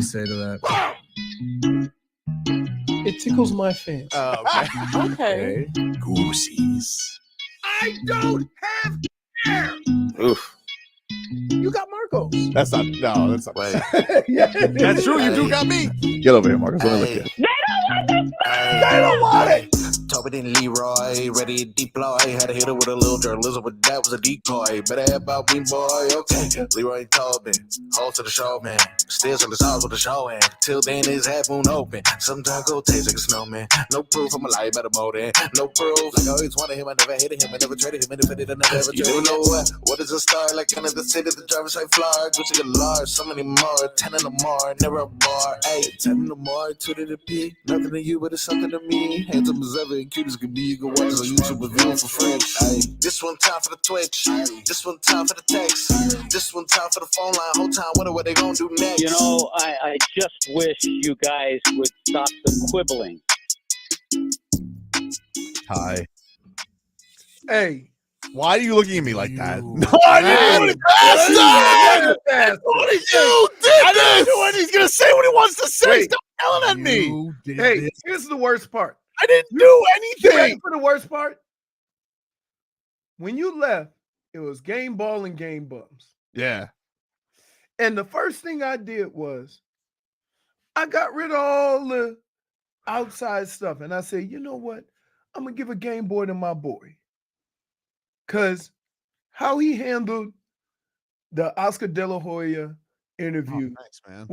you say to that? It tickles my fancy. Okay. Goosies. I don't have hair. Oof. You got Marcos. That's not. Wait. Yeah. That's true. You do got me. Get over here, Marcus. Let me look at you. They don't want it. Tobin and Leroy, ready to deploy. Had to hit it with a little journalism, but that was a decoy. Better have about me, boy. Okay. Leroy and Tobin, hold to the show, man. Still on the stars with the show, and till then his half moon open. Sometimes go taste like a snowman. No proof, I'm a lie about a motive. No proof. Like I always wanted him, I never hated him, I never traded him, and if I did, I never ever traded him. You know what is a star? Like kind of the city, the driver's side flyer. Gucci a large, so many more. 10 in the more, never a bar. Hey, 10 in the more, 2 to the P. Nothing to you, but it's something to me. Handsome as ever, and cute as could be. You can watch us on YouTube with viewing for French. Hey, this one time for the Twitch. This one time for the text. This one time for the phone line. Whole time, wonder what they gonna do next. You know, I just wish you guys would stop the quibbling. Hi. Hey. Why are you looking at me like that? You No, I didn't do it. bastard! What did you did I didn't do it. He's gonna say what he wants to say. Wait. Stop yelling at me. You did Hey, this. here's the worst part. I didn't do You ready anything. for the worst part? When you left, it was game ball and game bums. Yeah. And the first thing I did was I got rid of all the outside stuff. And I said, you know what? I'm going to give a game boy to my boy. Because how he handled the Oscar De La Hoya interview Thanks, man.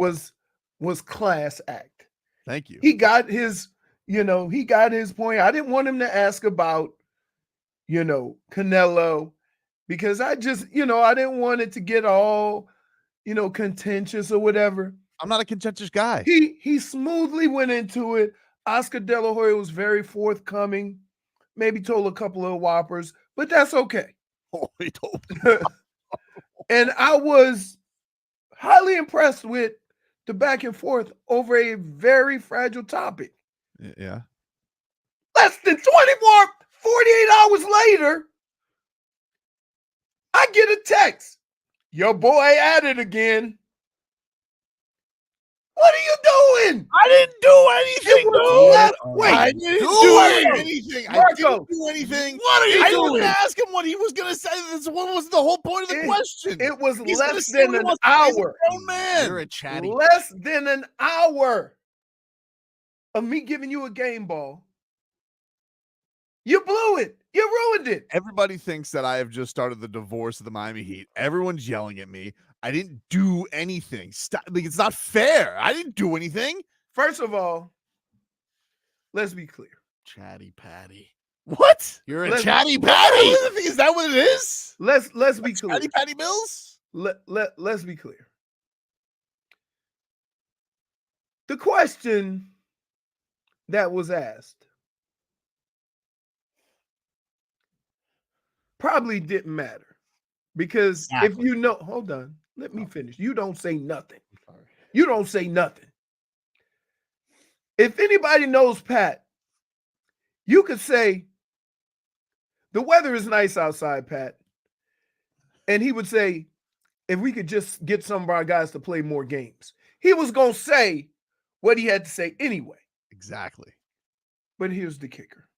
was class act. Thank you. He got his, he got his point. I didn't want him to ask about, Canelo, because I just, I didn't want it to get all, contentious or whatever. I'm not a contentious guy. He smoothly went into it. Oscar De La Hoya was very forthcoming, maybe told a couple of whoppers, but that's okay. Oh, he told me. And I was highly impressed with the back and forth over a very fragile topic. Yeah. Less than 48 hours later, I get a text. Your boy at it again. What are you doing? I didn't do anything, dude. Wait, I didn't do anything. I Marco. didn't do anything. What are you I doing? didn't ask him what he was going to say. What was the whole point of the question? It was He's gonna less say than what he an wants to say. He's a hour. grown man. You're a chatty. Less than an hour of me giving you a game ball. You blew it. You ruined it. Everybody thinks that I have just started the divorce of the Miami Heat. Everyone's yelling at me. I didn't do anything. Stop. Like, it's not fair. I didn't do anything. First of all, let's be clear. Chatty Patty. What? You're a Let's- chatty Patty? patty. Is that what it is? Let's be clear. Patty Patty Mills? Let's be clear. The question that was asked probably didn't matter because if Exactly. you know, hold on, let me finish. You don't say nothing. You don't say nothing. If anybody knows Pat, you could say, the weather is nice outside, Pat. And he would say, if we could just get some of our guys to play more games. He was going to say what he had to say anyway. Exactly. But here's the kicker.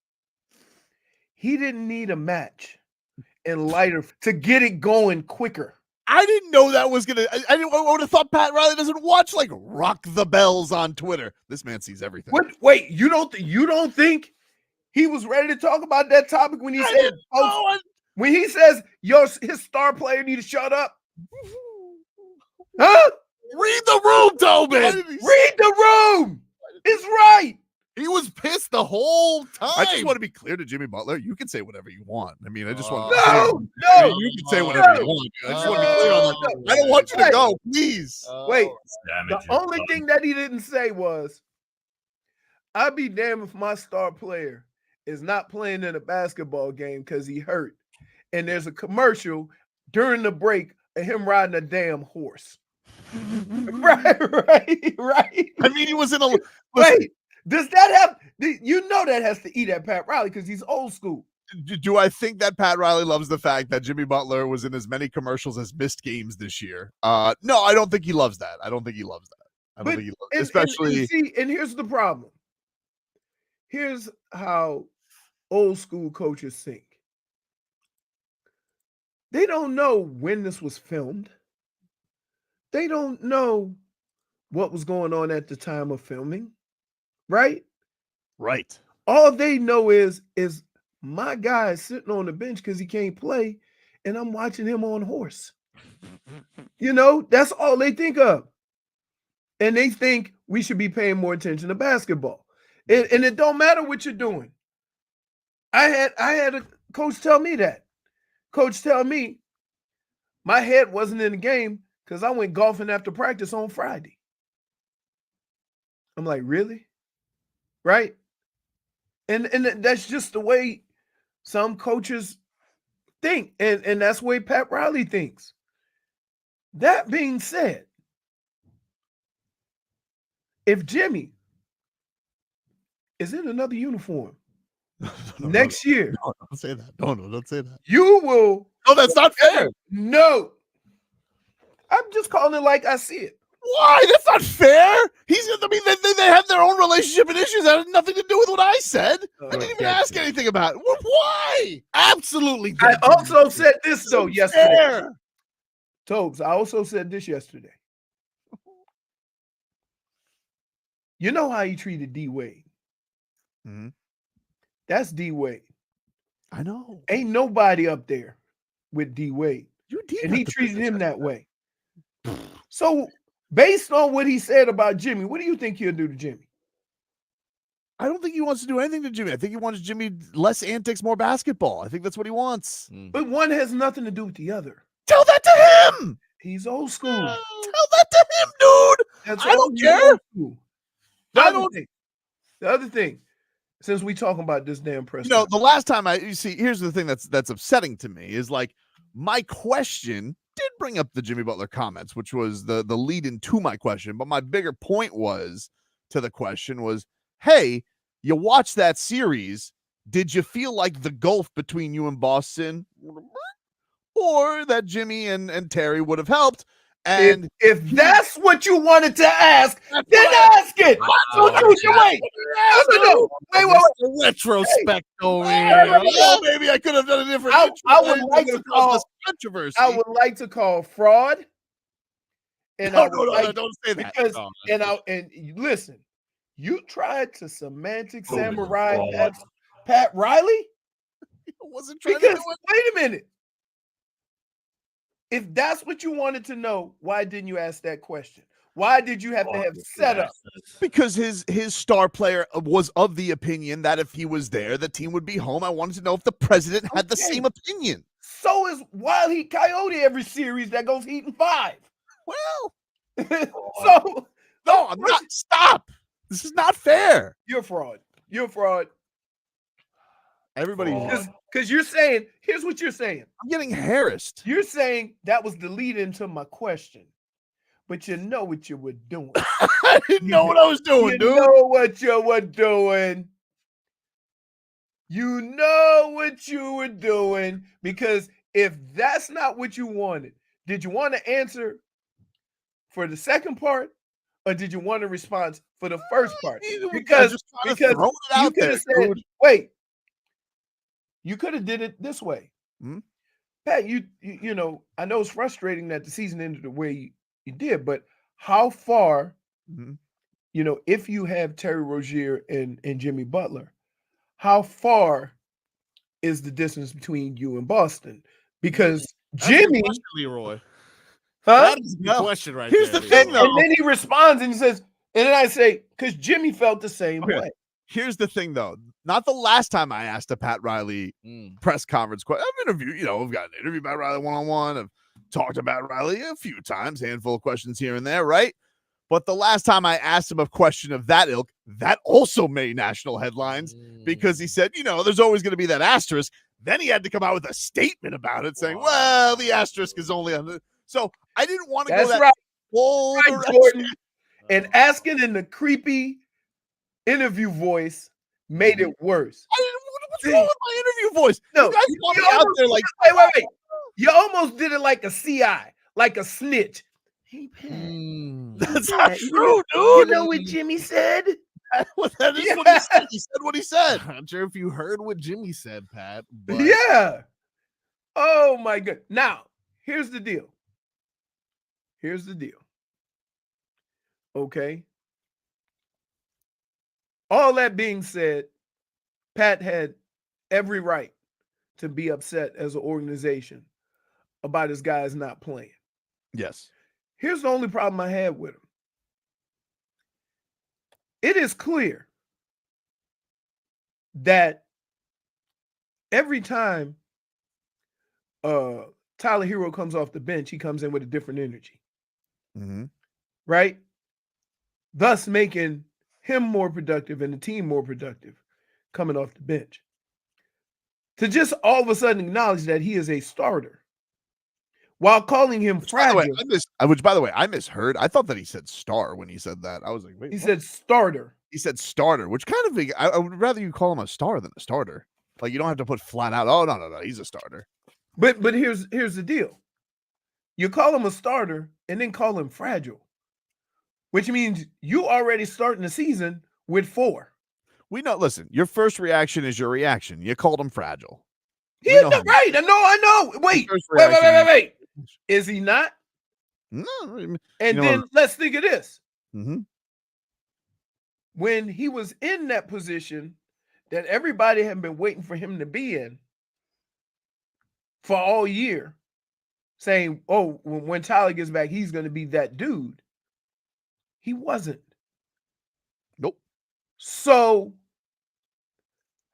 He didn't need a match and lighter to get it going quicker. I didn't know that was gonna. I would have thought Pat Riley doesn't watch like Rock the Bells on Twitter. This man sees everything. What? Wait, you don't think he was ready to talk about that topic when he said when he says his star player need to shut up? Huh? Read the room, Tobin. Read the room. It's right. He was pissed the whole time. I just want to be clear to Jimmy Butler. You can say whatever you want. I mean, I just want to No. you can say whatever you want. I just want to be clear on that. I don't want you to go, please. Wait. The only thing that he didn't say was, I'd be damned if my star player is not playing in a basketball game because he hurt. And there's a commercial during the break of him riding a damn horse. Right. I mean, he was in a wait. Does that have that has to eat at Pat Riley because he's old school. Do I think that Pat Riley loves the fact that Jimmy Butler was in as many commercials as missed games this year? No, I don't think he loves that. I don't think he loves that. I don't But think he loves, and especially see, and here's the problem. Here's how old school coaches think. They don't know when this was filmed. They don't know what was going on at the time of filming, right? right. All they know is my guy is sitting on the bench because he can't play, and I'm watching him on horse. That's all they think of. And they think we should be paying more attention to basketball. And it don't matter what you're doing. I had a coach tell me that. Coach tell me my head wasn't in the game because I went golfing after practice on Friday. I'm like, really? Right? And that's just the way some coaches think. And that's the way Pat Riley thinks. That being said, if Jimmy is in another uniform next year, No, don't say that. No, don't say that. you will. No, that's not fair. No. I'm just calling it like I see it. Why? That's not fair. They have their own relationship and issues that had nothing to do with what I said. I didn't even ask anything about it. Why? Absolutely. I also said this, though, yesterday. Fair. Tobes, I also said this yesterday. You know how he treated D Wade? Mm-hmm. That's D Wade. I know. Ain't nobody up there with D Wade. And he treated him that way. So, based on what he said about Jimmy, what do you think he'll do to Jimmy? I don't think he wants to do anything to Jimmy. I think he wants Jimmy less antics, more basketball. I think that's what he wants. But one has nothing to do with the other. Tell that to him. He's old school. Tell that to him, dude. That's I all don't he's care. old school. The other thing, since we talking about this damn press, The last time here's the thing that's upsetting to me is like my question did bring up the Jimmy Butler comments, which was the lead into my question. But my bigger point to the question was, hey, you watched that series. Did you feel like the gulf between you and Boston, or that Jimmy and Terry would have helped? And if that's what you wanted to ask, then ask it. Wait. Retrospect over Maybe I could have done a different. I would like to call controversy. I would like to call fraud. And No, don't say that. Because and listen, you tried to semantic samurai Pat Riley. I wasn't trying to do it. Wait a minute. If that's what you wanted to know, why didn't you ask that question? Why did you have to have setup? Because his star player was of the opinion that if he was there, the team would be home. I wanted to know if the president had the same opinion. So is Wild Heat Coyote every series that goes Heat and 5. Well, so no, I'm not. Stop. This is not fair. You're a fraud. You're a fraud. Everybody, because you're saying, here's what you're saying. I'm getting harassed. You're saying that was the lead into my question, but you know what you were doing. I didn't know what I was doing, dude. You know what you were doing. You know what you were doing, because if that's not what you wanted, did you want to answer for the second part, or did you want a response for the first part? Because you could have said, wait. You could have did it this way. Pat, you know, I know it's frustrating that the season ended the way you did, but how far, if you have Terry Rozier and Jimmy Butler, how far is the distance between you and Boston? Because Jimmy, Leroy. huh? That is the question right Here's there. the thing, though. And then he responds and he says, and then I say, because Jimmy felt the same way. Here's the thing, though. Not the last time I asked a Pat Riley press conference question. I've interviewed, we've got an interview Pat Riley one-on-one. I've talked to Pat Riley a few times, handful of questions here and there, right? But the last time I asked him a question of that ilk, that also made national headlines because he said, there's always going to be that asterisk. Then he had to come out with a statement about it saying, well, the asterisk is only on the. So I didn't want to go that whole direction. Jordan. And asking in the creepy interview voice made it worse. What's wrong with my interview voice? No, you guys want me out there like wait. You almost did it like a CI, like a snitch. Hey, Pat. That's Yeah, not you true, You dude. know what Jimmy said? That is what he Yeah. said. He said what he said. I'm not sure if you heard what Jimmy said, Pat. But Yeah. Oh my god. Now, here's the deal. Here's the deal. Okay. All that being said, Pat had every right to be upset as an organization about his guys not playing. Yes. Here's the only problem I had with him. It is clear that every time Tyler Herro comes off the bench, he comes in with a different energy. Mm-hmm. Right? Thus making him more productive and the team more productive coming off the bench. To just all of a sudden acknowledge that he is a starter while calling him fragile. By the way, I misheard. I thought that he said star when he said that. I was like, wait. He what? said starter. He said starter, which kind of I would rather you call him a star than a starter. Like you don't have to put flat out. Oh no, he's a starter. But here's the deal. You call him a starter and then call him fragile, which means you already starting the season with 4. We know. Listen, your first reaction is your reaction. You called him fragile. He is not right. I know. Wait. Is he not? No. And then let's think of this. Mm-hmm. When he was in that position that everybody had been waiting for him to be in for all year, saying, oh, when Tyler gets back, he's going to be that dude. He wasn't. Nope. So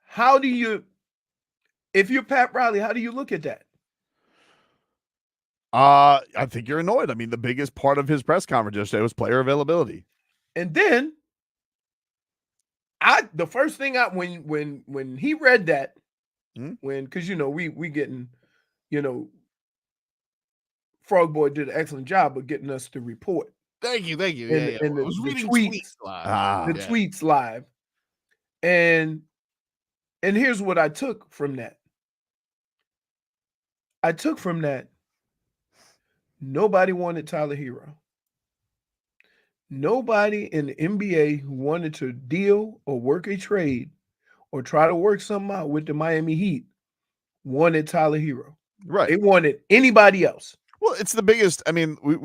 how do you, if you're Pat Riley, how do you look at that? I think you're annoyed. I mean, the biggest part of his press conference yesterday was player availability. And then the first thing when he read that, because we getting, Frog Boy did an excellent job of getting us to report. Thank you. And I was reading tweets live. Tweets live. And here's what I took from that. Nobody wanted Tyler Herro. Nobody in the NBA who wanted to deal or work a trade or try to work something out with the Miami Heat wanted Tyler Herro. Right. They wanted anybody else. Well, it's the biggest. I mean, we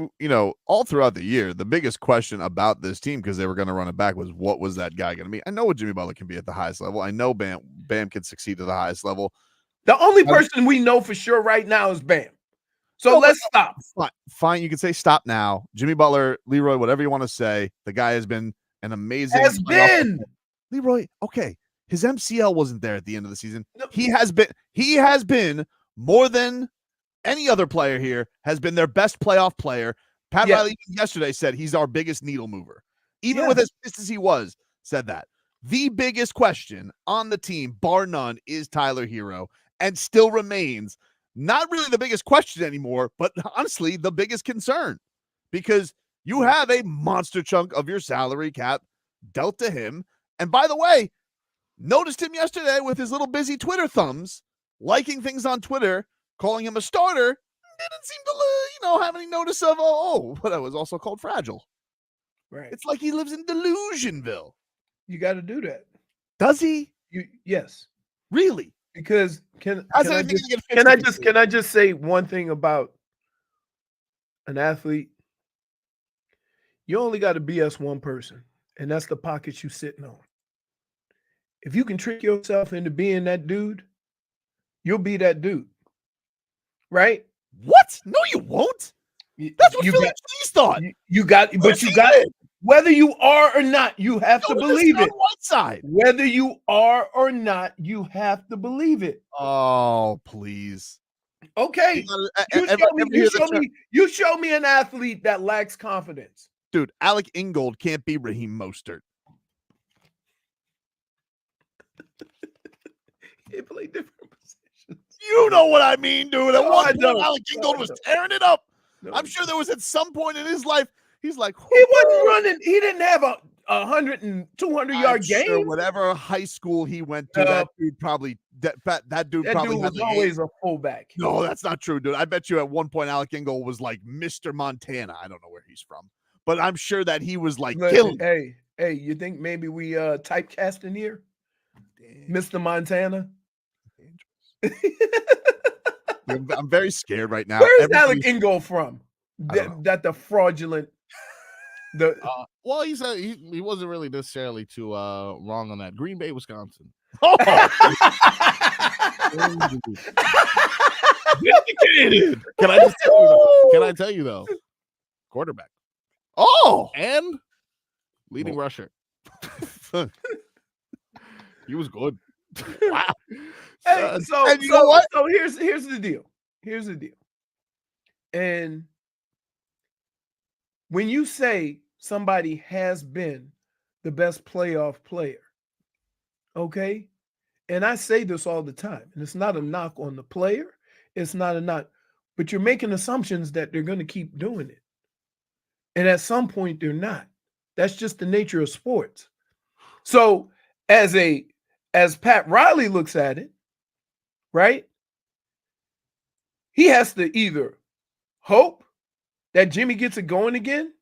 all throughout the year, the biggest question about this team, because they were going to run it back, was what was that guy going to be? I know what Jimmy Butler can be at the highest level. I know Bam can succeed at the highest level. The only person we know for sure right now is Bam. So let's stop. Fine. You can say stop now. Jimmy Butler, Leroy, whatever you want to say. The guy has been an amazing. Leroy. Okay. His MCL wasn't there at the end of the season. No. He has been more than any other player here, has been their best playoff player. Pat Riley yesterday said he's our biggest needle mover. Even with as pissed as he was, said that. The biggest question on the team, bar none, is Tyler Herro, and still remains not really the biggest question anymore, but honestly, the biggest concern, because you have a monster chunk of your salary cap dealt to him. And by the way, noticed him yesterday with his little busy Twitter thumbs, liking things on Twitter, calling him a starter. Didn't seem to, have any notice of, but I was also called fragile. Right. It's like he lives in Delusionville. You got to do that. Does he? Yes. Really? Because can I just say one thing about an athlete? You only got to BS one person, and that's the pocket you sitting on. If you can trick yourself into being that dude, you'll be that dude. Right? What? No, you won't. That's what Philly Cheese thought. You got it. Whether you are or not, you have to believe it. Side. Whether you are or not, you have to believe it. Oh, please. Okay. You show me an athlete that lacks confidence. Dude, Alec Ingold can't be Raheem Mostert. They play different positions. You know what I mean, dude. At one point, Alec Ingold was tearing it up. I'm sure there was at some point in his life, he's like, he wasn't running. He didn't have 100 and 200 I'm yard sure game. whatever high school he went to, that dude probably that dude probably was had like always a fullback. No, that's not true, dude. I bet you at one point Alec Ingold was like Mr. Montana. I don't know where he's from, but I'm sure that he was like killing. Hey, you think maybe we typecast in here? Mr. Montana? I'm very scared right now. Where is Alec Ingold from? That the fraudulent. Well, he wasn't really necessarily too wrong on that. Green Bay, Wisconsin. Oh! Vindicated. Can I tell you though? Quarterback. Oh, and leading rusher. He was good. Wow. Hey, so and you know what? So here's the deal. Here's the deal. And when you say somebody has been the best playoff player, okay? And I say this all the time, and it's not a knock on the player, it's not a knock, but you're making assumptions that they're going to keep doing it. And at some point they're not. That's just the nature of sports. So as Pat Riley looks at it, right? He has to either hope that Jimmy gets it going again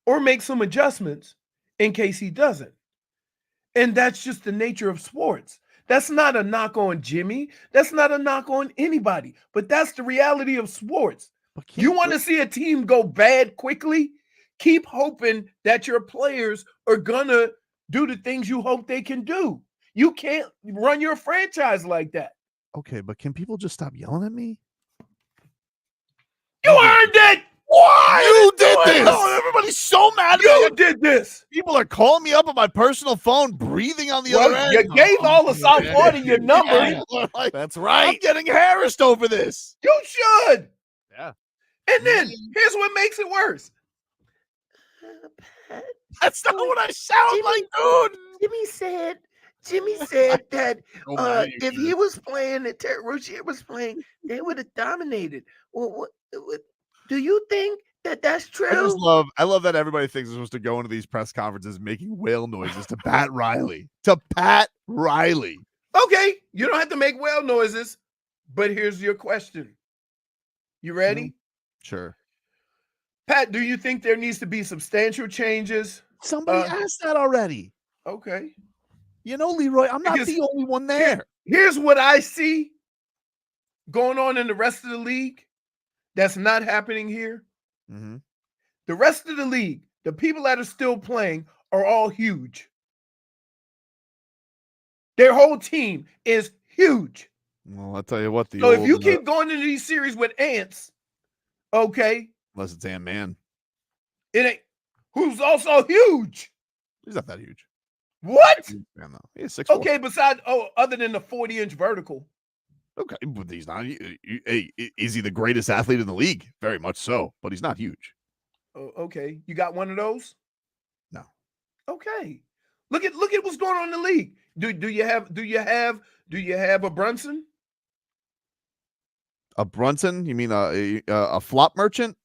or make some adjustments in case he doesn't. And that's just the nature of sports. That's not a knock on Jimmy. That's not a knock on anybody. But that's the reality of sports. You want to see a team go bad quickly? Keep hoping that your players are going to do the things you hope they can do. You can't run your franchise like that. Okay, but can people just stop yelling at me? You earned it! Why? You did this! Oh, everybody's so mad at me. You did this! People are calling me up on my personal phone, breathing on the other end. You gave all of South Florida your number. Like, that's right. I'm getting harassed over this. You should. Yeah. And then here's what makes it worse. That's not what I sound like, dude. Jimmy said that if he was playing and Terry Rozier was playing, they would have dominated. Well, do you think that that's true? I love that everybody thinks they're supposed to go into these press conferences making whale noises to Pat Riley. To Pat Riley. Okay, you don't have to make whale noises, but here's your question. You ready? Sure. Pat, do you think there needs to be substantial changes? Somebody asked that already. Okay. You know, Leroy, I'm not the only one there. Here's what I see going on in the rest of the league that's not happening here. Mm-hmm. The rest of the league, the people that are still playing are all huge. Their whole team is huge. Well, I'll tell you what. So if you keep going into these series with ants, okay. Unless it's Ant-Man. It ain't. Who's also huge. He's not that huge. What? Yeah, no. He's 6'4". Okay, other than the 40-inch vertical. Okay, but he's not. Hey, is he the greatest athlete in the league? Very much so, but he's not huge. Oh, okay, you got one of those? No. Okay. Look at what's going on in the league. Do you have a Brunson? A Brunson? You mean a flop merchant?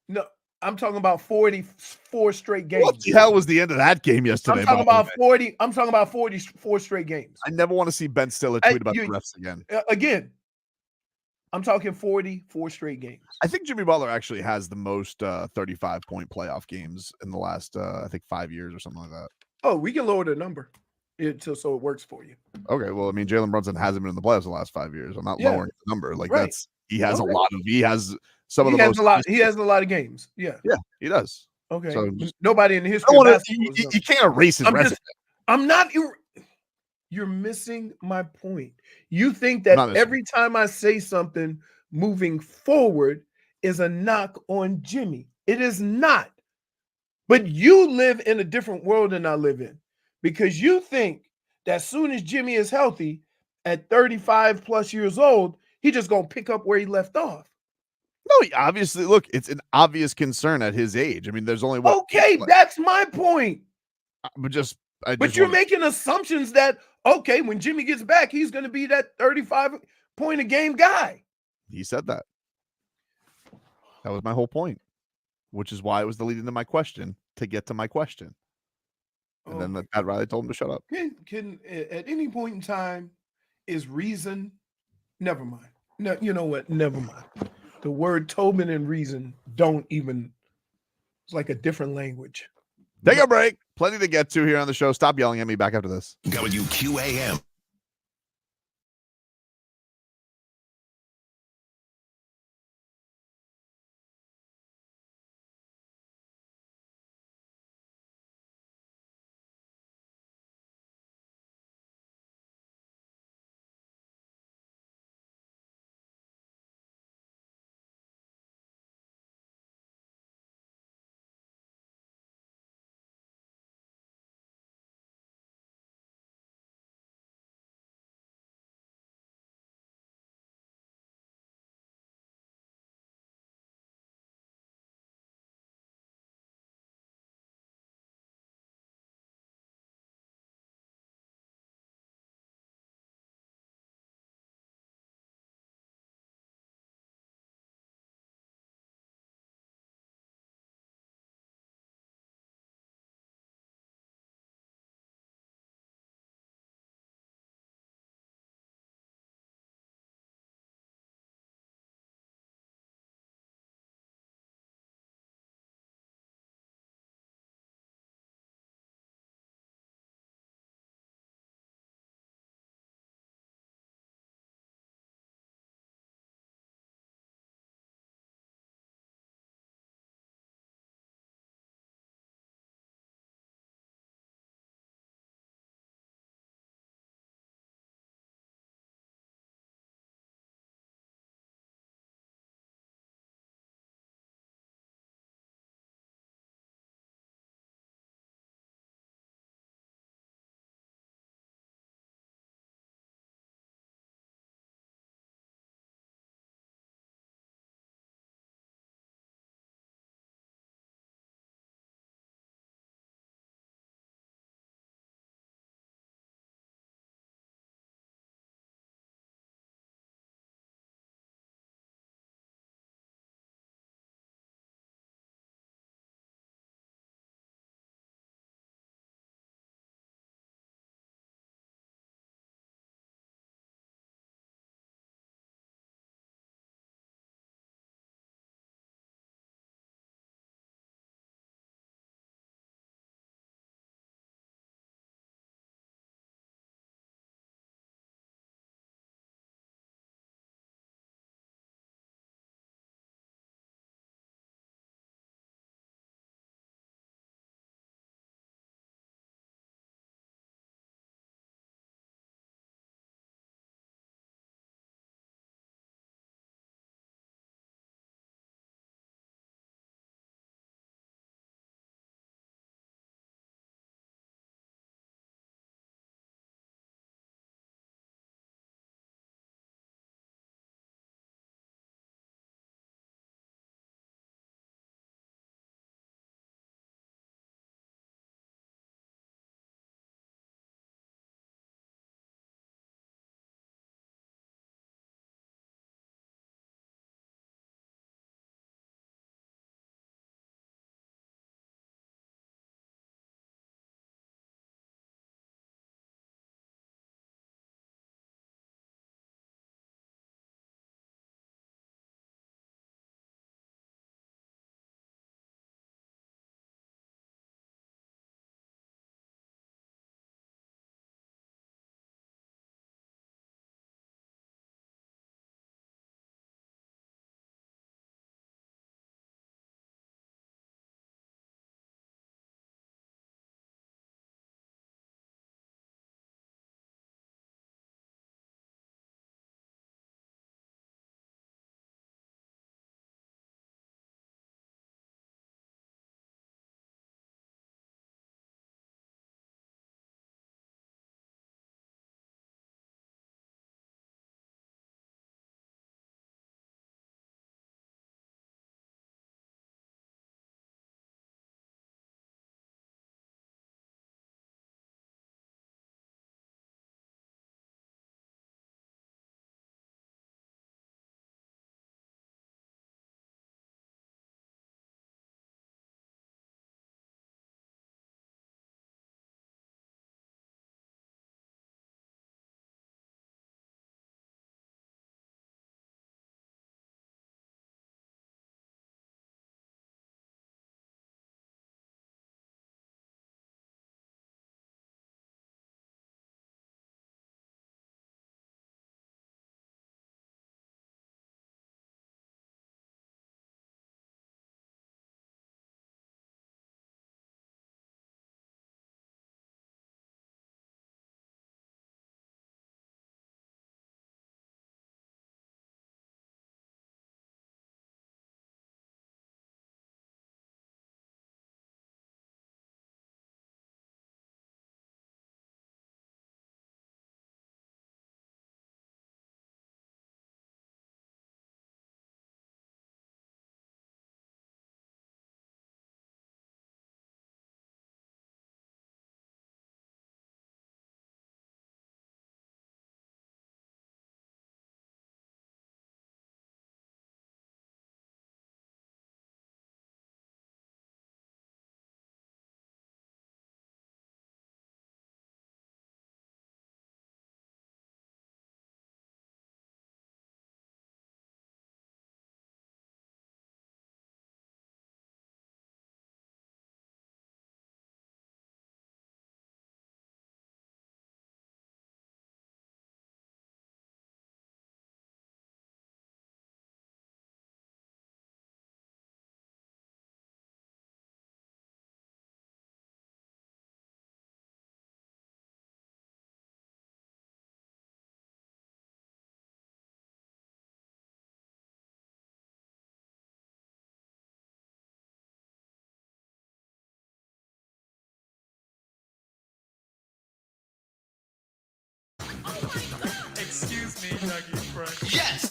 No, I'm talking about 44 straight games. What the hell was the end of that game yesterday? I'm talking about 40. I'm talking about 44 straight games. I never want to see Ben Stiller tweet about the refs again. Again, I'm talking 44 straight games. I think Jimmy Butler actually has the most 35-point playoff games in the last, I think, 5 years or something like that. Oh, we can lower the number so it works for you. Okay, well, I mean, Jalen Brunson hasn't been in the playoffs the last 5 years. I'm not lowering the number. Like right. He has a lot of. He has some of the most. He has a lot of games. Yeah, he does. Okay. So nobody in the history. You can't erase his resume. I'm not. You're missing my point. You think that every time I say something moving forward is a knock on Jimmy. It is not. But you live in a different world than I live in, because you think that as soon as Jimmy is healthy at 35 plus years old, he just going to pick up where he left off. No, obviously, look, it's an obvious concern at his age. I mean, there's only one. Okay, that's my point. But you're making assumptions that, okay, when Jimmy gets back, he's going to be that 35-point-a-game guy. He said that. That was my whole point, which is why it was the lead into my question. to get to my question. And then Okay. Pat Riley told him to shut up. Can at any point in time is reason? Never mind. No, you know what? Never mind. The word Tobin and reason don't even. It's like a different language. Take a break. Plenty to get to here on the show. Stop yelling at me. Back after this. WQAM.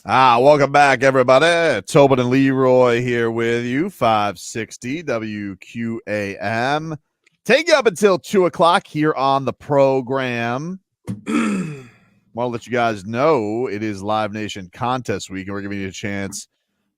Welcome back, everybody. Tobin and Leroy here with you, 560 WQAM. Take you up until 2 o'clock here on the program. Want to let you guys know it is Live Nation Contest Week, and we're giving you a chance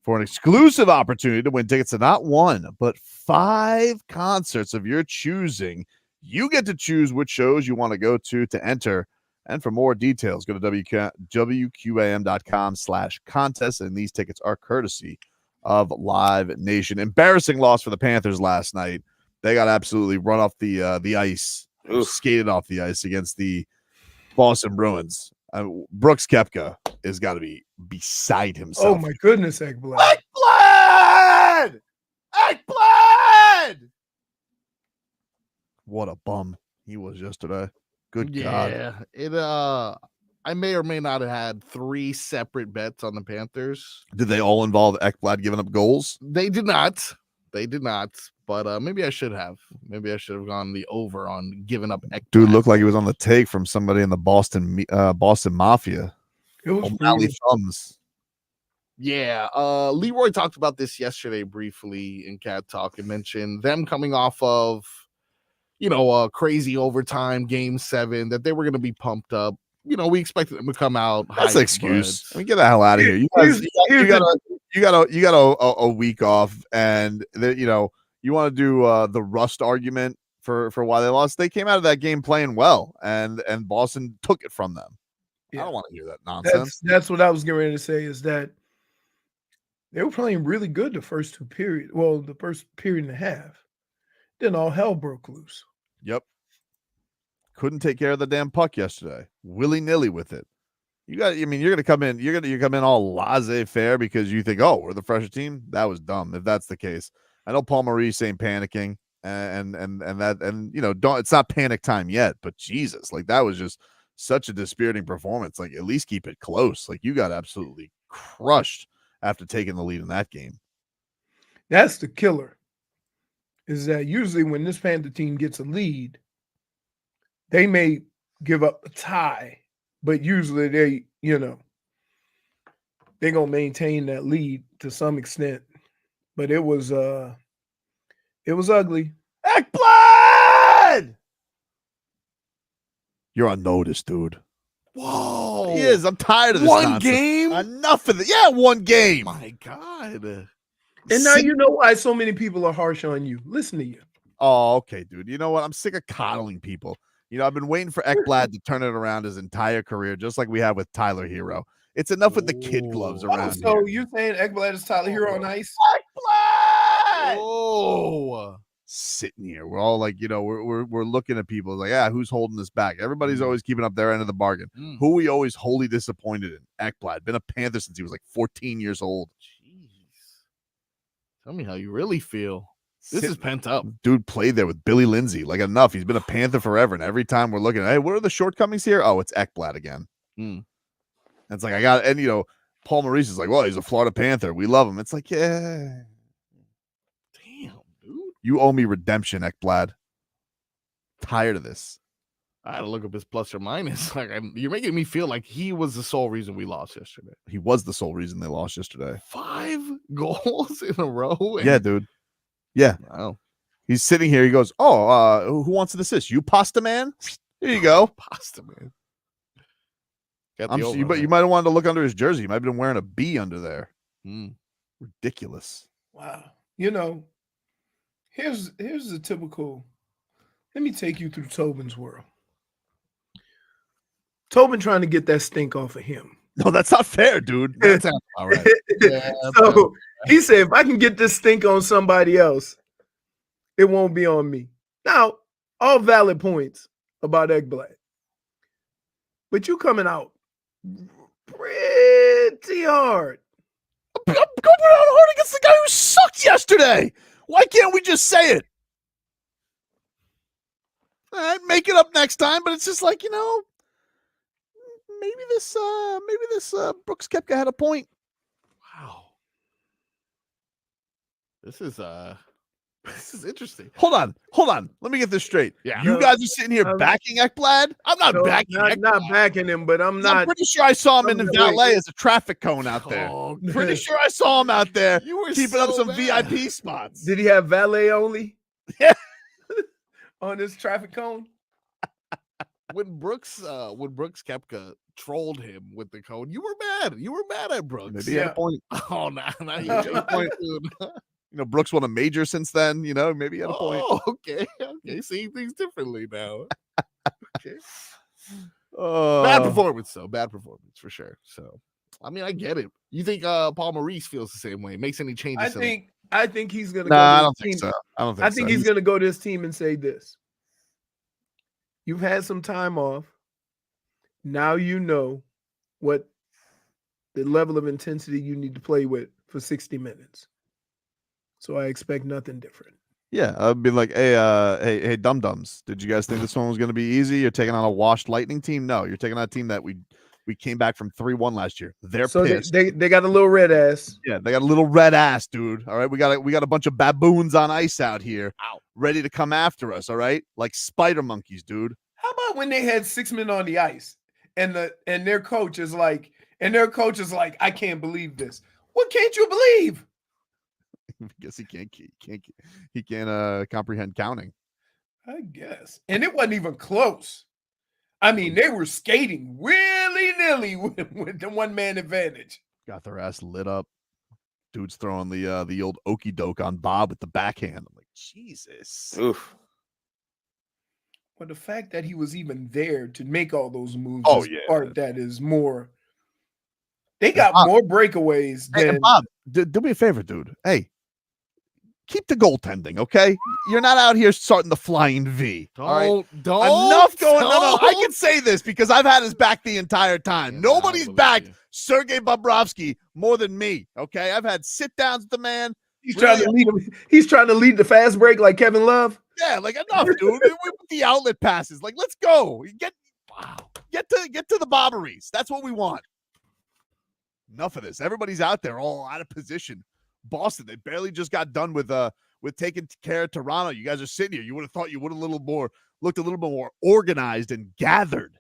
for an exclusive opportunity to win tickets to not 1, but 5 concerts of your choosing. You get to choose which shows you want to go to enter. And for more details, go to WQAM.com/contest. And these tickets are courtesy of Live Nation. Embarrassing loss for the Panthers last night. They got absolutely run off the ice, skated off the ice against the Boston Bruins. Brooks Koepka has got to be beside himself. Oh, my goodness, Ekblad. Ekblad! Ekblad! What a bum he was yesterday. Good God. Yeah, I may or may not have had 3 separate bets on the Panthers. Did they all involve Ekblad giving up goals? They did not. But maybe I should have. Maybe I should have gone the over on giving up Ekblad. Dude looked like he was on the take from somebody in the Boston Mafia. It was O'Malley thumbs. Yeah, Leroy talked about this yesterday briefly in Cat Talk and mentioned them coming off of, a crazy overtime game 7 that they were going to be pumped up. We expected them to come out. That's an excuse. I mean, get the hell out of here. You got a week off, and you want to do the rust argument for why they lost. They came out of that game playing well, and Boston took it from them. Yeah. I don't want to hear that nonsense. That's what I was getting ready to say, is that they were playing really good the first 2 periods. Well, the first period and a half. Then all hell broke loose. Yep. Couldn't take care of the damn puck yesterday. Willy-nilly with it. You're gonna come in all laissez-faire because you think, oh, we're the fresher team. That was dumb if that's the case. I know Paul Maurice saying panicking and it's not panic time yet, but Jesus, like that was just such a dispiriting performance. Like, at least keep it close. Like, you got absolutely crushed after taking the lead in that game. That's the killer. Is that usually when this Panther team gets a lead, they may give up a tie, but usually they're going to maintain that lead to some extent. But it was ugly. Ekblad! You're on notice, dude. Whoa. He is. I'm tired of this One nonsense. game? Enough of it. Yeah, 1 game. My God. And now you know why so many people are harsh on you. Listen to you. Oh, okay, dude. You know what? I'm sick of coddling people. I've been waiting for Ekblad to turn it around his entire career, just like we have with Tyler Herro. It's enough with the kid gloves around. So you're saying Ekblad is Tyler Herro on ice? Ekblad! Oh, sitting here, we're all like, we're looking at people like, who's holding this back? Everybody's always keeping up their end of the bargain. Who are we always wholly disappointed in? Ekblad, been a Panther since he was like 14 years old. Tell me how you really feel. This is pent up. Dude played there with Billy Lindsay. Like, enough. He's been a Panther forever. And every time we're looking at, hey, what are the shortcomings here? Oh, it's Ekblad again. And it's like, Paul Maurice is like, well, he's a Florida Panther. We love him. It's like, yeah. Damn, dude. You owe me redemption, Ekblad. Tired of this. I had to look up his plus or minus. Like, you're making me feel like he was the sole reason we lost yesterday. He was the sole reason they lost yesterday. 5 goals in a row. Yeah, dude. Yeah. Wow. He's sitting here. He goes, who wants an assist? You, Pasta Man? Here you go. Pasta Man. You might have wanted to look under his jersey. He might have been wearing a B under there. Ridiculous. Wow. Here's the typical. Let me take you through Tobin's world. Tobin trying to get that stink off of him. No, that's not fair, dude. That's not all right. Yeah, so he said, if I can get this stink on somebody else, it won't be on me. Now, all valid points about Ekblad. But you coming out pretty hard. I'm going out hard against the guy who sucked yesterday. Why can't we just say it? All right, make it up next time, but it's just like, maybe this Brooks Koepka had a point. Wow. This is This is interesting. Hold on. Let me get this straight. Yeah. You No, guys are sitting here I'm- backing Ekblad? I'm not No, backing. not backing him, but I'm I'm not. pretty sure I saw him in the Wait. valet as a traffic cone out there. Oh, Pretty sure I saw him out there you were keeping up so some bad. VIP spots. Did he have valet only? Yeah. On this traffic cone? When Brooks Koepka trolled him with the code, you were mad. You were mad at Brooks. Maybe he had a point. Oh, now you Had a changed point. dude. You know, Brooks won a major since then. You know, maybe he had a point. Oh, okay. Seeing things differently now. Okay. Oh. Bad performance, though. Bad performance for sure. So, I mean, I get it. You think Paul Maurice feels the same way? Makes any changes? I think he's gonna. Nah, I go don't to think his team. so. I don't think I think so. he's gonna go to his team and say this. You've had some time off. Now you know what the level of intensity you need to play with for 60 minutes. So I expect nothing different. Yeah, I'd be like, hey, dum-dums. Did you guys think this one was going to be easy? You're taking on a washed Lightning team? No, you're taking on a team that we came back from 3-1 last year. They're So pissed. they got a little red ass. Yeah, they got a little red ass, dude. All right, we got a bunch of baboons on ice out here, ready to come after us. All right, like spider monkeys, dude. How about when they had 6 men on the ice and their coach is like, I can't believe this. What can't you believe? I guess he can't comprehend counting. I guess. And it wasn't even close. I mean, they were skating willy-nilly with the one-man advantage. Got their ass lit up. Dude's throwing the old okey doke on Bob with the backhand. I'm like, Jesus. Oof. But the fact that he was even there to make all those moves Oh, is yeah. part that is more. They got Bob, more breakaways Hey, than and Bob, do me a favor, dude. Hey, keep the goaltending, okay? You're not out here starting the flying V. Don't, all right? don't. Enough going. No, I don't. can say this because I've had his back the entire time. Yeah, Nobody's I believe backed you. Sergei Bobrovsky more than me. Okay, I've had sit downs with the man. he's Really? trying to lead him. He's trying to lead the fast break like Kevin Love. Yeah, like enough, dude. With the outlet passes, like let's go. Get to the bobberies. That's what we want. Enough of this. Everybody's out there all out of position. Boston, they barely just got done with taking care of Toronto. You guys are sitting here. You would have thought you would have looked a little bit more organized and gathered.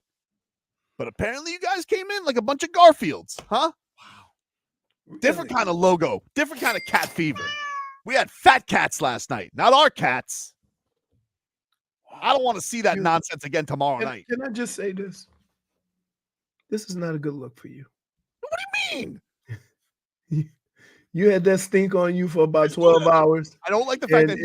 But apparently you guys came in like a bunch of Garfields, huh? Wow. Different kind of logo, different kind of cat fever. We had fat cats last night, not our cats. I don't want to see that nonsense again tomorrow night. Can I just say this? This is not a good look for you. What do you mean? You had that stink on you for about 12 hours. I don't like the fact And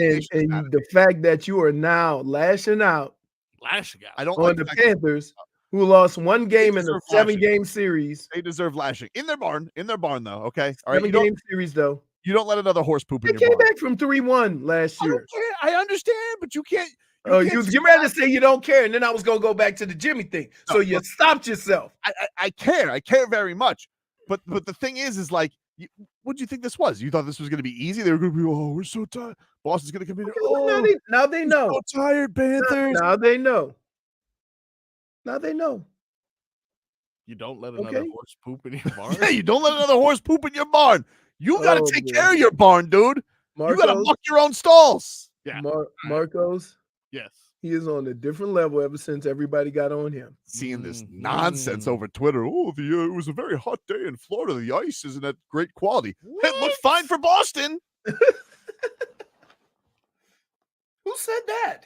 that the fact that you are now lashing out Lashing out. I don't on like the the fact that Panthers, who lost one game in a deserve lashing. 7-game series. they deserve lashing in their barn though. Okay, all right. 7-game series though. You don't let another horse poop They in your came barn. back from 3-1 last I year. don't care. I understand, but you can't. Oh, can't you was say getting ready to say you don't care, and then I was gonna go back to the Jimmy thing. So No, you look. stopped yourself. I care. I care very much. But the thing is like, what do you think this was? You thought this was going to be easy? They were going to be, oh, we're so tired. Boston's going to come in. Oh, Now they know. so tired, Panthers. Now they know. Now they know. You don't let another Okay. horse poop in your barn. Yeah, you don't let another horse poop in your barn. You got to Oh, take boy. care of your barn, dude. You got to Marcos, muck your own stalls. Yeah. Marcos, Yes. he is on a different level ever since everybody got on him. Seeing this Mm, nonsense mm. over Twitter. Oh, it was a very hot day in Florida. The ice isn't at great quality. It looked fine for Boston. Who said that?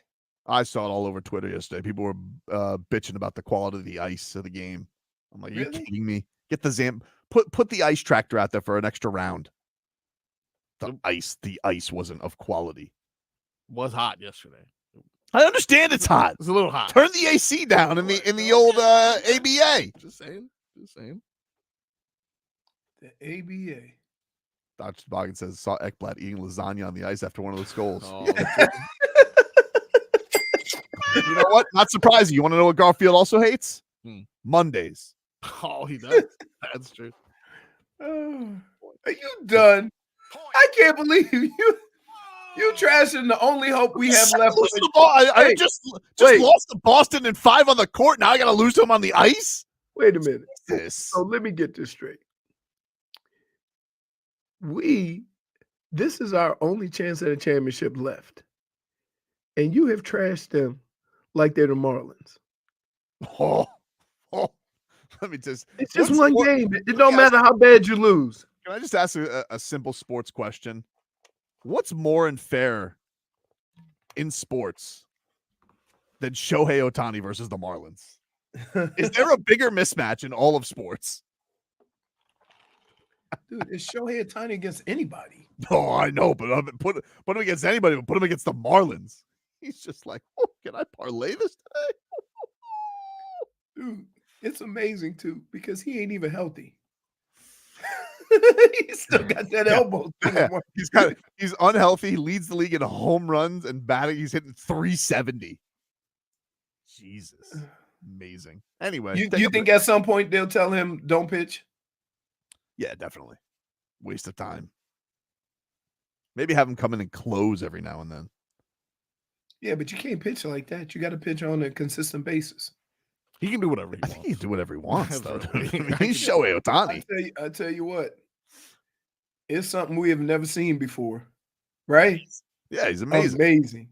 I saw it all over Twitter yesterday. People were bitching about the quality of the ice of the game. I'm like, are you Really? kidding me? Get the put the ice tractor out there for an extra round. The ice wasn't of quality. Was hot yesterday. I understand it's hot. It was a little hot. Turn the AC down in the old ABA. Just saying. Just saying. The ABA. Dr. Boggin says saw Ekblad eating lasagna on the ice after one of those goals. Oh, You know what? Not surprising. You want to know what Garfield also hates? Mondays. oh, he does. That's true. Oh, are you done? I can't believe you trashing the only hope we have left. Lose to the ball. I Wait, just wait. lost to Boston in 5 on the court. Now I got to lose to him on the ice. Wait a minute. This. So let me get this straight. We This is our only chance at a championship left. And you have trashed them like they're the Marlins. Oh, let me just. It's just what's one more- game. It let don't me ask- matter how bad you lose. Can I just ask a simple sports question? What's more unfair in sports than Shohei Ohtani versus the Marlins? Is there a bigger mismatch in all of sports? Dude, it's Shohei Ohtani against anybody. Oh, I know, but put him against anybody, but put him against the Marlins. He's just like, oh, can I parlay this today? Dude, it's amazing too because he ain't even healthy. He's still got that elbow. He's unhealthy. He leads the league in home runs and batting. He's hitting 370. Jesus, amazing. Anyway, You think at some point they'll tell him don't pitch? Yeah, definitely. Waste of time. Maybe have him come in and close every now and then. Yeah, but you can't pitch like that. You got to pitch on a consistent basis. He can do whatever he I wants. think he can do whatever he wants, though. Bro. I mean, he's Shohei Ohtani. I tell you what, it's something we have never seen before, right? Yeah, he's amazing. Amazing.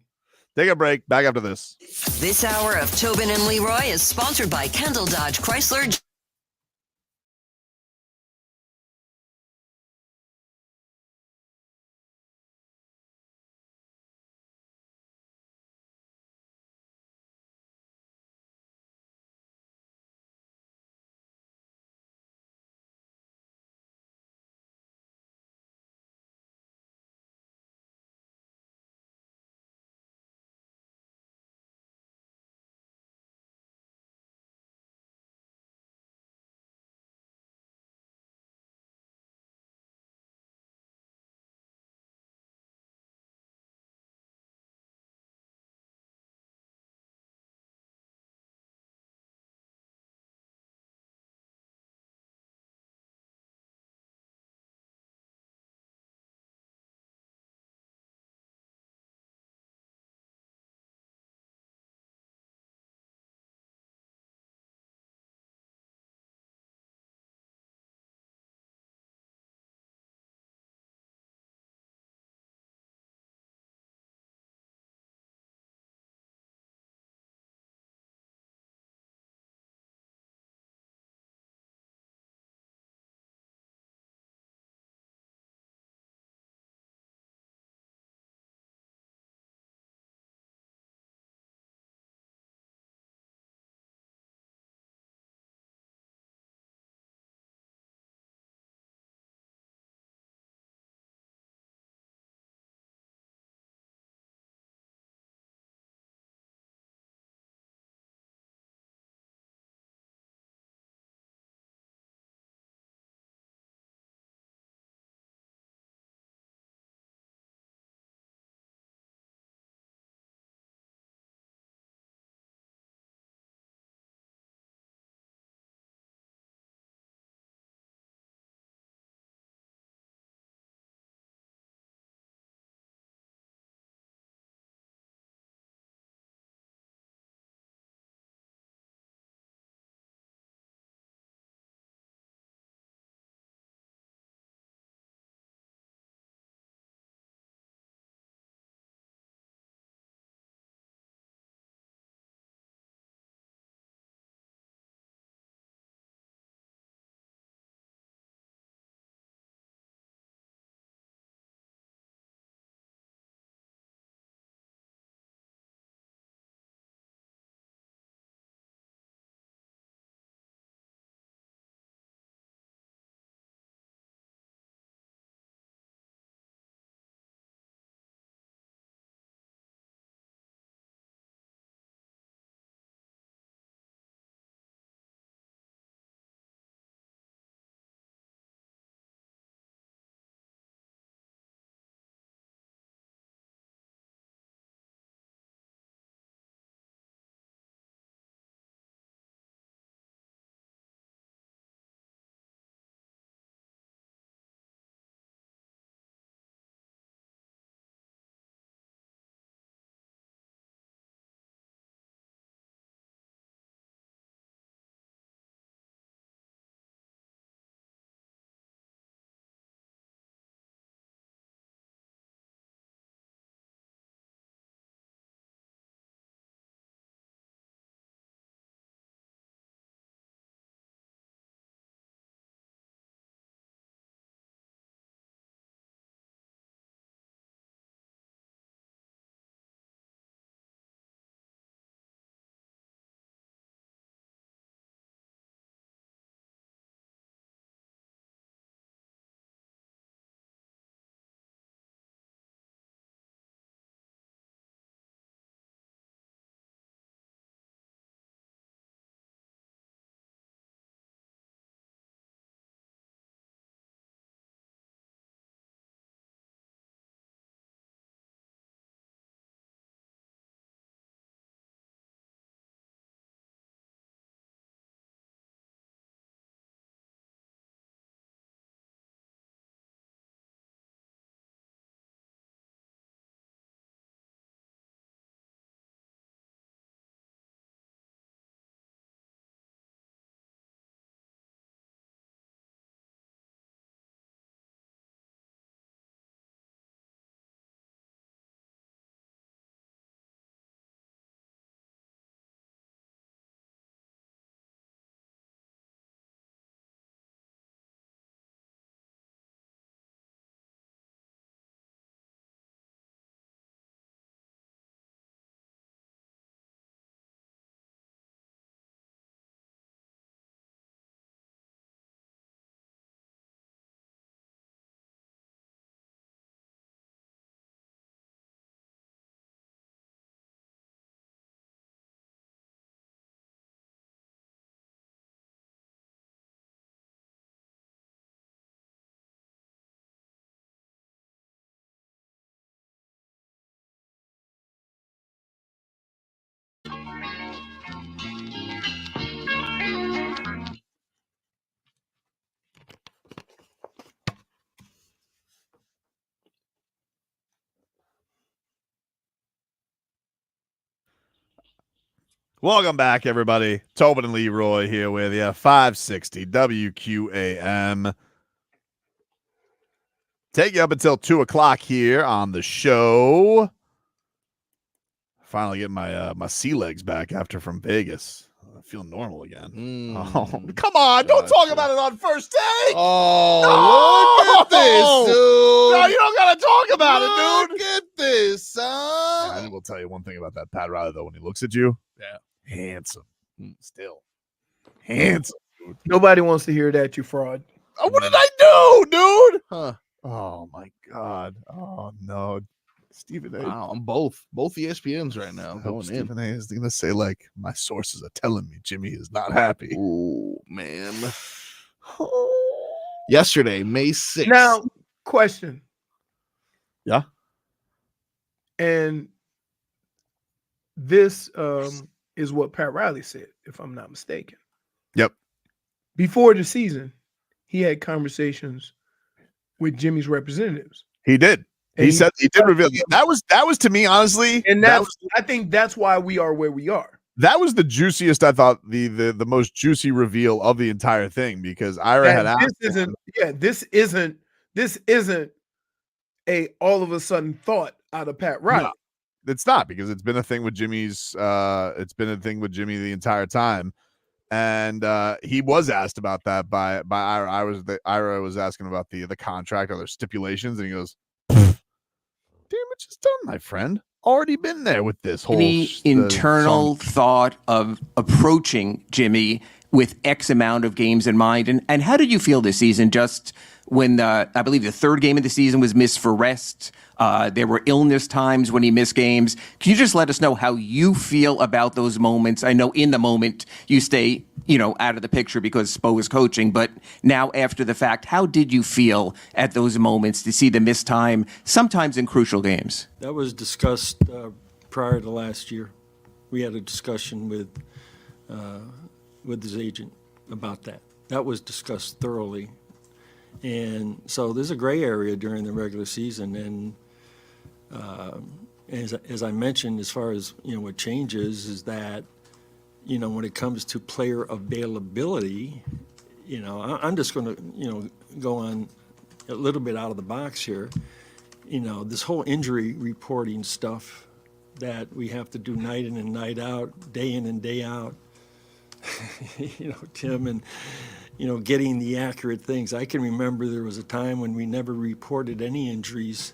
Take a break. Back after this. This hour of Tobin and Leroy is sponsored by Kendall Dodge Chrysler. Welcome back, everybody. Tobin and Leroy here with you. 560 WQAM. Take you up until 2 o'clock here on the show. Finally getting my sea legs back after from Vegas. I feel normal again. Oh, come on. Don't talk about it on first take. Oh, look at this, dude. No, you don't got to talk about it, dude. Look at this, son. I will tell you one thing about that Pat Riley, though. When he looks at you, handsome. Still. Handsome, dude. Nobody wants to hear that, you fraud. Oh, what did I do, dude? Huh. Oh, my God. Oh, no. Stephen A. Wow, I'm both ESPNs right now going in. Stephen A. is going to say, like, my sources are telling me Jimmy is not happy. Oh, man. Yesterday, May 6th. Now, question. Yeah. And this is what Pat Riley said, if I'm not mistaken. Yep. Before the season, he had conversations with Jimmy's representatives. He did. And He said he did reveal that was to me, honestly, and I think that's why we are where we are. That was the juiciest, I thought, the most juicy reveal of the entire thing, because Ira had asked. This isn't a all of a sudden thought out of Pat Riley. No, it's not, because it's been a thing with Jimmy's. It's been a thing with Jimmy the entire time, and he was asked about that by Ira. Ira was asking about the contract or their stipulations, and he goes, "Damage is done, my friend. Already been there with this whole internal thought of approaching Jimmy with X amount of games in mind. And how did you feel this season? Just when I believe the third game of the season was missed for rest. There were illness times when he missed games. Can you just let us know how you feel about those moments? I know in the moment you stay, out of the picture because Spo is coaching, but now after the fact, how did you feel at those moments to see the missed time, sometimes in crucial games? That was discussed prior to last year. We had a discussion with his agent about that. That was discussed thoroughly. And so there's a gray area during the regular season. And as I mentioned, as far as, what changes is that, when it comes to player availability, I'm just going to, go on a little bit out of the box here. This whole injury reporting stuff that we have to do night in and night out, day in and day out, Tim, and, getting the accurate things. I can remember there was a time when we never reported any injuries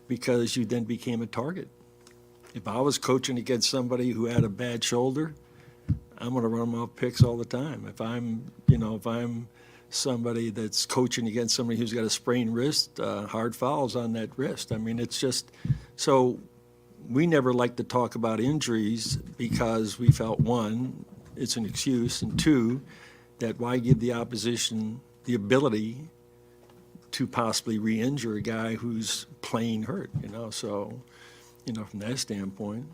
because you then became a target. If I was coaching against somebody who had a bad shoulder, I'm going to run them off picks all the time. If I'm somebody that's coaching against somebody who's got a sprained wrist, hard fouls on that wrist. I mean, it's just, so we never like to talk about injuries because we felt, one, it's an excuse, and two, that why give the opposition the ability to possibly re-injure a guy who's playing hurt, So, from that standpoint,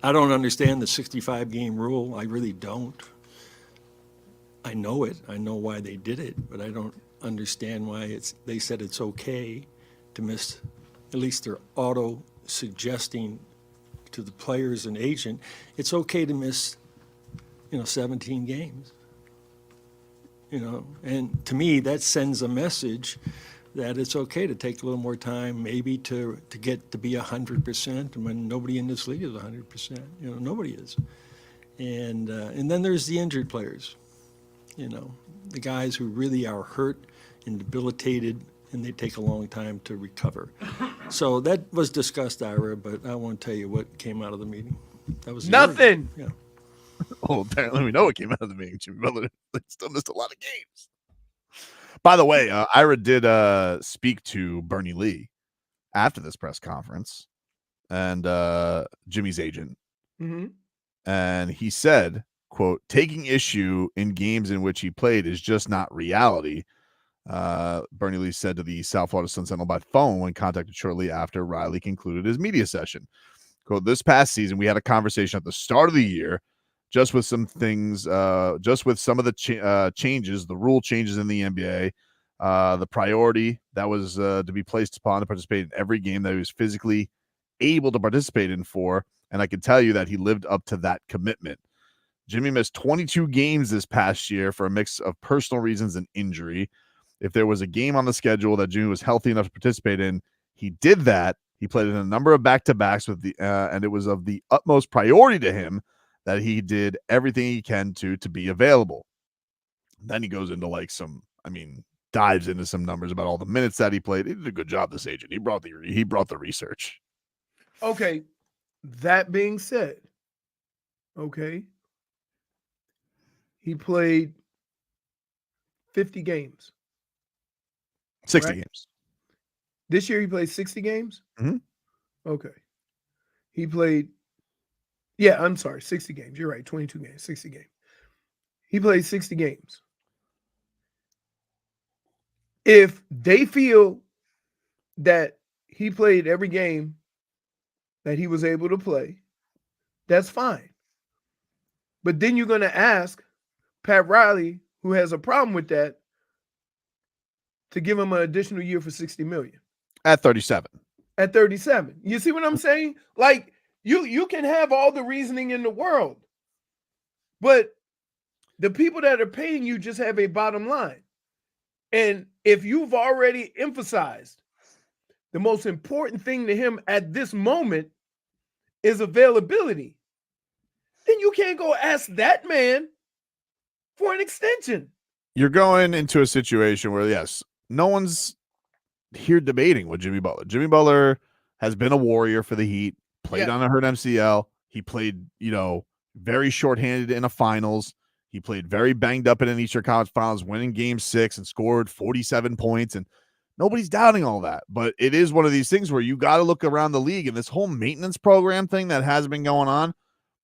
I don't understand the 65-game rule. I really don't. I know it. I know why they did it, but I don't understand why they said it's okay to miss, at least they're auto-suggesting to the players and agent, it's okay to miss, 17 games. And to me, that sends a message that it's okay to take a little more time, maybe to get to be 100%, when nobody in this league is 100%. Nobody is. And then there's the injured players, the guys who really are hurt and debilitated, and they take a long time to recover. So that was discussed, Ira, but I won't tell you what came out of the meeting. That was nothing. Yeah. Oh, apparently we know what came out of the meeting. Jimmy Butler still missed a lot of games. By the way, Ira did speak to Bernie Lee after this press conference and Jimmy's agent. Mm-hmm. And he said, quote, taking issue in games in which he played is just not reality. Bernie Lee said to the South Florida Sun Sentinel by phone when contacted shortly after Riley concluded his media session. Quote, this past season, we had a conversation at the start of the year just with some things, just with some of the changes, the rule changes in the NBA, the priority that was to be placed upon to participate in every game that he was physically able to participate in for And I can tell you that he lived up to that commitment. Jimmy missed 22 games this past year for a mix of personal reasons and injury. If there was a game on the schedule that Jimmy was healthy enough to participate in, he did that. He played in a number of back-to-backs and it was of the utmost priority to him that he did everything he can to be available. Then he goes into dives into some numbers about all the minutes that he played. He did a good job, this agent. He brought the research. Okay. That being said, okay, he played 50 games. 60 right? games. This year he played 60 games? Mm-hmm. Okay. He played, 60 games. You're right, 22 games, 60 games. He played 60 games. If they feel that he played every game that he was able to play, that's fine. But then you're going to ask Pat Riley, who has a problem with that, to give him an additional year for $60 million. At 37. At 37. You see what I'm saying? Like, you can have all the reasoning in the world, but the people that are paying you just have a bottom line. And if you've already emphasized the most important thing to him at this moment is availability, then you can't go ask that man for an extension. You're going into a situation where, yes, no one's here debating with Jimmy Butler. Jimmy Butler has been a warrior for the Heat, played on a hurt MCL. He played, very shorthanded in a finals. He played very banged up in an Eastern Conference Finals, winning Game 6 and scored 47 points. And nobody's doubting all that. But it is one of these things where you got to look around the league, and this whole maintenance program thing that has been going on,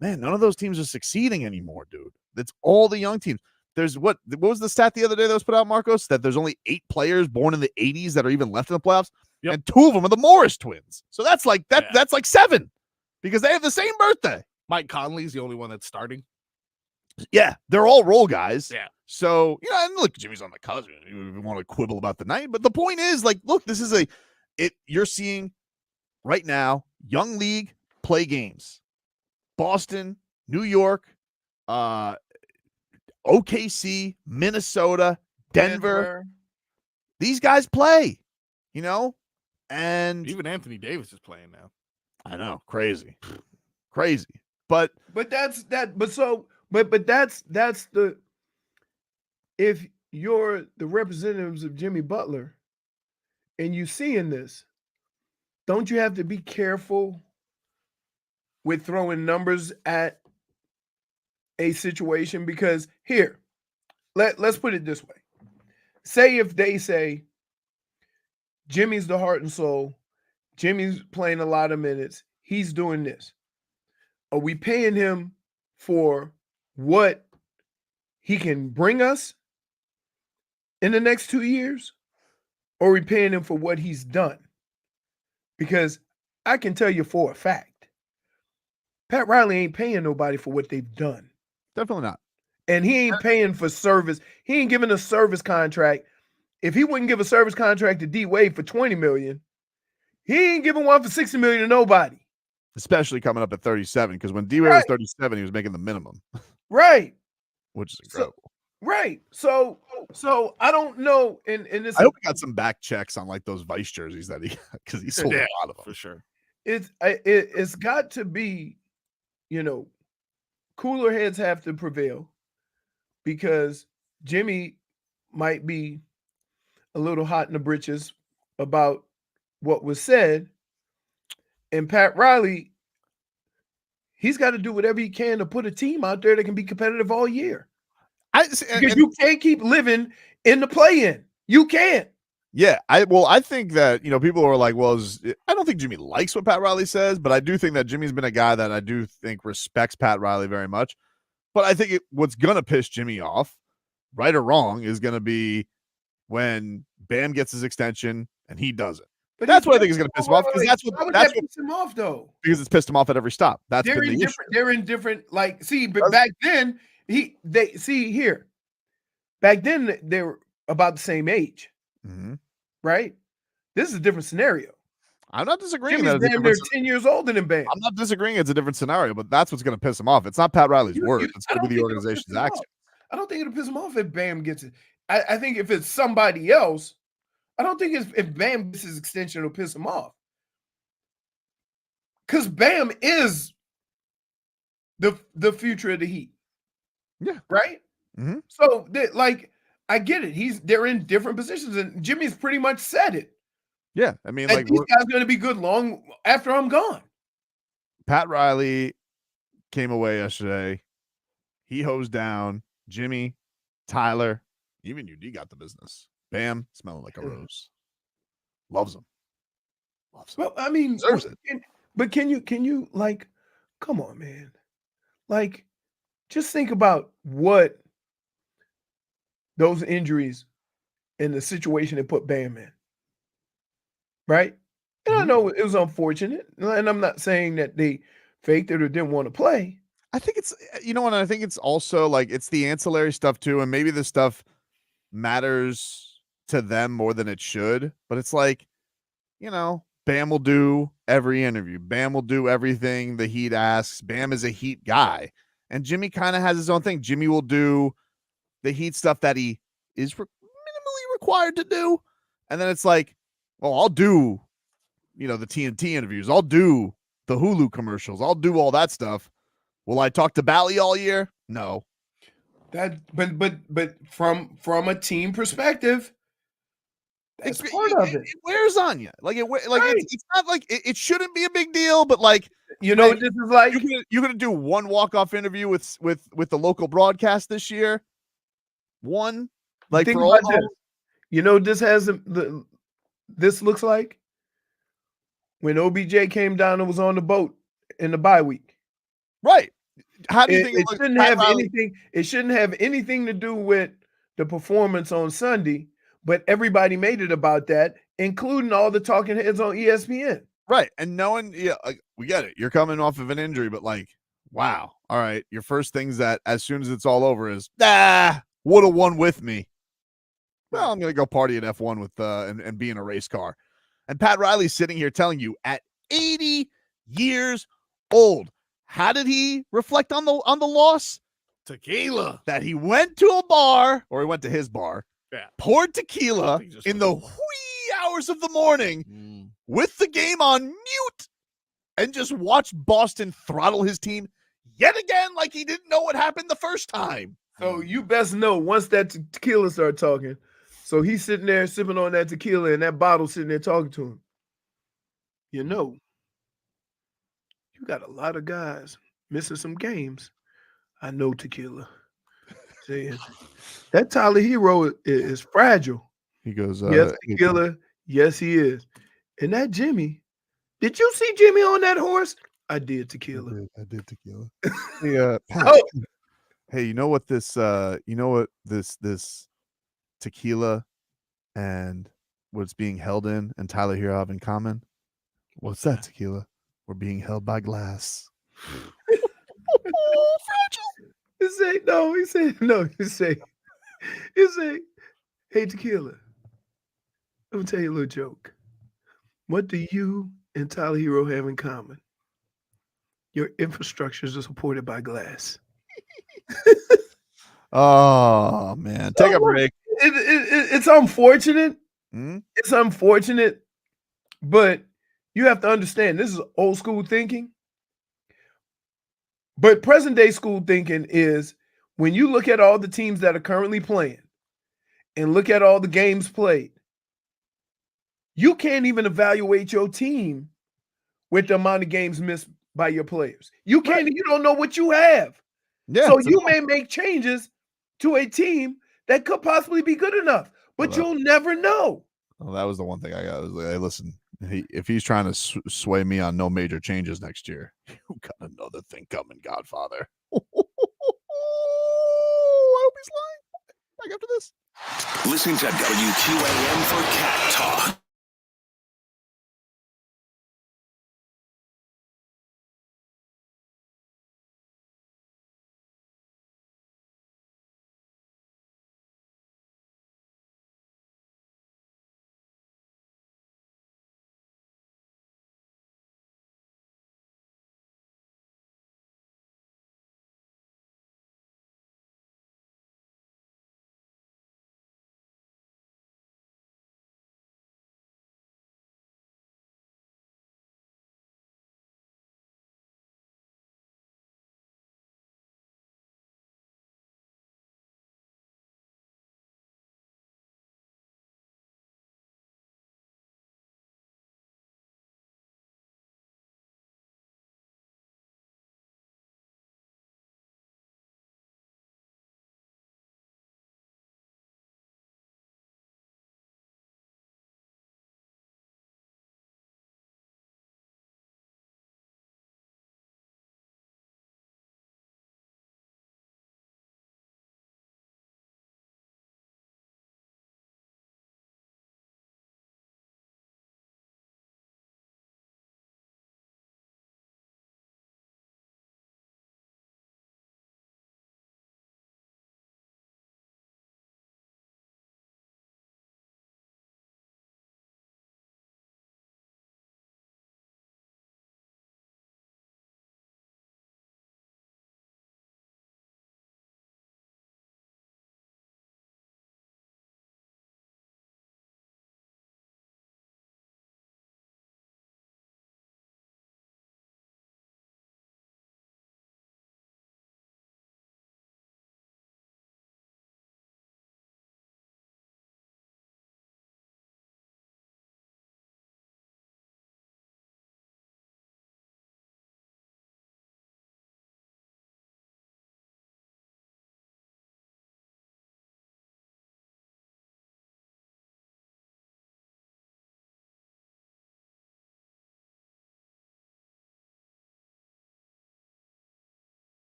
man, none of those teams are succeeding anymore, dude. That's all the young teams. There's what was the stat the other day that was put out, Marcos? That there's only 8 players born in the 80s that are even left in the playoffs, and 2 of them are the Morris twins. So that's like that's like 7 because they have the same birthday. Mike Conley's the only one that's starting. Yeah, they're all role guys. Yeah. So, and look, Jimmy's on the cusp. We want to quibble about the night, but the point is, look, this is you're seeing right now, young league play games. Boston, New York, OKC, Minnesota, Denver. These guys play, and even Anthony Davis is playing now. I know, crazy. But that's the if you're the representatives of Jimmy Butler and you seeing this, don't you have to be careful with throwing numbers at a situation? Because here, let's put it this way. Say if they say Jimmy's the heart and soul, Jimmy's playing a lot of minutes, he's doing this. Are we paying him for what he can bring us in the next 2 years? Or are we paying him for what he's done? Because I can tell you for a fact, Pat Riley ain't paying nobody for what they've done. Definitely not. And he ain't paying for service. He ain't giving a service contract. If he wouldn't give a service contract to D Wade for $20 million, he ain't giving one for $60 million to nobody. Especially coming up at 37, because when D-Wade was 37, he was making the minimum. Right. Which is incredible. So I don't know. And this, I hope he got some back checks on those Vice jerseys that he got, because he sold a lot of them. For sure. It's got to be, cooler heads have to prevail, because Jimmy might be a little hot in the britches about what was said. And Pat Riley, he's got to do whatever he can to put a team out there that can be competitive all year. Because you can't keep living in the play-in. You can't. Yeah, I think that, people are like, well, I don't think Jimmy likes what Pat Riley says, but I do think that Jimmy's been a guy that I do think respects Pat Riley very much. But I think what's going to piss Jimmy off, right or wrong, is going to be when Bam gets his extension and he doesn't. But that's what I think is going to piss him off, because that's what piss him off, though. Because it's pissed him off at every stop. That's they're been the issue. They're in different, but back then back then they were about the same age, right? This is a different scenario. I'm not disagreeing. Jimmy's That it's a damn near different 10 years older than Bam. I'm not disagreeing it's a different scenario, but that's what's going to piss him off. It's not Pat Riley's You- words. you- It's I going to don't be the think it'll piss organization's him off. action. I don't think it'll piss him off if Bam gets it. I think if it's somebody else, I don't think if Bam gets his extension, it'll piss him off. Because Bam is the future of the Heat. Yeah. Right? Mhm. So, I get it. They're in different positions, and Jimmy's pretty much said it. Yeah. I mean, That like, these guys are going to be good long after I'm gone. Pat Riley came away yesterday. He hosed down Jimmy, Tyler, even UD got the business. Bam, smelling like a rose. Loves him. Loves him. Well, I mean, Deserves it. but can you like, come on, man. Like, just think about what those injuries and the situation it put Bam in. Right? And I know it was unfortunate. And I'm not saying that they faked it or didn't want to play. I think it's, you know what? I think it's also like it's the ancillary stuff too. And maybe this stuff matters to them more than it should. But it's like, you know, Bam will do every interview. Bam will do everything the Heat asks. Bam is a Heat guy. And Jimmy kind of has his own thing. Jimmy will do the Heat stuff that he is minimally required to do. And then it's like, well, I'll do, you know, the TNT interviews. I'll do the Hulu commercials. I'll do all that stuff. Will I talk to Bally all year? No. But from a team perspective, that's part of it. It wears on you. Like Right. it's not like it shouldn't be a big deal, but like, You know what this is like? you're gonna do one walk-off interview with the local broadcast this year. One, like, Think for all about this. You know what this looks like? When OBJ came down and was on the boat in the bye week. Right. How do you It, think it shouldn't have anything? It shouldn't have anything to do with the performance on Sunday, but everybody made it about that, including all the talking heads on ESPN. Right. And knowing, yeah, like, we get it. You're coming off of an injury, but like, wow. All right. Your first things that as soon as it's all over is, would have won with me. Well, I'm gonna go party at F1 with and be in a race car. And Pat Riley's sitting here telling you at 80 years old. How did he reflect on the loss? Tequila. That he went to a bar, or he went to his bar, Yeah. poured tequila in the wee hours of the morning with the game on mute, and just watched Boston throttle his team yet again like he didn't know what happened the first time. So you best know once that tequila started talking. So he's sitting there sipping on that tequila and that bottle sitting there talking to him. You know, you got a lot of guys missing some games. I know tequila. Saying that Tyler Herro is fragile. He goes, Yes, tequila. Yes, he is. And that Jimmy. Did you see Jimmy on that horse? I did tequila. I did tequila. Hey, Pat, Oh, hey, you know what this tequila and what's being held in and Tyler Herro have in common? What's that, tequila? We're being held by glass. he said, hey, tequila. Let me tell you a little joke. What do you and Tyler Herro have in common? Your infrastructures are supported by glass. Oh man, take a break. It's unfortunate. Hmm? It's unfortunate, but you have to understand this is old school thinking. But present day school thinking is when you look at all the teams that are currently playing and look at all the games played, you can't even evaluate your team with the amount of games missed by your players. You can't. You don't know what you have. Yeah. So you may make changes to a team that could possibly be good enough, but you'll never know. Well, that was the one thing I got. Was like, hey, listen, if he's trying to sway me on no major changes next year, you got another thing coming, Godfather. I hope he's lying. Back after this. Listen to WQAM for Cat Talk.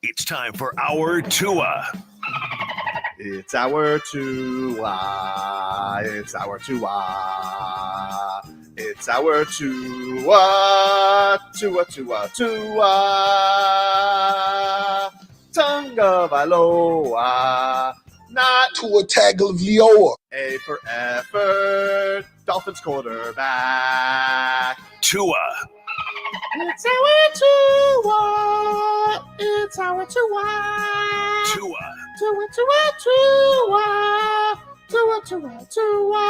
It's time for our Tua. It's our Tua. It's our Tua. It's our Tua. Tua, Tua, Tua. Tonga Valoa. Not Tua Tagovailoa. A for effort. Dolphins quarterback. Tua. It's our Tua. It's our Tua. Tua. Tua, Tua, Tua. Tua, Tua, Tua.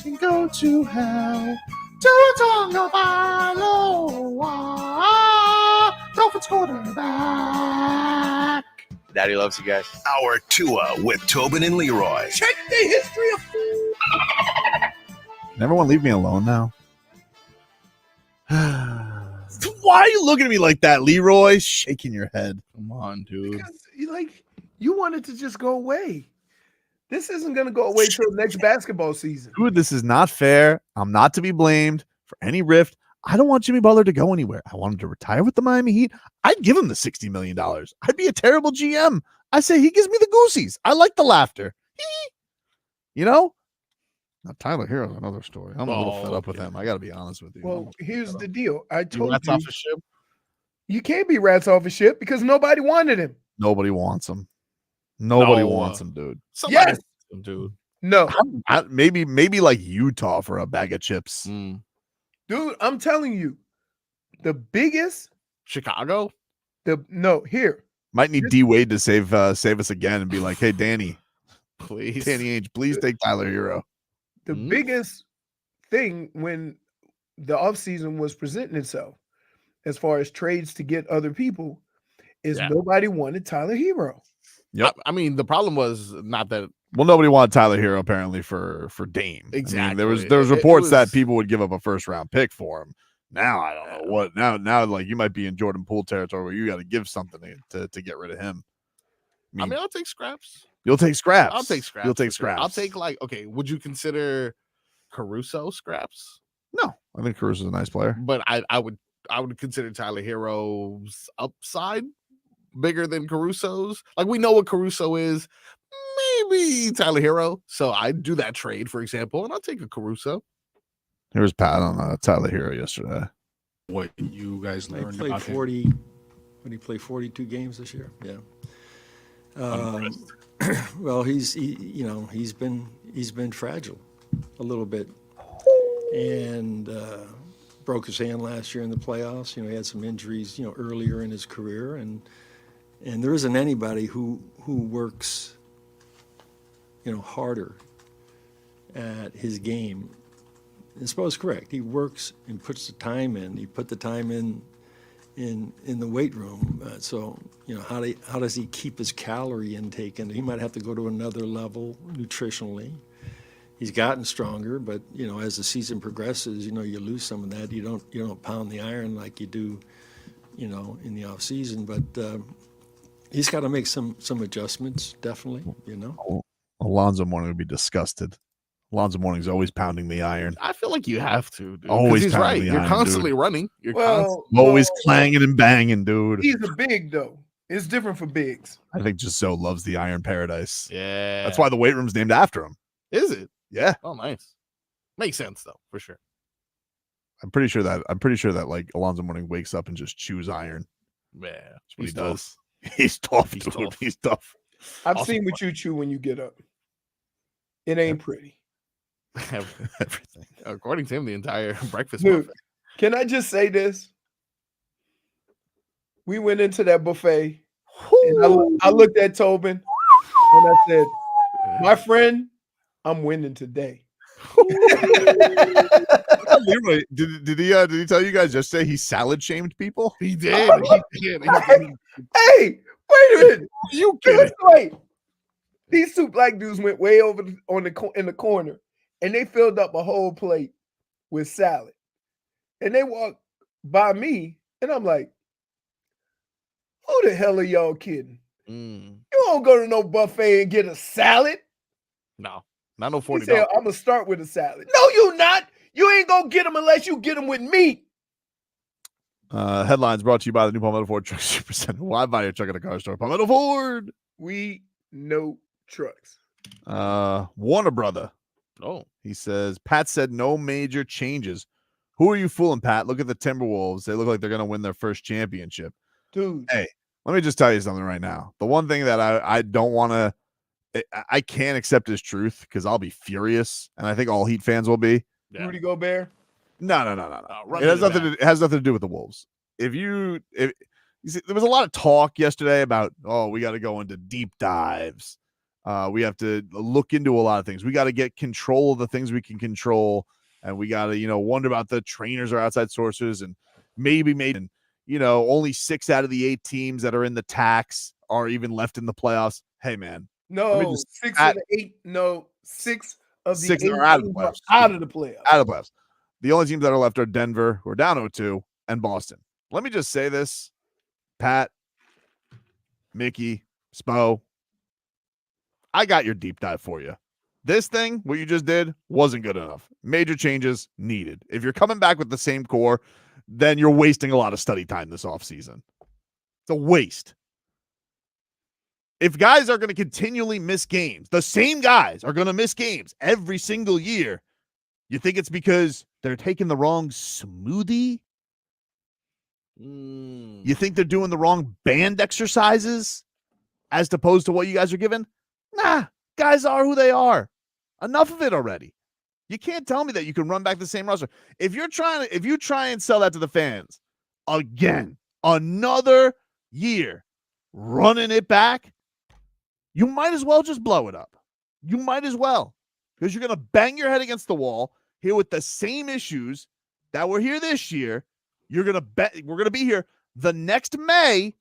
Can go to hell. Tua Tagovailoa. Dolphins quarterback. Daddy loves you guys. Our Tua with Tobin and Leroy. Check the history of. Can everyone leave me alone now? Why are you looking at me like that, Leroy? Shaking your head. Come on, dude. Because you want it to just go away. This isn't going to go away till next basketball season. Dude, this is not fair. I'm not to be blamed for any rift. I don't want Jimmy Butler to go anywhere. I want him to retire with the Miami Heat. I'd give him the $60 million. I'd be a terrible GM. I say he gives me the goosies. I like the laughter. You know? Now, Tyler Herro's another story. I'm a little fed up with him. I got to be honest with you. Well, here's the deal. I told Rats you, off a ship. you can't be rats off a ship because nobody wanted him. Nobody wants him. Nobody No, wants him, dude. Somebody Yes. wants him, dude. No. Maybe like Utah for a bag of chips. Dude, I'm telling you, the biggest Chicago? here. Might need D Wade to save us again and be like, hey, Danny, Please. Danny Ainge, please take Tyler Herro. The biggest thing when the offseason was presenting itself as far as trades to get other people is nobody wanted Tyler Herro. Yep. I mean, the problem was not that. Well, nobody wanted Tyler Herro apparently for Dame. Exactly. I mean, there was reports that people would give up a first round pick for him. Now I don't know what. Now like you might be in Jordan Poole territory where you got to give something to get rid of him. I mean, I'll take scraps. You'll take scraps. I'll take scraps. You'll take for sure. scraps. I'll take okay. Would you consider Caruso scraps? No, I think Caruso's a nice player. But I would consider Tyler Herro's upside bigger than Caruso's. Like we know what Caruso is. Maybe Tyler Herro. So I'd do that trade, for example, and I'll take a Caruso. Here's Pat on Tyler Herro yesterday. What you guys learned played about 40. him? When he played 42 games this year, yeah. Well, he's been fragile a little bit, and broke his hand last year in the playoffs. He had some injuries, earlier in his career, and there isn't anybody who works, harder at his game. And Spo's correct. He works and puts the time in. He put the time in the weight room. So how does he keep his calorie intake? And he might have to go to another level nutritionally. He's gotten stronger, but as the season progresses, you lose some of that. You don't pound the iron like you do, in the off season. But he's got to make some adjustments, definitely. Alonzo Mourning would be disgusted. Alonzo Mourning's always pounding the iron. I feel like you have to, dude. Always he's pounding right. the You're iron, constantly dude. running. You're Always clanging and banging, dude. He's a big though. It's different for bigs. I think Giselle loves the Iron Paradise. Yeah. That's why the weight room's named after him. Is it? Yeah. Oh, nice. Makes sense though, for sure. I'm pretty sure that like Alonzo Mourning wakes up and just chews iron. Yeah. That's what he does. He's tough, dude. tough. He's tough. I've Also seen what you chew when you get up. It ain't pretty. Everything. According to him, the entire breakfast Dude, buffet. can I just say this? We went into that buffet, and I looked at Tobin, and I said, "My friend, I'm winning today." Leroy, did he tell you guys yesterday he salad shamed people? He did. He did. Hey, wait a minute. You kidding? Wait. These two black dudes went way over in the corner, and they filled up a whole plate with salad. And they walked by me, and I'm like, who the hell are y'all kidding? You don't go to no buffet and get a salad. No, not no He $40. said, I'm going to start with a salad. No, you not. You ain't going to get them unless you get them with meat. Headlines brought to you by the new Palmetto Ford Truck Super Center. Why buy your truck at a car store? Palmetto Ford. We know trucks. Warner Brother. Oh, He says, Pat said no major changes. Who are you fooling, Pat? Look at the Timberwolves. They look like they're going to win their first championship. Dude. Hey, let me just tell you something right now. The one thing that I don't want to, I can't accept as truth because I'll be furious, and I think all Heat fans will be. yeah. Rudy Gobert. No. Run It has into nothing. that. It has nothing to do with the Wolves. If you see, there was a lot of talk yesterday about, we got to go into deep dives. We have to look into a lot of things. We got to get control of the things we can control, and we got to, wonder about the trainers or outside sources, and maybe, only 6 out of the 8 teams that are in the tax are even left in the playoffs. Hey, man. No, 6 of the 8. No, 6 of the 6 8 are out of the teams are playoffs. out of the playoffs. Out of the playoffs. The only teams that are left are Denver, who are down 0-2, and Boston. Let me just say this, Pat, Mickey, Spo, I got your deep dive for you. This thing, what you just did, wasn't good enough. Major changes needed. If you're coming back with the same core, then you're wasting a lot of study time this offseason. It's a waste. If guys are going to continually miss games, the same guys are going to miss games every single year, you think it's because they're taking the wrong smoothie? You think they're doing the wrong band exercises as opposed to what you guys are given? Nah, guys are who they are. Enough of it already. You can't tell me that you can run back the same roster. If you try and sell that to the fans again, another year running it back, you might as well just blow it up. You might as well, because you're going to bang your head against the wall here with the same issues that were here this year. We're going to be here the next May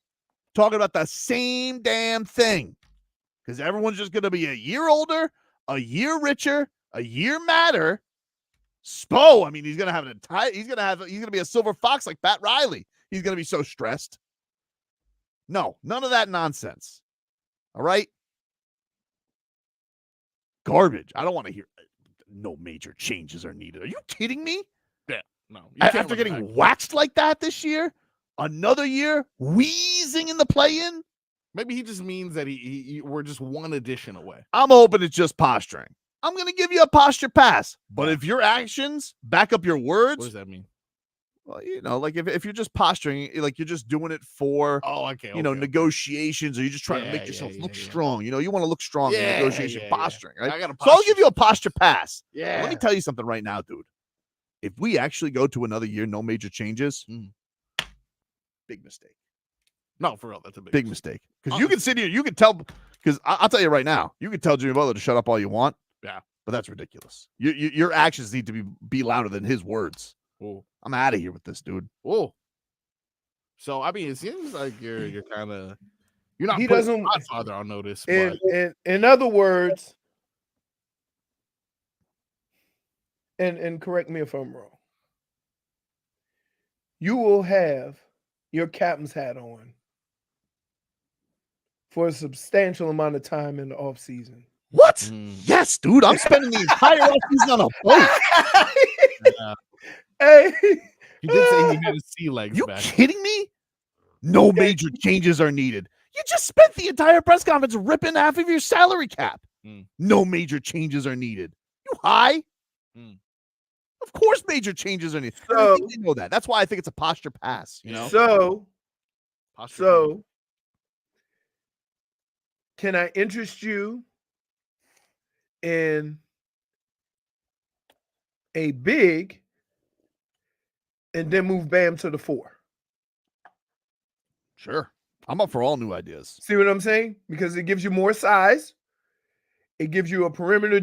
talking about the same damn thing, because everyone's just going to be a year older, a year richer, a year madder. Spo, I mean, he's going to be a silver fox like Pat Riley. He's going to be so stressed. No, none of that nonsense. All right? Garbage. I don't want to hear no major changes are needed. Are you kidding me? Yeah, no. After getting waxed like that this year, another year wheezing in the play-in? Maybe he just means that we're just one addition away. I'm hoping it's just posturing. I'm going to give you a posture pass. But if your actions back up your words. What does that mean? Well, like if you're just posturing, like you're just doing it for, negotiations, or you're just trying to make yourself look strong. You want to look strong in negotiation, posturing, right? So I'll give you a posture pass. Yeah. But let me tell you something right now, dude. If we actually go to another year, no major changes, big mistake. No, for real, that's a big mistake. Because you can sit here, you can tell, because I'll tell you right now, you can tell Jimmy Butler to shut up all you want. Yeah. But that's ridiculous. Your actions need to be louder than his words. Ooh. I'm out of here with this, dude. Oh. So I mean, it seems like you're kind of not He putting doesn't Godfather on notice. In other words, and correct me if I'm wrong, you will have your captain's hat on for a substantial amount of time in the off season. What? Yes, dude. I'm spending the entire offseason on a boat. Hey, he did say he had his sea legs you back. Kidding me? No major changes are needed. You just spent the entire press conference ripping half of your salary cap. No major changes are needed. You high? Of course major changes are needed. So, I think they know that. That's why I think it's a posture pass. So can I interest you in a big and then move Bam to the 4? Sure. I'm up for all new ideas. See what I'm saying? Because it gives you more size. It gives you a perimeter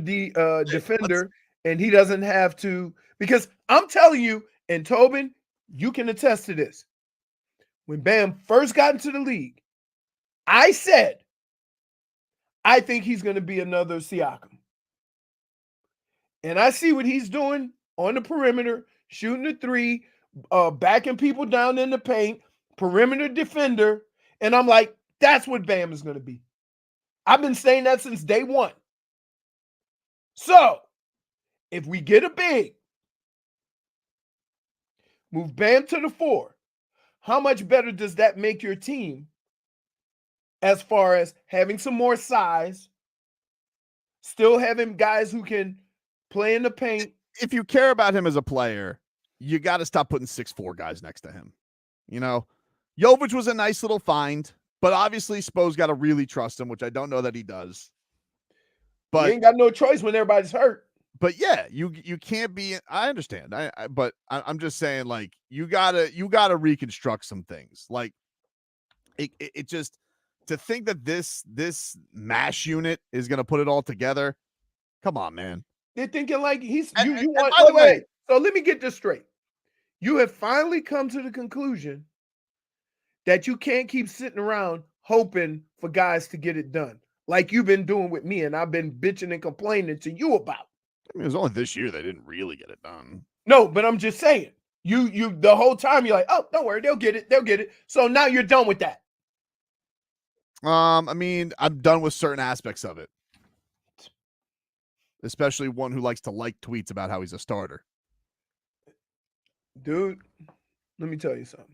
defender, and he doesn't have to. Because I'm telling you, and Tobin, you can attest to this. When Bam first got into the league, I said, I think he's going to be another Siakam. And I see what he's doing on the perimeter, shooting the 3, backing people down in the paint, perimeter defender. And I'm like, that's what Bam is going to be. I've been saying that since day one. So, if we get a big, move Bam to the 4, how much better does that make your team as far as having some more size, still having guys who can play in the paint? If you care about him as a player, you got to stop putting 6'4" guys next to him. You know, Jovic was a nice little find, but obviously Spo's got to really trust him, which I don't know that he does. But you ain't got no choice when everybody's hurt. But yeah, you can't be. I understand. But I'm just saying, like, you gotta reconstruct some things. Like, it just, to think that this MASH unit is gonna put it all together. Come on, man. They're thinking like he's And you want. by the way, Wait. So let me get this straight. You have finally come to the conclusion that you can't keep sitting around hoping for guys to get it done, like you've been doing with me, and I've been bitching and complaining to you about. I mean, it was only this year they didn't really get it done. No, but I'm just saying, you the whole time you're like, oh, don't worry, they'll get it. So now you're done with that. I mean, I'm done with certain aspects of it, especially one who likes to like tweets about how he's a starter. Dude, let me tell you something.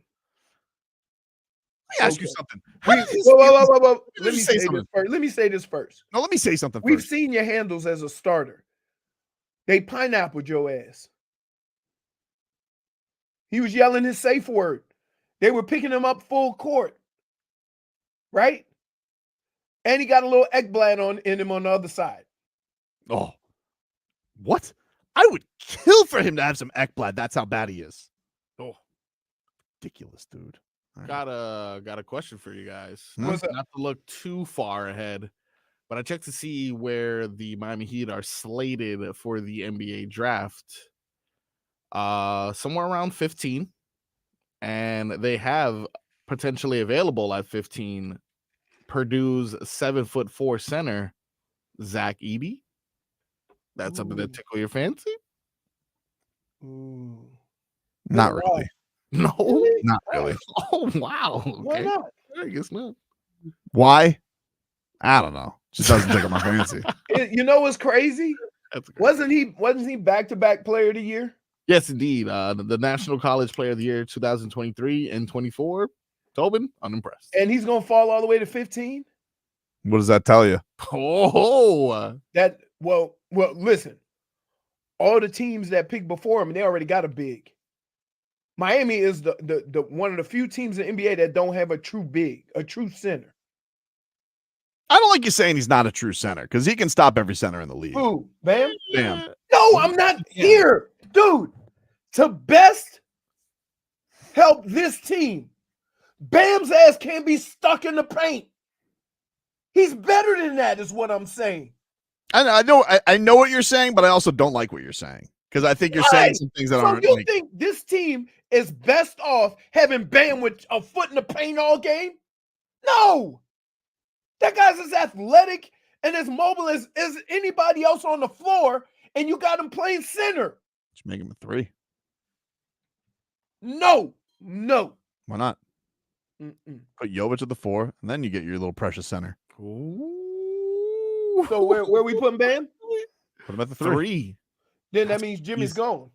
Let me ask you something. Whoa. Let me say this first. No, let me say something We've first. seen your handles as a starter. They pineappled your ass. He was yelling his safe word. They were picking him up full court. Right? And he got a little Ekblad in him on the other side. Oh, what? I would kill for him to have some Ekblad. That's how bad he is. Oh, ridiculous, dude. Right. Got a question for you guys. What's Not up? to look too far ahead, but I checked to see where the Miami Heat are slated for the NBA draft. Somewhere around 15, and they have potentially available at 15 Purdue's 7'4" center, Zach Edey. That's something that tickle your fancy? Ooh. Not really. No, Not really. Oh wow. Why Okay. not? I guess not. Why? I don't know. Just doesn't tickle my fancy. You know what's crazy? That's great. Wasn't he back-to-back player of the year? Yes, indeed. The National College Player of the Year 2023 and 24. Tobin, unimpressed. And he's gonna fall all the way to 15? What does that tell you? Oh, Well, listen. All the teams that picked before him, they already got a big. Miami is the one of the few teams in the NBA that don't have a true big, a true center. I don't like you saying he's not a true center, because he can stop every center in the league. Who? Bam? Bam. No, I'm not here, dude. To best help this team, Bam's ass can't be stuck in the paint. He's better than that, is what I'm saying. I know what you're saying, but I also don't like what you're saying, because I think you're saying some things that So aren't. you Like, think this team is best off having Bam with a foot in the paint all game? No. That guy's as athletic and as mobile as anybody else on the floor, and you got him playing center. just make him a 3. No. Why not? Mm-mm. Put Jovic at the 4, and then you get your little precious center. ooh. So where we putting Bam? Put him at the 3. Then that means Jimmy's gone.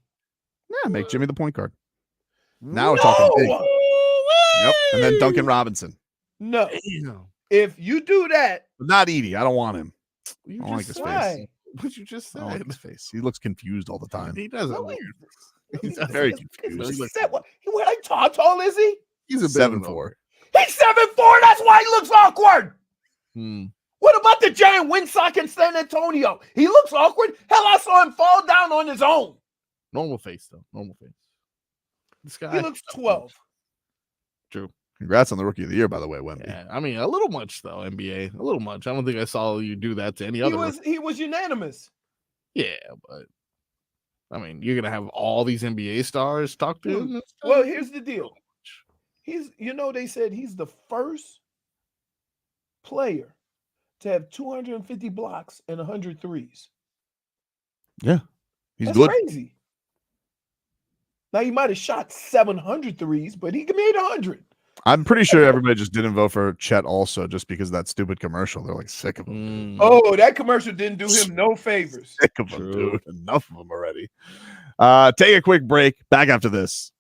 Yeah, make Jimmy the point guard. Now we're talking big. Yep, and then Duncan Robinson. No. Damn. If you do that, But not Edey. I don't want him. You I don't like just his said- face. What you just I don't like said. his face. He looks confused all the time. He doesn't. No, look- He's doesn't. very He confused. looks- how tall is he? He's a 7'4". He's 7'4". That's why he looks awkward. Hmm. What about the giant windsock in San Antonio? He looks awkward. Hell, I saw him fall down on his own. Normal face though. Normal face. This guy. He looks 12. True. Congrats on the Rookie of the Year, by the way, Wemby. Yeah. I mean, a little much though. NBA. A little much. I don't think I saw you do that to any other. He was unanimous. Yeah, but I mean, you're gonna have all these NBA stars talk to him. Well, here's the deal. They said he's the first player to have 250 blocks and 100 threes. Yeah. He's That's good. crazy. Now he might have shot 700 threes, but he made 100. I'm pretty sure everybody just didn't vote for Chet also just because of that stupid commercial. They're like sick of him. Oh, that commercial didn't do him no favors. Sick of him, dude. Enough of them already. Take a quick break. Back after this.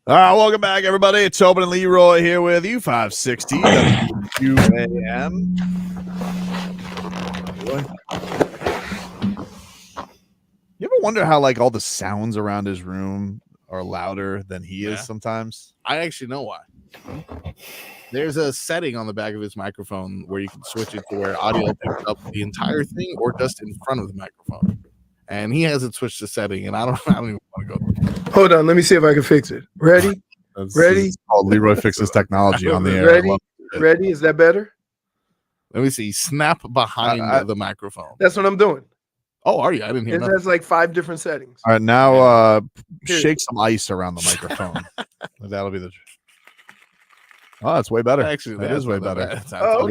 All right, welcome back, everybody. It's Tobin and Leroy here with you, 560 WQAM. You ever wonder how like all the sounds around his room are louder than he is sometimes? I actually know why. There's a setting on the back of his microphone where you can switch it to where audio picks up the entire thing or just in front of the microphone. And he hasn't switched the setting, and I don't even want to go. Hold on, let me see if I can fix it. Ready? Ready? It's called Leroy fixes technology on the air. Ready? Ready? Is that better? Let me see. Snap behind the microphone. That's what I'm doing. Oh, are you? I didn't hear that. It has like 5 different settings. All right, now shake some ice around the microphone. That'll be the. Oh, it's way better. Actually, that is way better. Okay.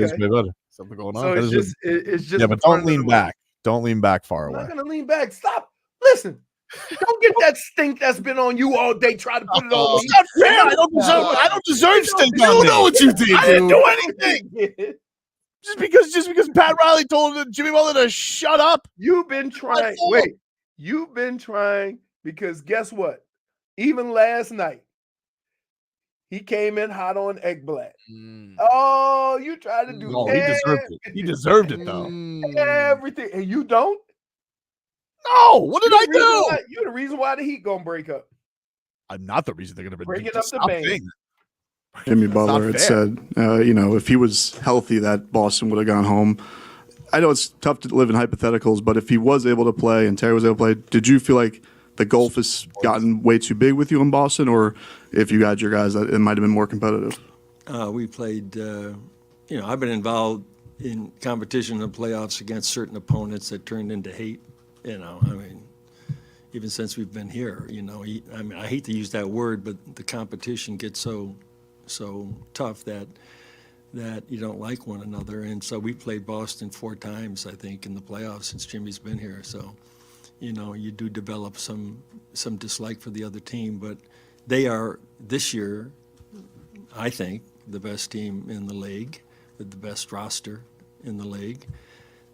It's way better. Something going on. So it's just. Yeah, but don't lean back. Don't lean back far away. I'm not gonna lean back. Stop. Listen. Don't get that stink that's been on you all day. Try to put it on me. It's not fair. I don't deserve stink on me. You know what you did. I didn't do anything. Just because Pat Riley told Jimmy Butler to shut up. You've been trying. Wait. You've been trying because guess what? Even last night, he came in hot on Ekblad. Oh, you tried to do he deserved it. He deserved it though. Everything, and you don't. No, what did I do? You're the reason why the Heat gonna break up. I'm not the reason they're gonna break it up the band. Jimmy Butler had said, if he was healthy, that Boston would have gone home. I know it's tough to live in hypotheticals, but if he was able to play and Terry was able to play, did you feel like the gulf has gotten way too big with you in Boston, or if you had your guys, that it might have been more competitive? We played, I've been involved in competition in the playoffs against certain opponents that turned into hate. Even since we've been here, I hate to use that word, but the competition gets so tough that you don't like one another. And so we played Boston 4 times, I think, in the playoffs since Jimmy's been here. So, you do develop some dislike for the other team, but they are this year, I think, the best team in the league with the best roster in the league.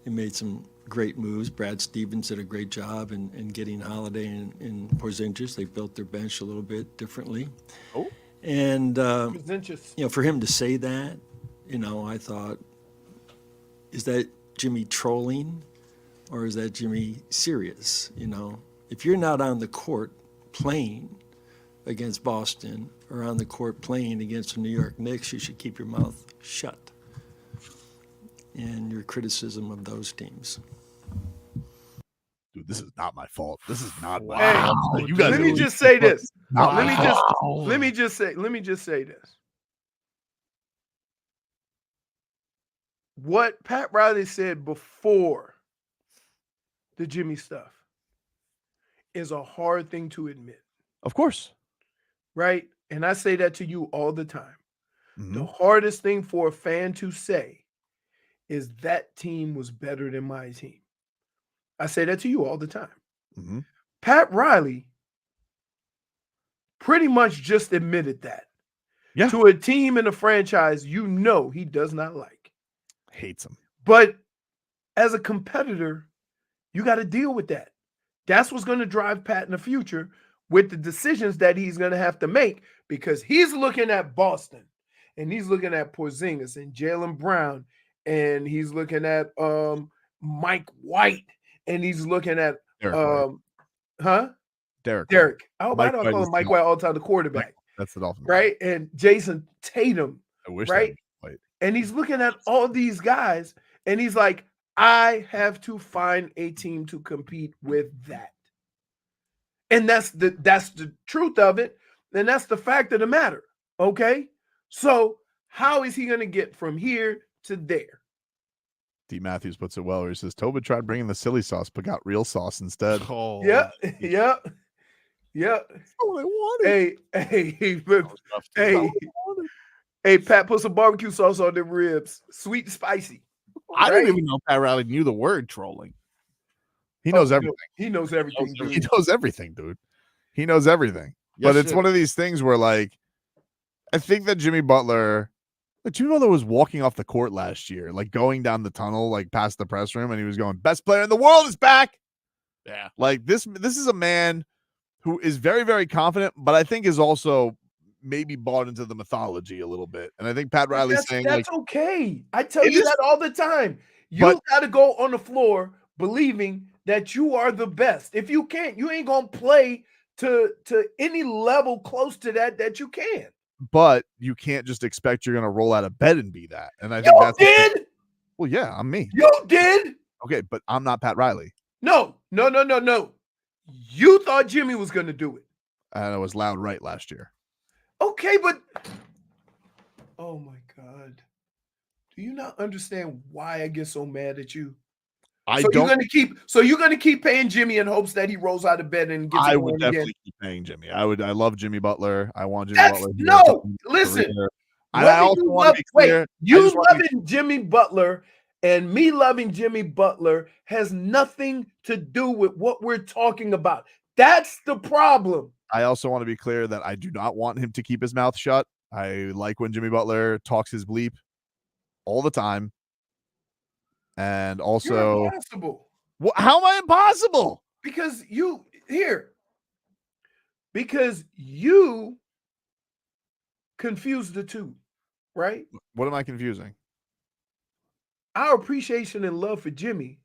They made some great moves. Brad Stevens did a great job in getting Holiday and Porzingis. They built their bench a little bit differently. Oh. And, for him to say that, I thought, is that Jimmy trolling or is that Jimmy serious? If you're not on the court playing against Boston or on the court playing against the New York Knicks, you should keep your mouth shut. And your criticism of those teams. Dude, this is not my fault. This is not my fault. You guys let me just say this. Let me just say this. What Pat Riley said before the Jimmy stuff is a hard thing to admit. Of course. Right? And I say that to you all the time. The hardest thing for a fan to say is that team was better than my team. I say that to you all the time. Pat Riley pretty much just admitted that. Yeah. To a team in a franchise he does not like. Hates him. But as a competitor, you got to deal with that. That's what's going to drive Pat in the future with the decisions that he's going to have to make, because he's looking at Boston and he's looking at Porzingis and Jaylen Brown, and he's looking at Mike White, and he's looking at Derek. I hope I don't call him Mike White all the time, the quarterback. That's the Dolphins. Right? And Jason Tatum. I wish right? And he's looking at all these guys, and he's like, I have to find a team to compete with that. And that's the truth of it. And that's the fact of the matter. Okay? So how is he going to get from here to there? D. Matthews puts it well, where he says, Tobin tried bringing the silly sauce, but got real sauce instead. Oh. Yep. That's what I wanted. Hey, Pat, put some barbecue sauce on them ribs. Sweet and spicy. I didn't even know Pat Riley knew the word trolling. He knows everything. He knows everything. He knows everything, dude. He knows everything. Yes, but it's one of these things where, like, I think that Jimmy Butler was walking off the court last year, like going down the tunnel, like past the press room, and he was going, best player in the world is back. Yeah. Like this is a man who is very, very confident, but I think is also maybe bought into the mythology a little bit. And I think Pat Riley's saying that's like, okay. I tell you that all the time. You but- got to go on the floor believing that you are the best. If you can't, you ain't going to play to any level close to that you can. but you can't just expect you're going to roll out of bed and be that. And I think You that's did. Well, yeah, I'm me. You did. Okay, but I'm not Pat Riley. No. You thought Jimmy was going to do it. And I was loud right last year. Okay, but oh my God. Do you not understand why I get so mad at you? You're gonna keep paying Jimmy in hopes that he rolls out of bed and gets I it would going definitely again. keep paying Jimmy. I love Jimmy Butler. I want Jimmy That's, Butler. no, listen. I also want to be clear. You loving Jimmy Butler and me loving Jimmy Butler has nothing to do with what we're talking about. That's the problem. I also want to be clear that I do not want him to keep his mouth shut. I like when Jimmy Butler talks his bleep all the time. And also, You're impossible. How am I impossible? Because you confuse the two, right? What am I confusing? Our appreciation and love for Jimmy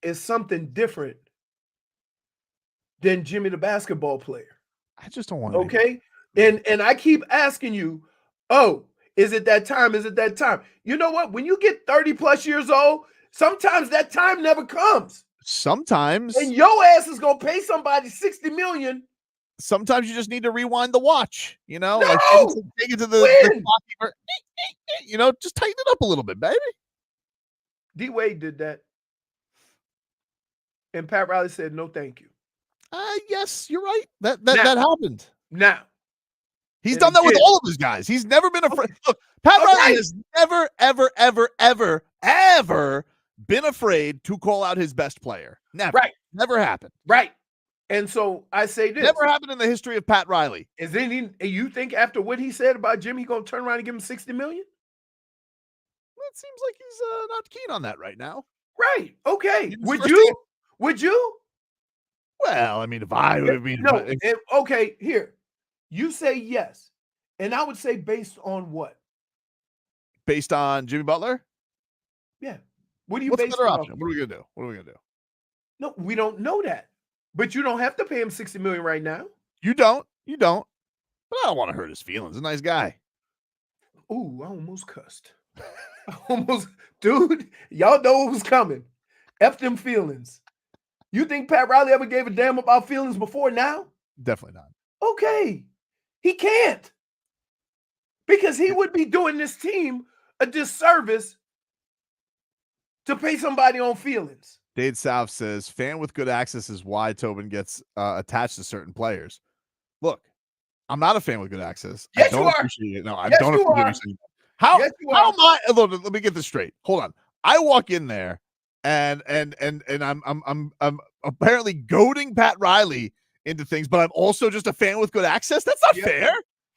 is something different than Jimmy the basketball player. I just don't want okay. And I keep asking you, oh, is it that time? Is it that time? You know what? When you get 30 plus years old, sometimes that time never comes. Sometimes. And your ass is gonna pay somebody $60 million. Sometimes you just need to rewind the watch, you know? No! Like take it to the clock, you know, just tighten it up a little bit, baby. D Wade did that. And Pat Riley said, no, thank you. Yes, you're right. That happened. Now. He's done that with all of his guys. He's never been afraid. Look, Pat Riley has never, ever, ever, ever, ever been afraid to call out his best player. Never. Right. Never happened. Right. And so I say this. Never happened in the history of Pat Riley. Is any you think after what he said about Jimmy, he's gonna turn around and give him $60 million? It seems like he's not keen on that right now. Right. Okay. Would you? Would you? Well, I mean, if I would have been okay, here. You say yes. And I would say based on what? Based on Jimmy Butler? Yeah. What do you What's base the other it option? off? What are we gonna do? What are we gonna do? No, we don't know that. But you don't have to pay him $60 million right now. You don't. But I don't want to hurt his feelings. He's a nice guy. Ooh, I almost cussed. Dude, y'all know what was coming. F them feelings. You think Pat Riley ever gave a damn about feelings before now? Definitely not. Okay. He can't. Because he would be doing this team a disservice to pay somebody on feelings. Dade South says, fan with good access is why Tobin gets attached to certain players. Look, I'm not a fan with good access. Yes, I don't you are. appreciate it. No, I Yes, don't you appreciate are. you saying that. How Yes, you am are. I? Look, let me get this straight. Hold on. I walk in there and I'm apparently goading Pat Riley into things, but I'm also just a fan with good access. That's not fair.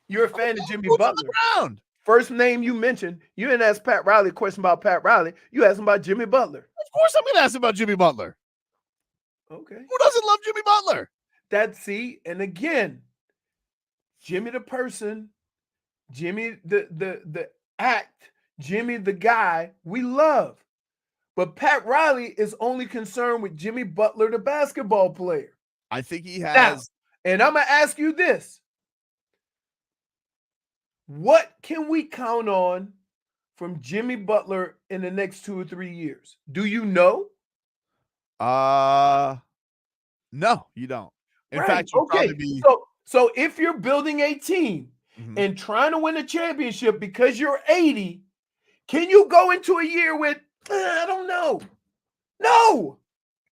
You're a fan of Jimmy Boots on Butler. the ground. First name you mentioned, you didn't ask Pat Riley a question about Pat Riley. You asked him about Jimmy Butler. Of course I'm going to ask about Jimmy Butler. Okay. Who doesn't love Jimmy Butler? And again, Jimmy the person, Jimmy the act, Jimmy the guy we love. But Pat Riley is only concerned with Jimmy Butler, the basketball player. I think he Now, has. and I'm going to ask you this. What can we count on from Jimmy Butler in the next 2 or 3 years? Do you know? No, you don't. In fact, you'd probably be. So if you're building a team and trying to win a championship because you're 80, can you go into a year with, I don't know. No.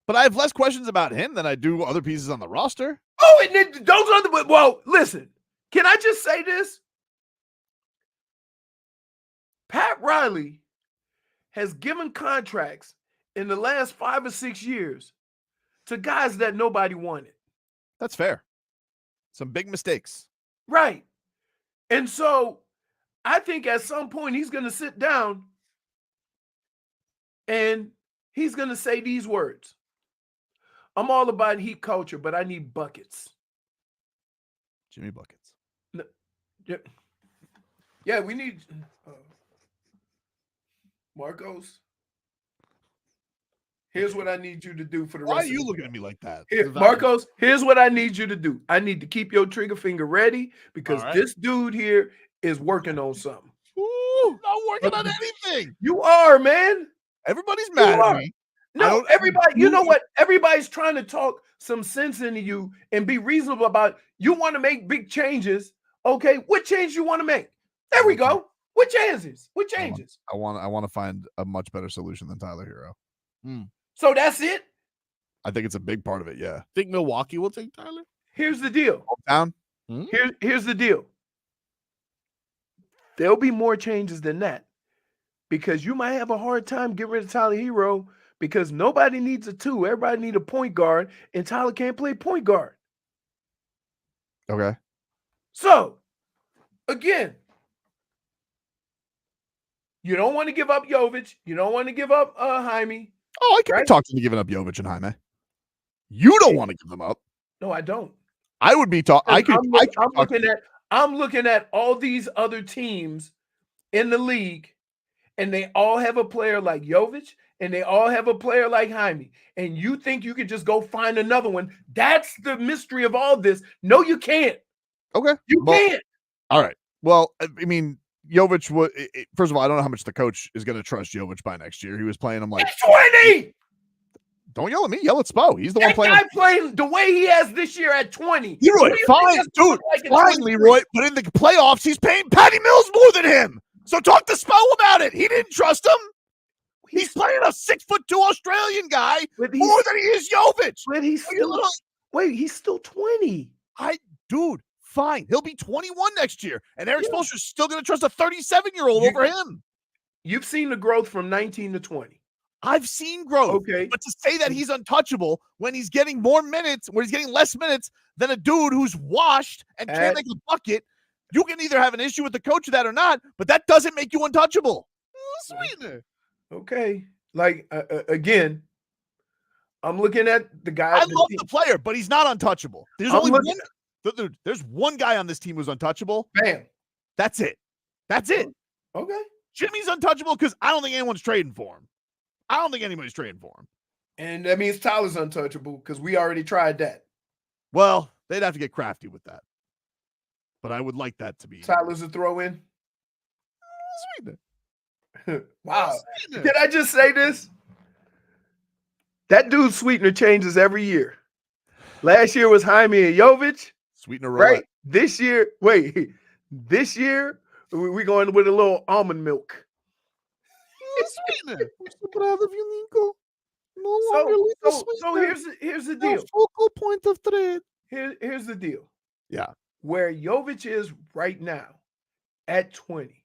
But I have less questions about him than I do other pieces on the roster. Oh, and then those are the, well, listen, can I just say this? Pat Riley has given contracts in the last 5 or 6 years to guys that nobody wanted. That's fair. Some big mistakes. Right. And so I think at some point he's going to sit down and he's going to say these words. I'm all about heat culture, but I need buckets. Jimmy Buckets. Yeah, we need Marcos. Here's what I need you to do for the Why rest are of you the looking game. at me like that? Marcos, here's what I need you to do. I need to keep your trigger finger ready because this dude here is working on something. Ooh, not working on anything. You are, man. Everybody's mad at me. No, everybody, you know what? Everybody's trying to talk some sense into you and be reasonable about it. You want to make big changes. Okay, what change you want to make? There we go. What changes? What changes? I want to find a much better solution than Tyler Herro. So that's it? I think it's a big part of it, yeah. Think Milwaukee will take Tyler? Here's the deal. Hometown? Here's the deal. There'll be more changes than that because you might have a hard time getting rid of Tyler Herro because nobody needs a 2. Everybody needs a point guard, and Tyler can't play point guard. Okay. So, again, you don't want to give up Jovic. You don't want to give up Jaime. Oh, I can be talking to giving up Jovic and Jaime. You don't want to give them up. No, I don't. I would be talking. I'm looking at all these other teams in the league, and they all have a player like Jovic, and they all have a player like Jaime. And you think you could just go find another one? That's the mystery of all this. No, you can't. Okay. You can't. All right. Well, I mean, Jovic would. First of all, I don't know how much the coach is going to trust Jovic by next year. He was playing him like 20. Don't yell at me. Yell at Spo. He's the one playing. Guy playing the way he has this year at 20. Leroy, fine, dude. Fine, Leroy. But in the playoffs, he's paying Patty Mills more than him. So talk to Spo about it. He didn't trust him. He's playing a 6'2" Australian guy more than he is Jovic. But he's still 20. Dude, fine. He'll be 21 next year, and Eric Spoelstra's still going to trust a 37-year-old over him. You've seen the growth from 19 to 20. I've seen growth. Okay. But to say that he's untouchable when he's getting more minutes, when he's getting less minutes than a dude who's washed and can't make a bucket, you can either have an issue with the coach of that or not, but that doesn't make you untouchable. Sweetner. Okay. Like, again, I'm looking at the guy. I love the player, but he's not untouchable. There's only one. Dude, there's one guy on this team who's untouchable. Bam. That's it. That's it. Okay. Jimmy's untouchable because I don't think anyone's trading for him. I don't think anybody's trading for him. And that means Tyler's untouchable because we already tried that. Well, they'd have to get crafty with that. But I would like that to be. Tyler's a throw-in. Sweetner. Wow. Did I just say this? That dude Sweetner changes every year. Last year was Jaime and Jovic. Sweetner, right? This year, we're going with a little almond milk. Sweetner. So here's the deal. Focal point of trade. Here's the deal. Yeah. Where Jovic is right now at 20,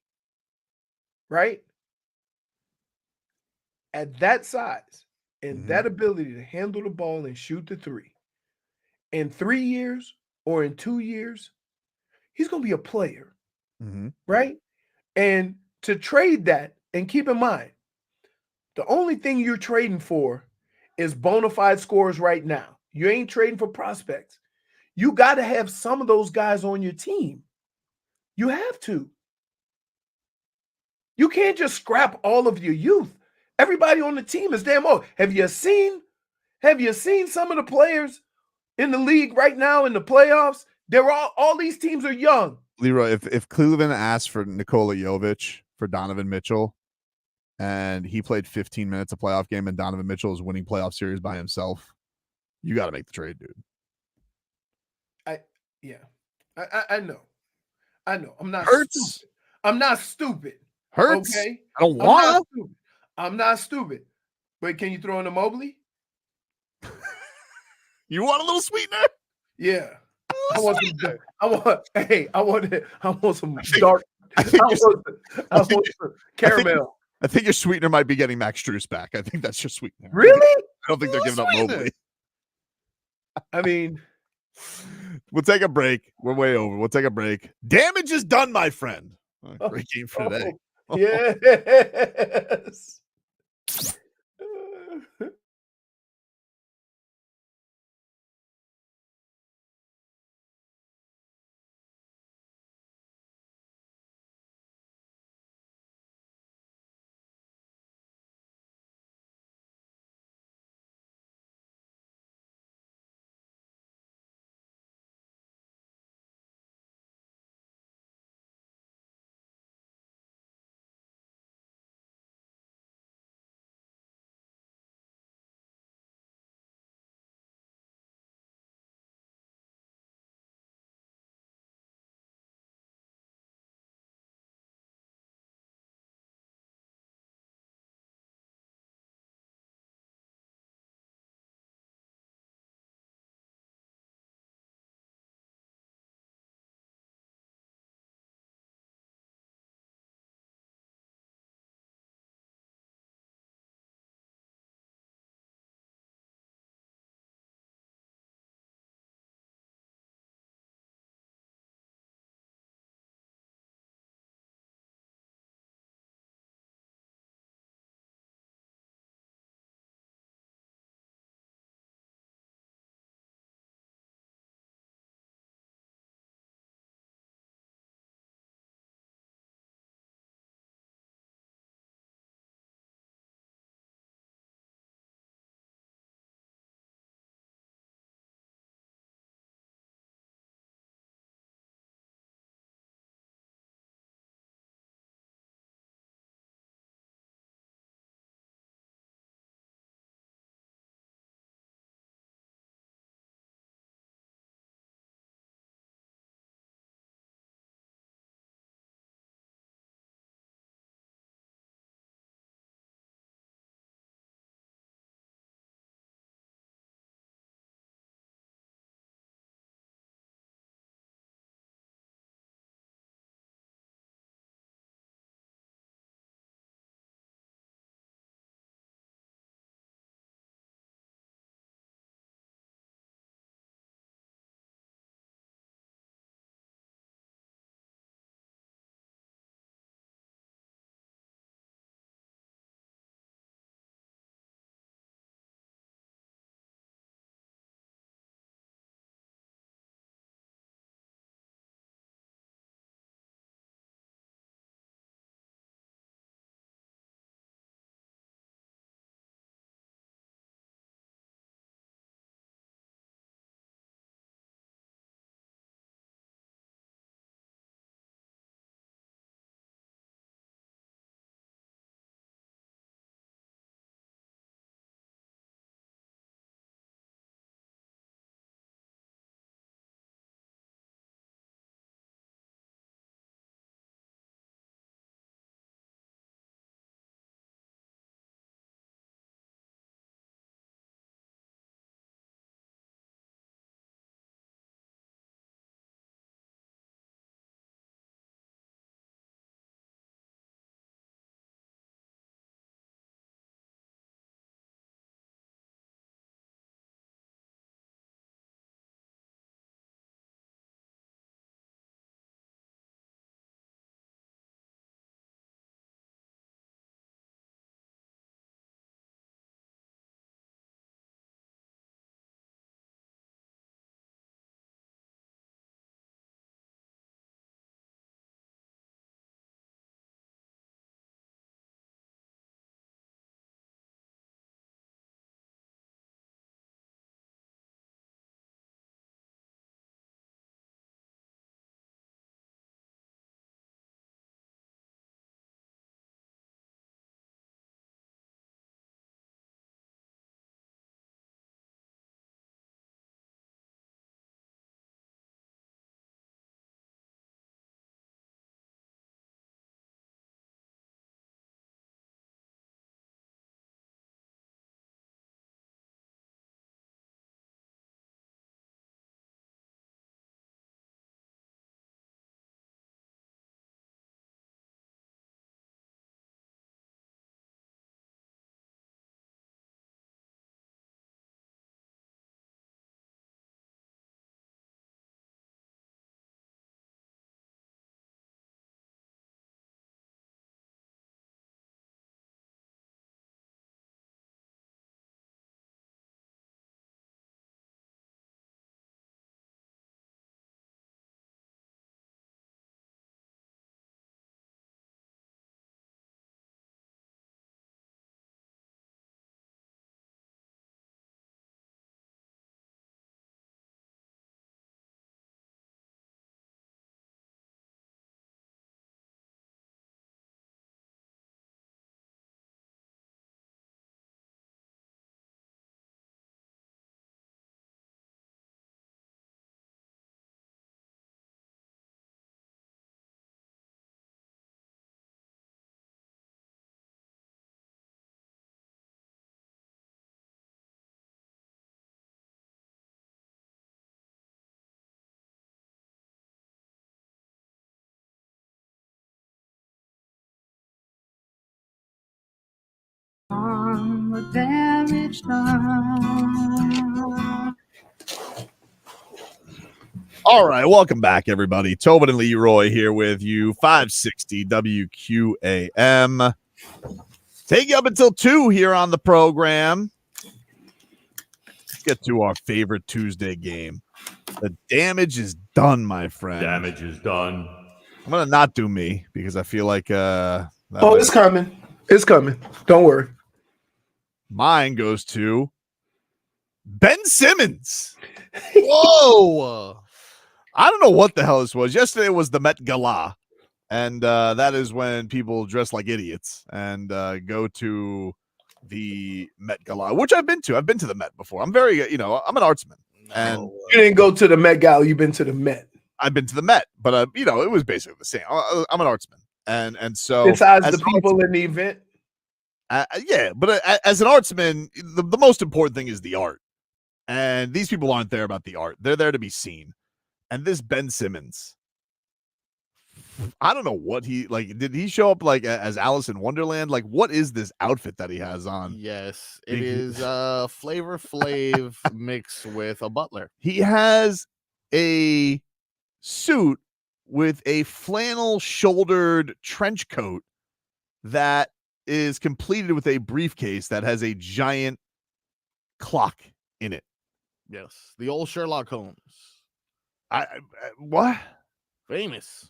right? At that size and that ability to handle the ball and shoot the three, in 3 years or in 2 years, he's going to be a player, right? And to trade that, and keep in mind, the only thing you're trading for is bona fide scores right now. You ain't trading for prospects. You got to have some of those guys on your team. You have to. You can't just scrap all of your youth. Everybody on the team is damn old. Have you seen some of the players in the league right now in the playoffs? They're all these teams are young. Leroy, if Cleveland asked for Nikola Jovic for Donovan Mitchell, and he played 15 minutes a playoff game, and Donovan Mitchell is winning playoff series by himself, you got to make the trade, dude. I know. I'm not Hurts. stupid. I'm not stupid. Hurts. Okay. I don't want to. I'm not stupid. But can you throw in a Mobley? You want a little sweetener? Yeah. I want some dark. I want some caramel. I think your sweetener might be getting Max Strus back. I think that's your sweetener. Really? I don't think they're giving up Mobley. I mean, we'll take a break. We're way over. We'll take a break. Damage is done, my friend. Great game for today. Yes. the damage done. All right, welcome back, everybody. Tobin and Leroy here with you, 560 WQAM. Take you up until 2 here on the program. Let's get to our favorite Tuesday game. The damage is done, my friend. Damage is done. I'm going to not do me because I feel like... it's coming. It's coming. Don't worry. Mine goes to Ben Simmons. Whoa. I don't know what the hell this was. Yesterday was the Met Gala, and that is when people dress like idiots and go to the Met Gala, which I've been to. I've been to the Met before. I'm very, I'm an artsman. And you didn't go to the Met Gala. You've been to the Met. I've been to the Met, but it was basically the same. I'm an artsman, and so besides the people in the event. Yeah, but as an artsman, the most important thing is the art, and these people aren't there about the art. They're there to be seen. And this Ben Simmons, I don't know what did he show up like as Alice in Wonderland? Like, what is this outfit that he has on? Yes, it is Flavor Flav mixed with a butler. He has a suit with a flannel shouldered trench coat that is completed with a briefcase that has a giant clock in it. Yes, the old Sherlock Holmes. What? Famous.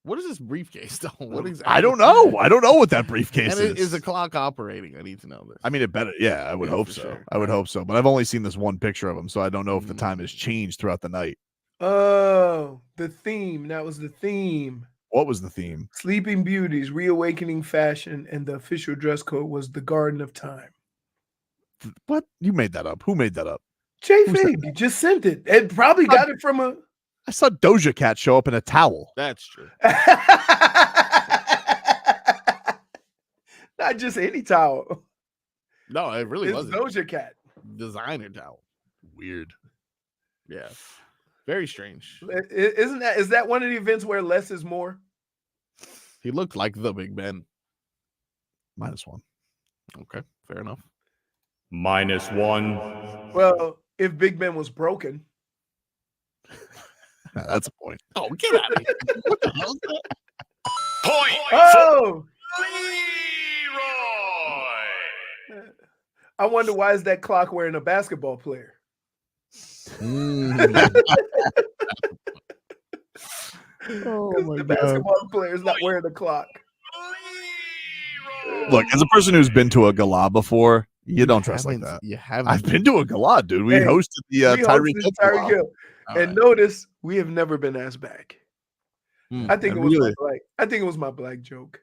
What is this briefcase though? What exactly? I don't know. I don't know what that briefcase and is. Is the clock operating? I need to know this. I mean, it better. Yeah, I would hope so. Sure. I would hope so. But I've only seen this one picture of him, so I don't know if the time has changed throughout the night. Oh, the theme. That was the theme. What was the theme? Sleeping Beauties, reawakening fashion, and the official dress code was the Garden of Time. What? You made that up. Who made that up? Jay Fig just sent it. It probably got it from a. I saw Doja Cat show up in a towel. That's true. Not just any towel. No, it really wasn't. Doja Cat. Designer towel. Weird. Yeah. Very strange. Is that one of the events where less is more? He looked like the Big Ben. -1. Okay, fair enough. -1. Well, if Big Ben was broken. That's a point. Oh, get out of here. What the hell is that? Point. Oh! Leroy. I wonder why is that clock wearing a basketball player? The basketball player is not wearing a clock. Look, as a person who's been to a gala before, you don't dress like that. You haven't. I've been to a gala, dude. We hosted the Tyreek Hill. And notice we have never been asked back. I think it was my black. I think it was my black joke.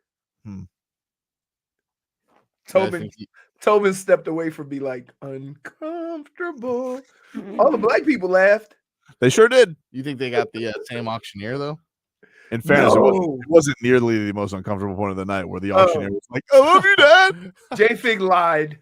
Tobin stepped away from me like uncomfortable. All the black people laughed. They sure did. You think they got the same auctioneer though? In fairness, it wasn't nearly the most uncomfortable point of the night where the auctioneer was like, "I love you, Dad." J Fig lied,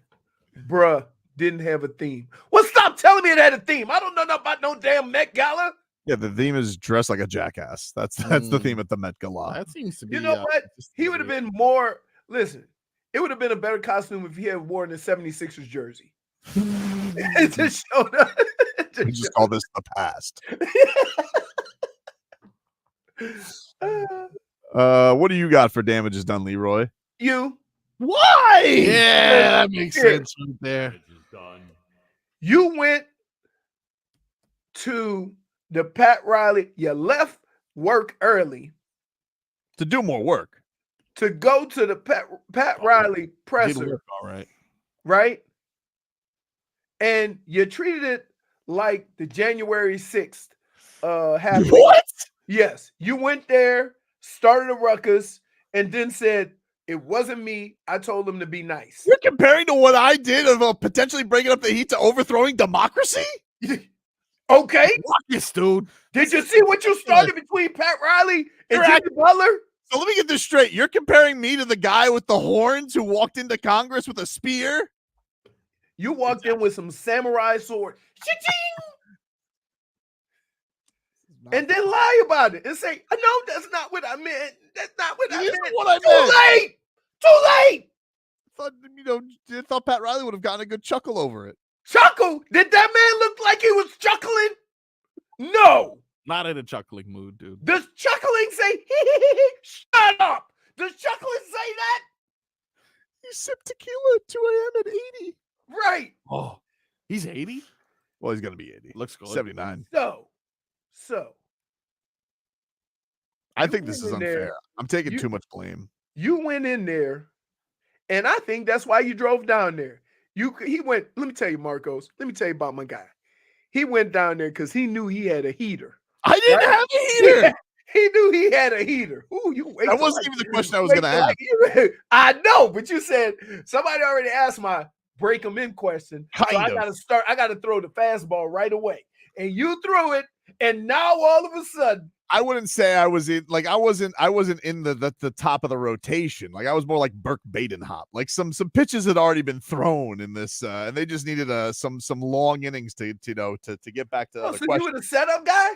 bruh. Didn't have a theme. Well, stop telling me it had a theme. I don't know nothing about no damn Met Gala. Yeah, the theme is dress like a jackass. That's the theme at the Met Gala. That seems to be. You know what? He would have been more. Listen, it would have been a better costume if he had worn the 76ers jersey. It just showed up. We just call this the past. What do you got for damages done, Leroy? You. Why? Yeah, that makes sense right there. You went to the Pat Riley. You left work early to do more work. To go to the Pat Riley presser. Work, all right. Right? And you treated it like the January 6th happened. What? Yes. You went there, started a ruckus, and then said, it wasn't me. I told him to be nice. You're comparing to what I did of potentially breaking up the heat to overthrowing democracy? Okay. Ruckus, dude. Did you see what you started between Pat Riley and Jimmy Butler? So let me get this straight. You're comparing me to the guy with the horns who walked into Congress with a spear? You walked in with some samurai sword. And then lie about it and say, no, that's not what I meant. That's not what I meant. What I meant. Too late. Too late. I thought Pat Riley would have gotten a good chuckle over it. Chuckle? Did that man look like he was chuckling? No. Not in a chuckling mood, dude. Does chuckling say, shut up? Does chuckling say that? You sip tequila at 2 a.m. at 80. Right. Oh, he's 80? Well, he's going to be 80. Looks good. 79. So. I think this is unfair. I'm taking too much blame. You went in there, and I think that's why you drove down there. He went, let me tell you, Marcos, let me tell you about my guy. He went down there because he knew he had a heater. I didn't have a heater. He knew he had a heater. Ooh, that wasn't even the question I was going to ask. I know, but you said somebody already asked my break them in question. So I got to throw the fastball right away. And you threw it, and now all of a sudden, I wouldn't say I was in I wasn't in the top of the rotation. Like I was more like Burke Badenhop. Like some pitches had already been thrown in this, and they just needed some long innings to get back to. So you were the setup guy?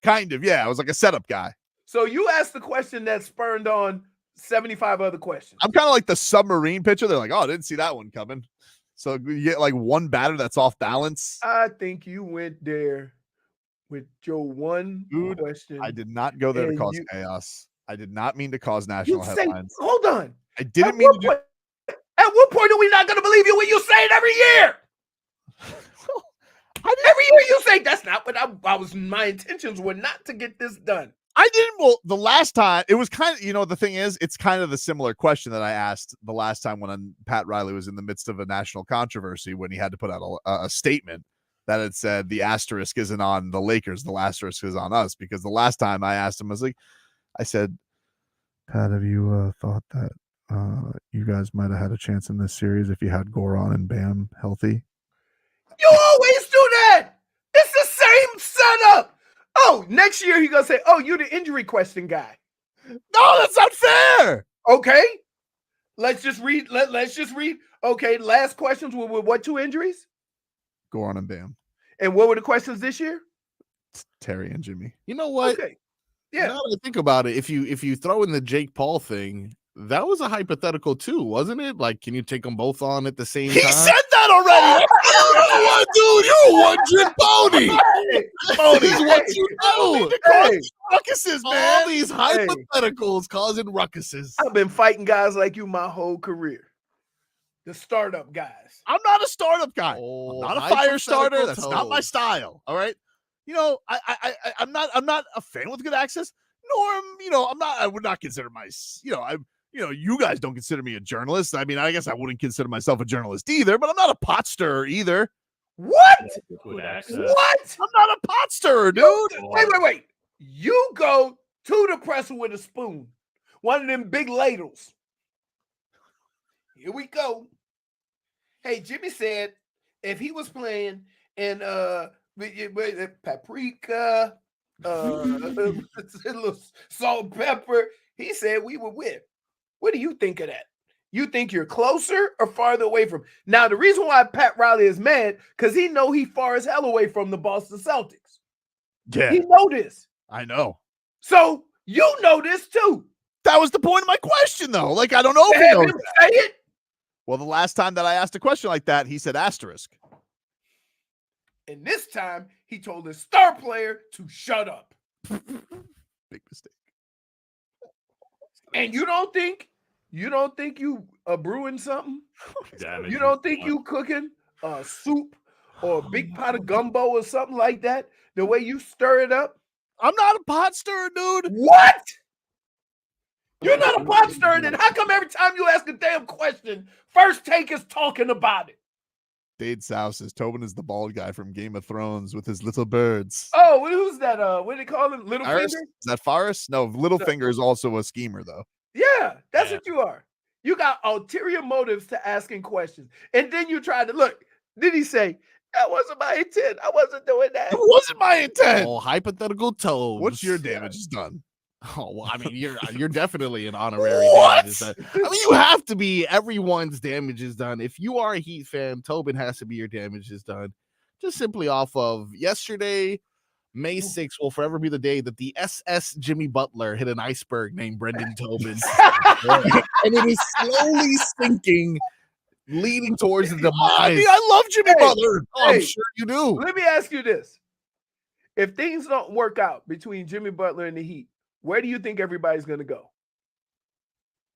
Kind of, yeah. I was like a setup guy. So you asked the question that spurned on 75 other questions. I'm kind of like the submarine pitcher. They're like, oh, I didn't see that one coming. So you get like one batter that's off balance. I think you went there with your one question. I did not go there to cause chaos. I did not mean to cause national headlines. Hold on. I didn't mean to. At what point are we not going to believe you when you say it every year? Every year you say that's not what I was. My intentions were not to get this done. I didn't. Well, the last time it was kind of, the thing is, it's kind of the similar question that I asked the last time when Pat Riley was in the midst of a national controversy when he had to put out a statement that had said the asterisk isn't on the Lakers, the asterisk is on us. Because the last time I asked him, I said, Pat, have you thought that you guys might have had a chance in this series if you had Goran and Bam healthy? You always do that. It's the same setup. Oh, next year he's gonna say, "Oh, you're the injury question guy." No, that's not fair. Okay, let's just read. Let's just read. Okay, last questions were with what 2 injuries? Goran and Bam. And what were the questions this year? Terry and Jimmy. You know what? Okay. Yeah. Now that I think about it, if you throw in the Jake Paul thing, that was a hypothetical too, wasn't it? Like, can you take them both on at the same time? He said that already. Dude, you're a one-trick pony. Pony is what you do. Ruckuses, man. All these hypotheticals causing ruckuses. I've been fighting guys like you my whole career. The startup guys. I'm not a startup guy. Oh, I'm not a fire starter. That's not my style. All right. I'm not a fan with good access. Nor, I would not consider you guys don't consider me a journalist. I mean, I guess I wouldn't consider myself a journalist either, but I'm not a pot stirrer either. What? What? I'm not a pot stirrer, dude. Wait. You go to the presser with a spoon. One of them big ladles. Here we go. Hey, Jimmy said if he was playing in paprika, little salt, pepper, he said we would win. What do you think of that? You think you're closer or farther away from? Now, the reason why Pat Riley is mad, because he know he far as hell away from the Boston Celtics. Yeah. He know this. I know. So you know this too. That was the point of my question, though. Like, I don't know if he knows that. Say it. Well, the last time that I asked a question like that, he said asterisk. And this time, he told his star player to shut up. Big mistake. And you don't think you brewing something? Damn it. You don't think you cooking a soup or a big pot of gumbo or something like that? The way you stir it up? I'm not a pot stirrer, dude. What? You're not a pot stirrer, then how come every time you ask a damn question, First Take is talking about it? Dade South says Tobin is the bald guy from Game of Thrones with his little birds. Oh, who's that? What do they call him? Littlefinger? Is that Forrest? No, Littlefinger is also a schemer, though. Yeah, that's what you are. You got ulterior motives to asking questions. And then you tried to look. Did he say, that wasn't my intent? I wasn't doing that. It wasn't my intent. Oh, hypothetical toes. What's your damage done? Oh, well, I mean, you're definitely an honorary What? damages done. I mean, you have to be. Everyone's damages done. If you are a Heat fan, Tobin has to be your damages done. Just simply off of yesterday, May 6th will forever be the day that the SS Jimmy Butler hit an iceberg named Brendan Tobin. And it is slowly sinking leaning towards the I demise. mean, I love Jimmy Hey, Butler. Oh, I'm hey, sure you do. Let me ask you this. If things don't work out between Jimmy Butler and the Heat, where do you think everybody's going to go?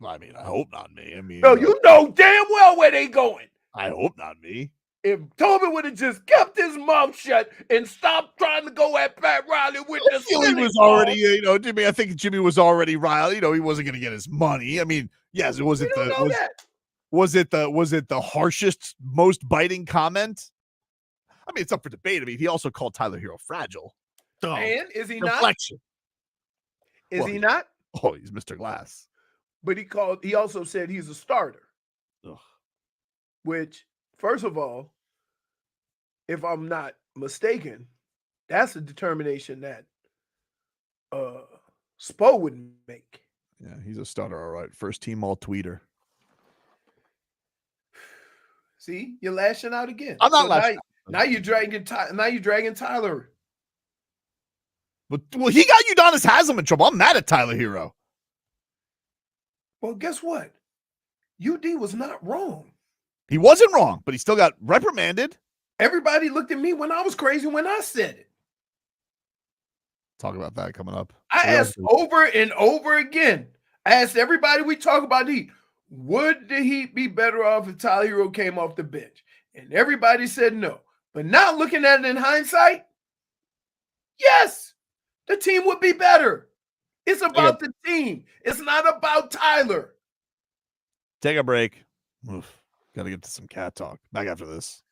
I mean, I hope not me. I mean, No, you know damn well where they going. I hope not me. If Tobin would have just kept his mouth shut and stopped trying to go at Pat Riley with the He silly was ball, already, Jimmy. I think Jimmy was already riled. He wasn't going to get his money. I mean, yes, it we wasn't don't know that. was it the harshest, most biting comment? I mean, it's up for debate. I mean, he also called Tyler Herro fragile. Oh, And is he deflection. not? Is he not? Oh, he's Mr. Glass. But he also said he's a starter. Ugh. Which, first of all, if I'm not mistaken, that's a determination that Spo wouldn't make. Yeah, he's a starter, all right. First team all tweeter. See, you're lashing out again. I'm not lashing out. Now you're dragging Tyler. But he got Udonis Haslem in trouble. I'm mad at Tyler Herro. Well, guess what? UD was not wrong. He wasn't wrong, but he still got reprimanded. Everybody looked at me when I was crazy when I said it. Talk about that coming up. I asked over and over again. I asked everybody we talk about the Heat, would the Heat be better off if Tyler Herro came off the bench? And everybody said no. But now looking at it in hindsight, yes, the team would be better. It's about the team. It's not about Tyler. Take a break. Got to get to some cat talk. Back after this.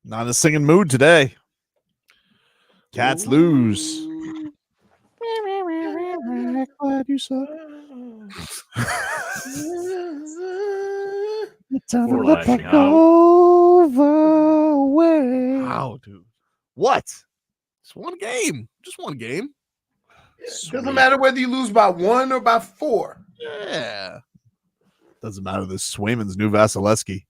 Not in a singing mood today. Cats lose. Glad you suck. Time to let that go away. Wow, dude. What? It's one game. Just one game. Doesn't matter whether you lose by 1 or by 4. Yeah. Doesn't matter. This Swayman's new Vasilevsky.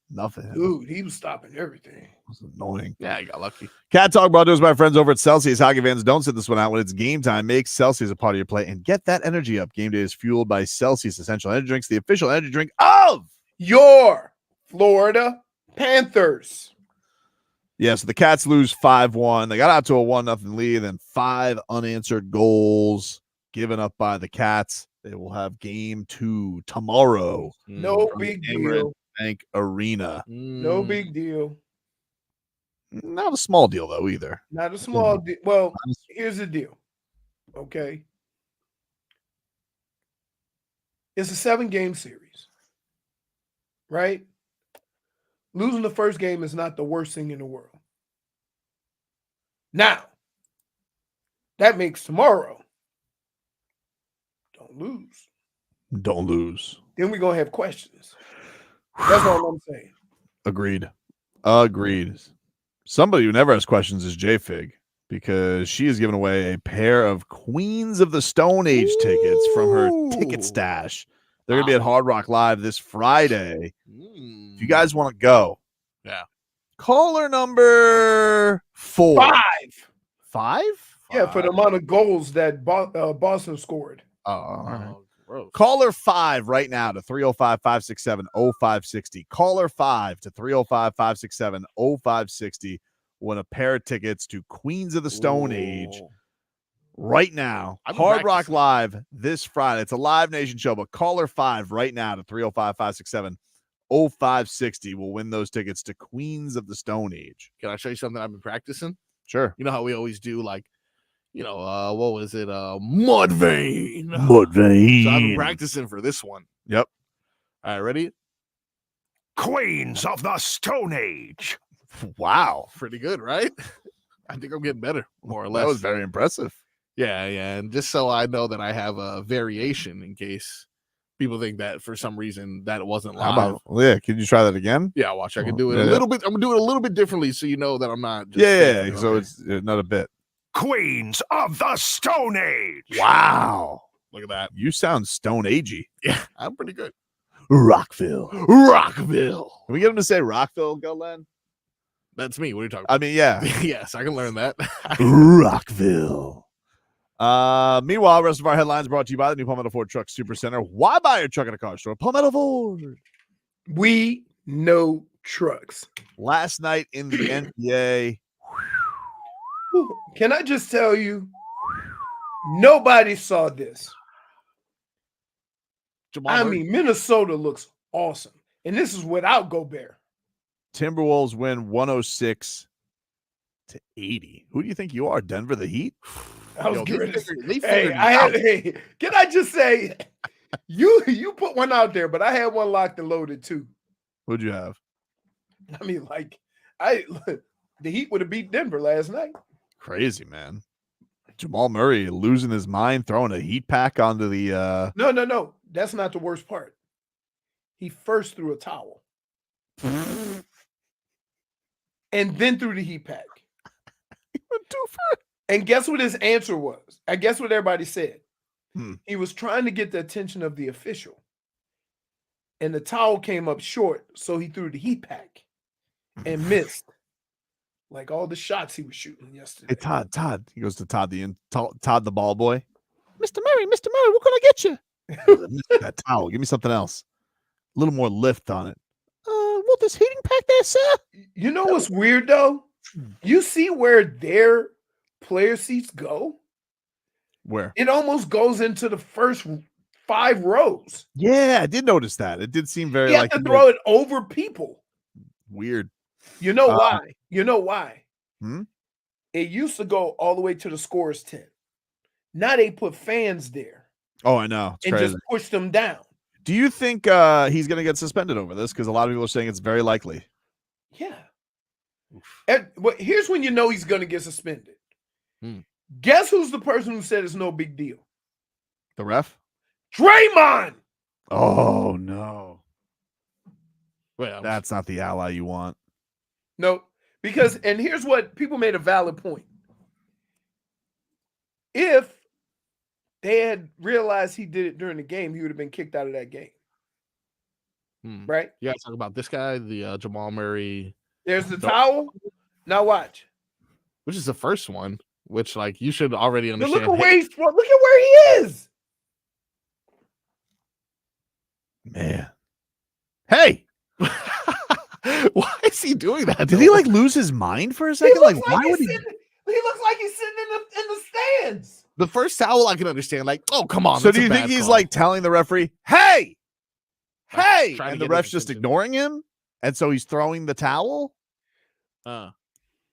Nothing. Dude, he was stopping everything. It's annoying. Yeah, I got lucky. Cat Talk brought to us by friends over at Celsius. Hockey fans, don't sit this one out when it's game time. Make Celsius a part of your play and get that energy up. Game day is fueled by Celsius Essential Energy Drinks, the official energy drink of your Florida Panthers. Yeah, so the Cats lose 5-1. They got out to a 1-0 lead, then 5 unanswered goals given up by the Cats. They will have game 2 tomorrow. No big deal. Bank Arena. No big deal. Not a small deal, though, either. Not a small deal. Well, here's the deal. Okay. It's a 7-game series, right? Losing the first game is not the worst thing in the world. Now, that makes tomorrow don't lose. Don't lose. Then we're going to have questions. That's all I'm saying. Agreed. Somebody who never has questions is J-Fig, because she has given away a pair of Queens of the Stone Age tickets from her ticket stash. They're going to be at Hard Rock Live this Friday. If you guys want to go, caller number 4. 5? Yeah, for the amount of goals that Boston scored. All right. Caller 5 right now to 305-567-0560. Caller 5 to 305-567-0560. Win a pair of tickets to Queens of the Stone Age right now. Hard Rock Live this Friday. It's a Live Nation show, but caller 5 right now to 305-567-0560 will win those tickets to Queens of the Stone Age. Can I show you something I've been practicing? Sure. You know how we always do, like, what was it? Mudvayne. Mudvayne. So I've been practicing for this one. Yep. All right, ready? Queens of the Stone Age. Wow. Pretty good, right? I think I'm getting better, more or less. That was very impressive. Yeah. And just so I know that I have a variation in case people think that for some reason that it wasn't live. Can you try that again? Yeah, watch. I can do it a little bit. I'm going to do it a little bit differently so you know that I'm not just So it's not a bit. Queens of the Stone Age. Wow. Look at that. You sound Stone Agey. Yeah, I'm pretty good. Rockville. Can we get him to say Rockville, Golan? That's me. What are you talking about? I mean, yeah. Yes, I can learn that. Rockville. Meanwhile, rest of our headlines brought to you by the new Palmetto Ford Truck Super Center. Why buy your truck at a car store? Palmetto Ford. We know trucks. Last night in the NBA. Can I just tell you, nobody saw this. Jamal Murray. Minnesota looks awesome. And this is without Gobert. Timberwolves win 106-80. Who do you think you are, Denver, the Heat? I was getting hey, can I just say, you put one out there, but I had one locked and loaded too. Who'd you have? I mean, the Heat would have beat Denver last night. Crazy, man. Jamal Murray losing his mind, throwing a heat pack onto the No. That's not the worst part. He first threw a towel. And then threw the heat pack. And guess what his answer was? I guess what everybody said. He was trying to get the attention of the official. And the towel came up short, so he threw the heat pack and missed. Like all the shots he was shooting yesterday. Hey, Todd. He goes to Todd the ball boy. Mr. Murray, what can I get you? That towel. Give me something else. A little more lift on it. What this heating pack there, sir? You know what's weird though? You see where their player seats go? Where? It almost goes into the first 5 rows. Yeah, I did notice that. It did seem very like to throw it over people. Weird. You know why? You know why? Hmm? It used to go all the way to the scorer's tent. Now they put fans there. Oh, I know. It's crazy. Just push them down. Do you think he's going to get suspended over this? Because a lot of people are saying it's very likely. Yeah. Here's when you know he's going to get suspended. Hmm. Guess who's the person who said it's no big deal? The ref? Draymond. Oh, no. Well, that's not the ally you want. No, because, and here's what people made a valid point. If they had realized he did it during the game, he would have been kicked out of that game. Right? You guys talk about this guy, the Jamal Murray. There's the towel. Now watch. Which is the first one, which like you should already understand. Look at where he's from. Look at where he is. Man. Hey. Why is he doing that? Did he like lose his mind for a second? Like why would he? He looks like he's sitting in the stands. The first towel I can understand. Like, oh come on. So do you think he's call. like telling the referee, "Hey, hey," Trying to and the get ref's his just attention. ignoring him, and so he's throwing the towel? No,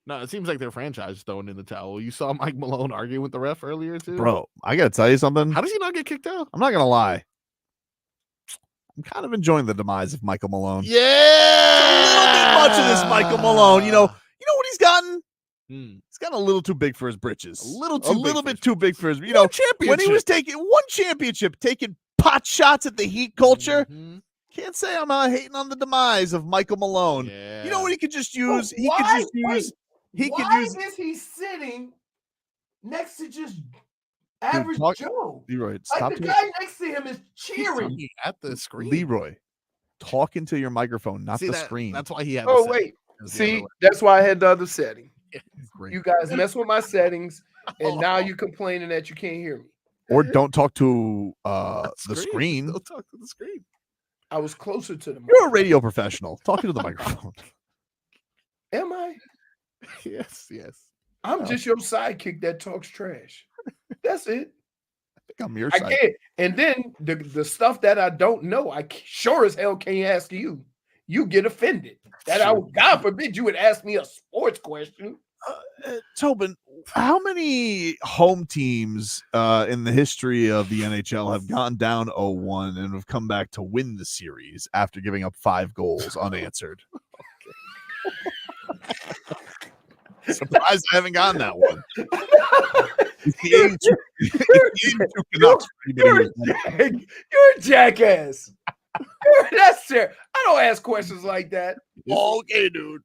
it seems like their franchise throwing in the towel. You saw Mike Malone arguing with the ref earlier too, Bro, I gotta tell you something. How does he not get kicked out? I'm not gonna lie. I'm kind of enjoying the demise of Michael Malone. Yeah, a little bit much of this Michael Malone. You know what he's gotten? He's gotten a little too big for his britches. A little bit too big for his. You know, when he was taking one championship, taking pot shots at the Heat culture. Can't say I'm hating on the demise of Michael Malone. Yeah. You know what he could just use? Why Is he sitting next to just average Joe? Leroy, Like stop the to guy next to him is cheering. He's at the screen. Leroy, talk into your microphone, not the screen. That's why he had. Oh wait, see, that's why I had the other setting. Great. You guys mess with my settings, and now you're complaining that you can't hear me. Or don't talk to the screen. Don't talk to the screen. I was closer to the mic. You're a radio professional. Talking to the microphone. Am I? Yes. I'm just your sidekick that talks trash. That's it. I think I'm your I side. can't. And then the stuff that I don't know, I sure as hell can't ask you. You get offended. God forbid you would ask me a sports question. Tobin, how many home teams in the history of the NHL have gone down 0-1 and have come back to win the series after giving up 5 goals unanswered? Surprised I haven't gotten that one. You're a jackass. That's fair. I don't ask questions like that. Okay, dude.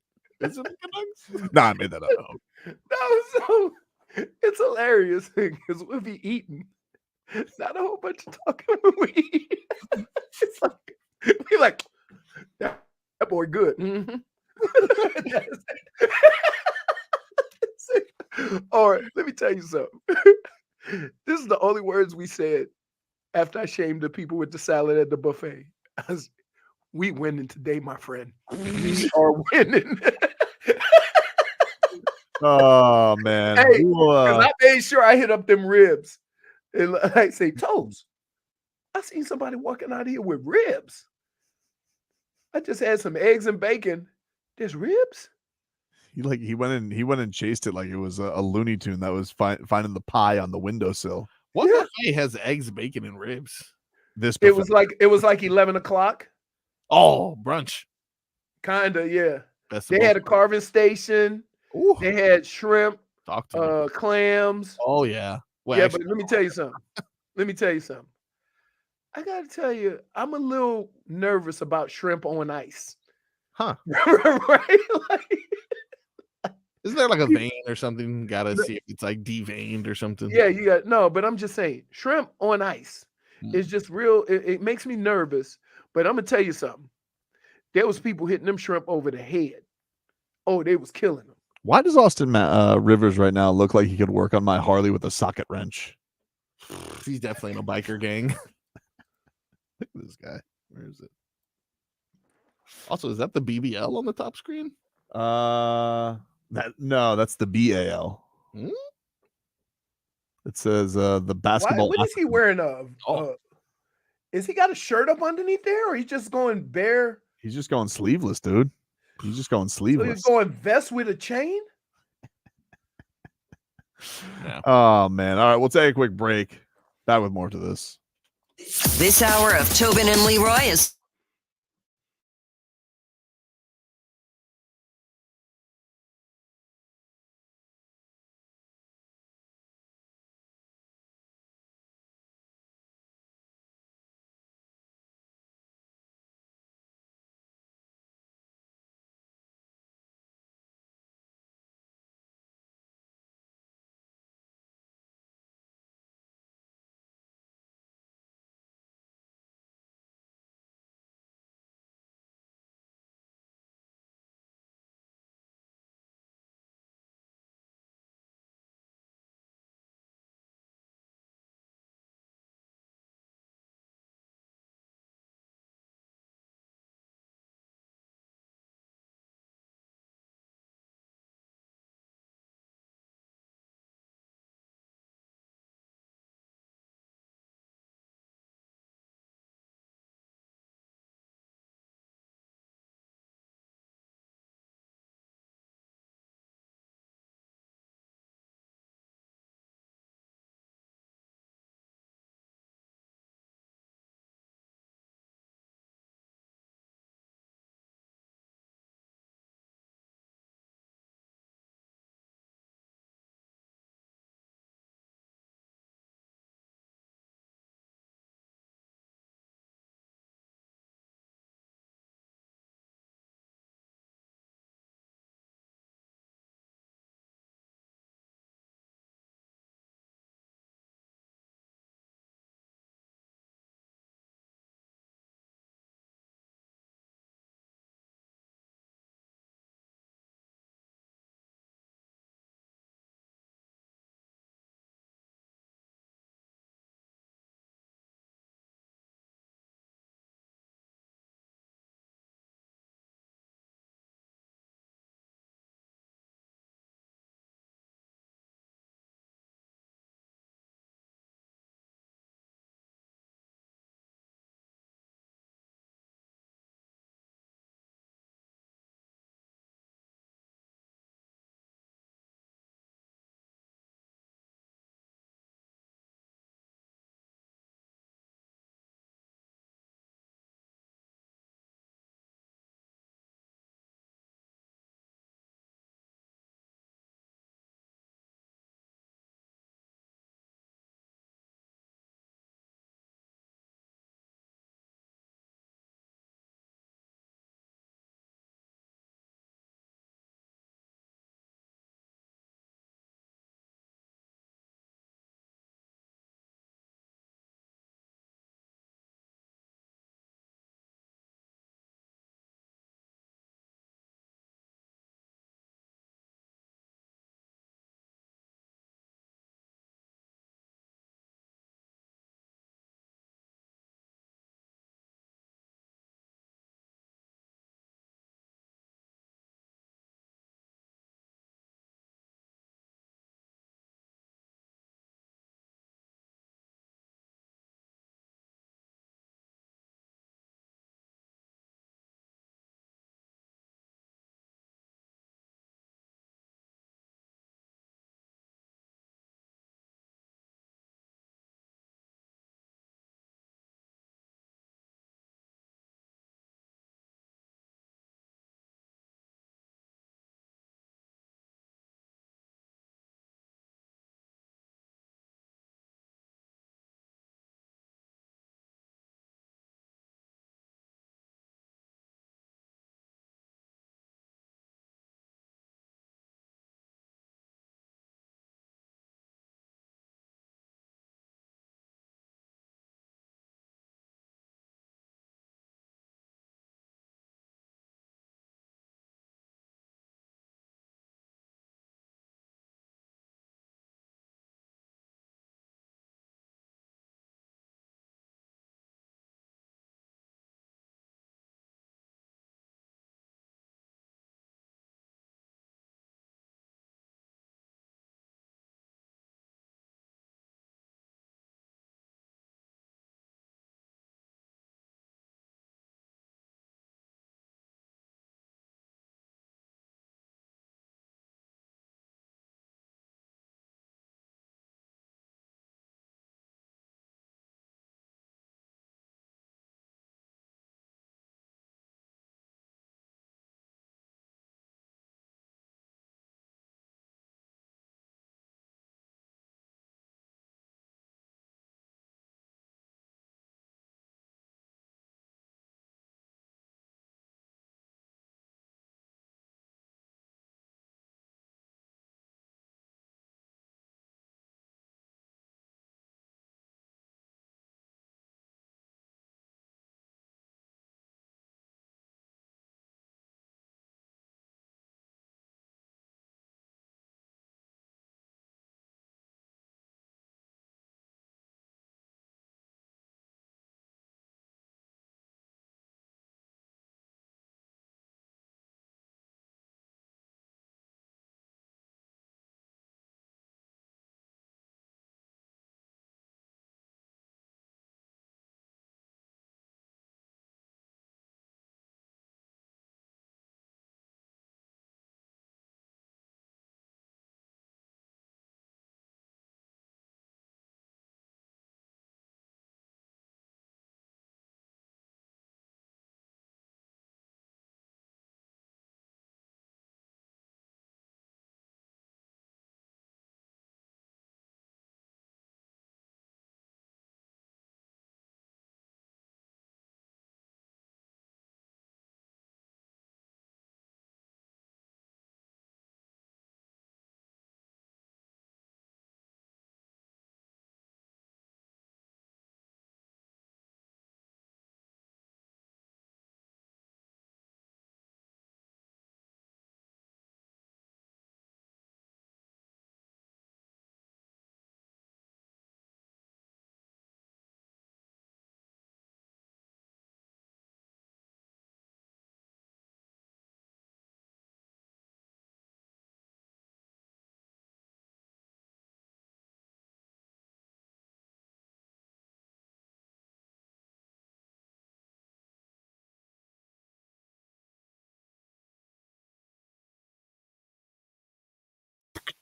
Nah, I made that up. No, so it's hilarious because we'll be eating. Not a whole bunch of talking when we eat. It's like we like that boy good. Or let me tell you something. This is the only words we said after I shamed the people with the salad at the buffet. We winning today, my friend. We are winning. Oh man. Hey, because I made sure I hit up them ribs. And I say, Toes, I seen somebody walking out here with ribs. I just had some eggs and bacon. There's ribs? He went and chased it like it was a Looney Tune that was finding the pie on the windowsill. What buffet has eggs, bacon, and ribs? This it was like 11 o'clock. Oh, brunch. Kinda, yeah. They had a carving station. Ooh. They had shrimp, Talk to me. clams. Oh yeah. Well, yeah, actually, but let me tell you something. I gotta tell you, I'm a little nervous about shrimp on ice. Huh? Right? Isn't there like a vein or something? Gotta see if it's like deveined or something. Yeah, you got no, but I'm just saying, shrimp on ice is just real. It makes me nervous. But I'm gonna tell you something. There was people hitting them shrimp over the head. Oh, they was killing them. Why does Austin Rivers right now look like he could work on my Harley with a socket wrench? He's definitely in a biker gang. Look at this guy. Where is it? Also, is that the BBL on the top screen? No, that's the BAL. It says the basketball. What is he wearing? Is he got a shirt up underneath there, or he's just going bare? He's just going sleeveless, dude. He's just going sleeveless. So he's going vest with a chain? Yeah. Oh, man. All right, we'll take a quick break. Back with more to this. This hour of Tobin and Leroy is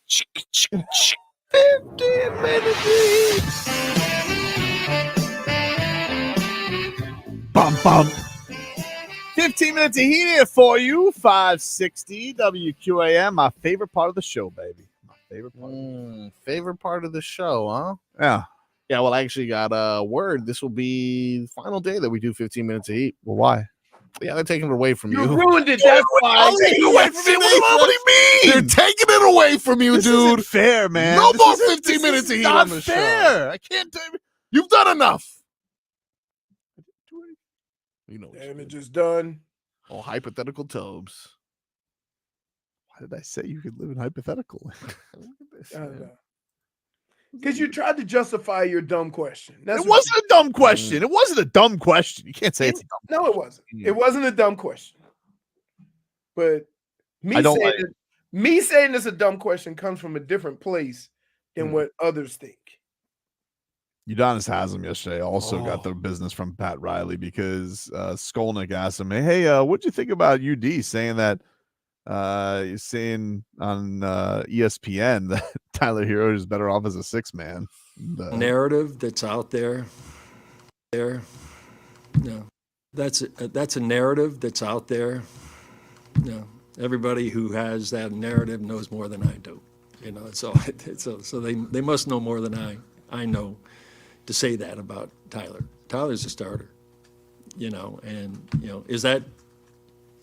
15 minutes. Bum bum. 15 minutes of heat here for you. 560 WQAM. My favorite part of the show, baby. My favorite part. Favorite part of the show, huh? Yeah. Yeah, well, I actually got a word. This will be the final day that we do 15 minutes of heat. Well, why? Yeah, they're taking it away from you. You ruined it. That's why. Taking it away from me. What do you mean? They're taking it away from you, This dude. isn't fair, man. No This more isn't- 15 this minutes is of heat not on the fair. show. I can't tell you. You've done enough. You know, Damage is done. Oh, hypothetical Tobes. Why did I say you could live in hypothetical? Because you tried to justify your dumb question. That's It wasn't a dumb question. It wasn't a dumb question. You can't say it's a dumb No, it wasn't. It wasn't a dumb question. But I don't me saying it's a dumb question comes from a different place than what others think. Udonis Haslem yesterday also got the business from Pat Riley because Skolnick asked him, "Hey, what'd you think about UD saying that? You're saying on ESPN that Tyler Herro is better off as a six man." Narrative that's out there. No, that's a narrative that's out there. No, everybody who has that narrative knows more than I do. You know, so they must know more than I know to say that about Tyler. Tyler's a starter, you know, and, you know, is that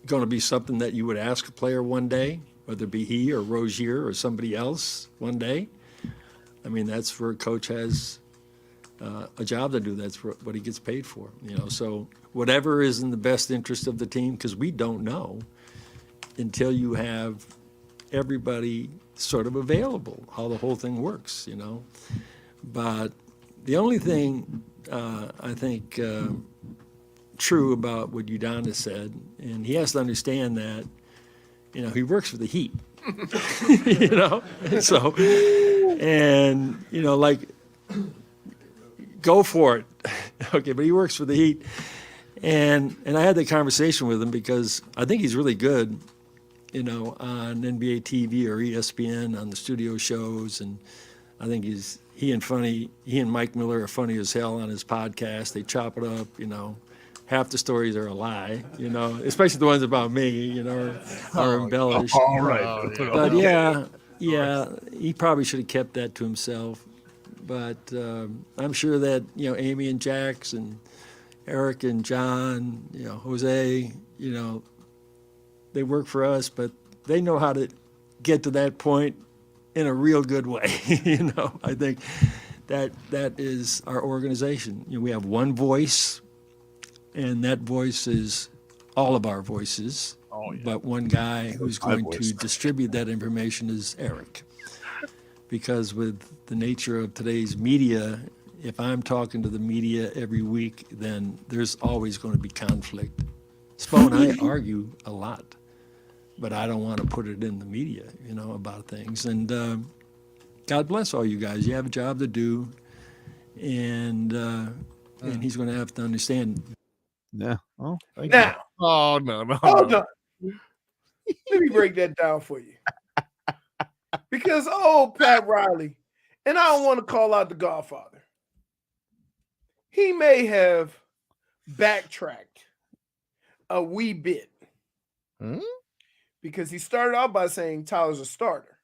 going to be something that you would ask a player one day, whether it be he or Rozier or somebody else one day? I mean, that's where a coach has a job to do. That's what he gets paid for, you know. So whatever is in the best interest of the team, because we don't know until you have everybody sort of available, how the whole thing works, you know. But the only thing I think true about what Udonis said, and he has to understand that, you know, he works for the Heat, you know, so, and, you know, like, go for it. Okay, but he works for the Heat. And I had that conversation with him because I think he's really good, you know, on NBA TV or ESPN on the studio shows, and I think he and Mike Miller are funny as hell on his podcast. They chop it up, you know. Half the stories are a lie, you know, especially the ones about me, you know, are embellished. All right. But yeah, he probably should have kept that to himself. But I'm sure that, you know, Amy and Jax and Eric and John, you know, Jose, you know, they work for us, but they know how to get to that point in a real good way. You know, I think that is our organization. You know, we have one voice, and that voice is all of our voices. Oh, yeah. But one guy who's going to distribute that information is Eric. Because with the nature of today's media, if I'm talking to the media every week, then there's always going to be conflict. Spo and I argue a lot, but I don't want to put it in the media, you know, about things. And God bless all you guys. You have a job to do, and he's going to have to understand. Yeah. Oh, thank Now, you. Oh, no. Hold on. Let me break that down for you. Because Pat Riley, and I don't want to call out the Godfather, he may have backtracked a wee bit. Because he started out by saying Tyler's a starter.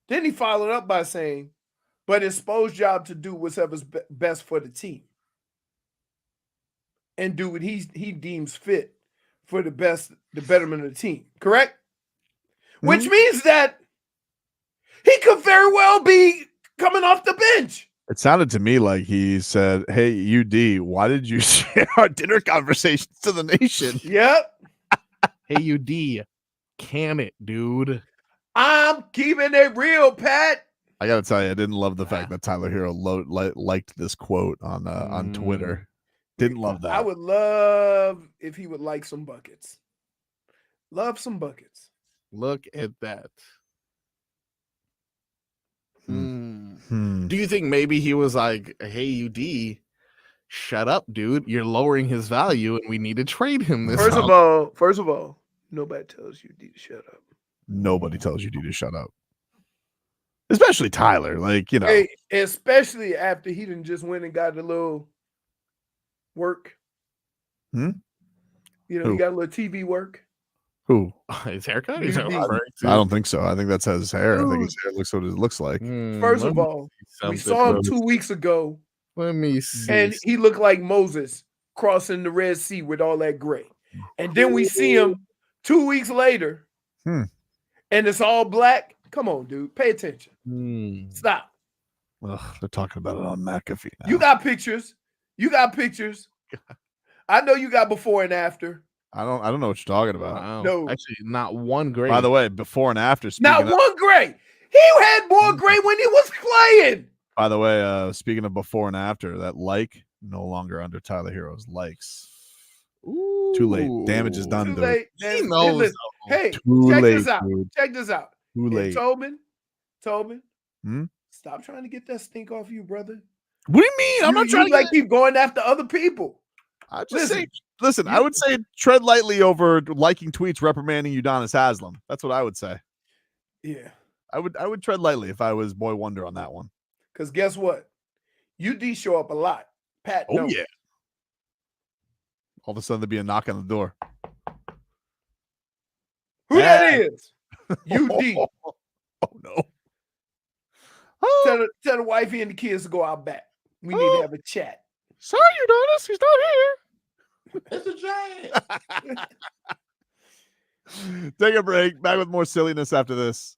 Then he followed up by saying, but it's Spo's job to do whatever's best for the team. And do what he deems fit for the betterment of the team. Correct? Mm-hmm. Which means that he could very well be coming off the bench. It sounded to me like he said, "Hey, UD, why did you share our dinner conversations to the nation?" Yep. Hey, UD, can it, dude? I'm keeping it real, Pat. I got to tell you, I didn't love the fact that Tyler Herro liked this quote on Twitter. Didn't love that. I would love if he would like some buckets. Love some buckets. Look at that. Do you think maybe he was like, hey, UD, shut up, dude. You're lowering his value and we need to trade him this First of all, nobody tells UD to shut up. Nobody tells UD to shut up. especially Tyler. Like, you know, Hey, especially after he done just went and got a little work. Hmm? You know, Who? he got a little TV work. Who? His haircut? You Is that did. what I'm I don't think so. I think that's his hair. I think his Dude. hair looks what it looks like. First let of me all, see we something saw him real 2 weeks ago, Let me see. and he looked like Moses crossing the Red Sea with all that gray. And then we see him 2 weeks later, Hmm. and it's all black. Come on, dude. Pay attention. Hmm. Stop. Ugh, they're talking about it on McAfee now. You got pictures. You got pictures. I know you got before and after. I don't know what you're talking about. Wow. No. Actually, not one grade. By the way, before and after. Not Speaking of, one gray. He had more gray when he was playing. by the way, speaking of before and after, that like no longer under Tyler Herro's likes. Too late. Damage is done, Too dude. late. He Hey, knows. listen. Hey, Too check late, this out. dude. Check this out. Too Hey, late. Tobin, Hmm? stop trying to get that stink off you, brother. What do you mean? I'm not trying to like keep going after other people. I just say, listen, I would say tread lightly over liking tweets reprimanding Udonis Haslem. That's what I would say. Yeah. I would tread lightly if I was Boy Wonder on that one. Because guess what? UD show up a lot. Pat, Oh no. yeah. All of a sudden there'd be a knock on the door. Who that is? UD. Oh no. Tell the wifey and the kids to go out back. We need to have a chat. Sorry, Udonis, he's not here. It's a giant. Take a break. Back with more silliness after this.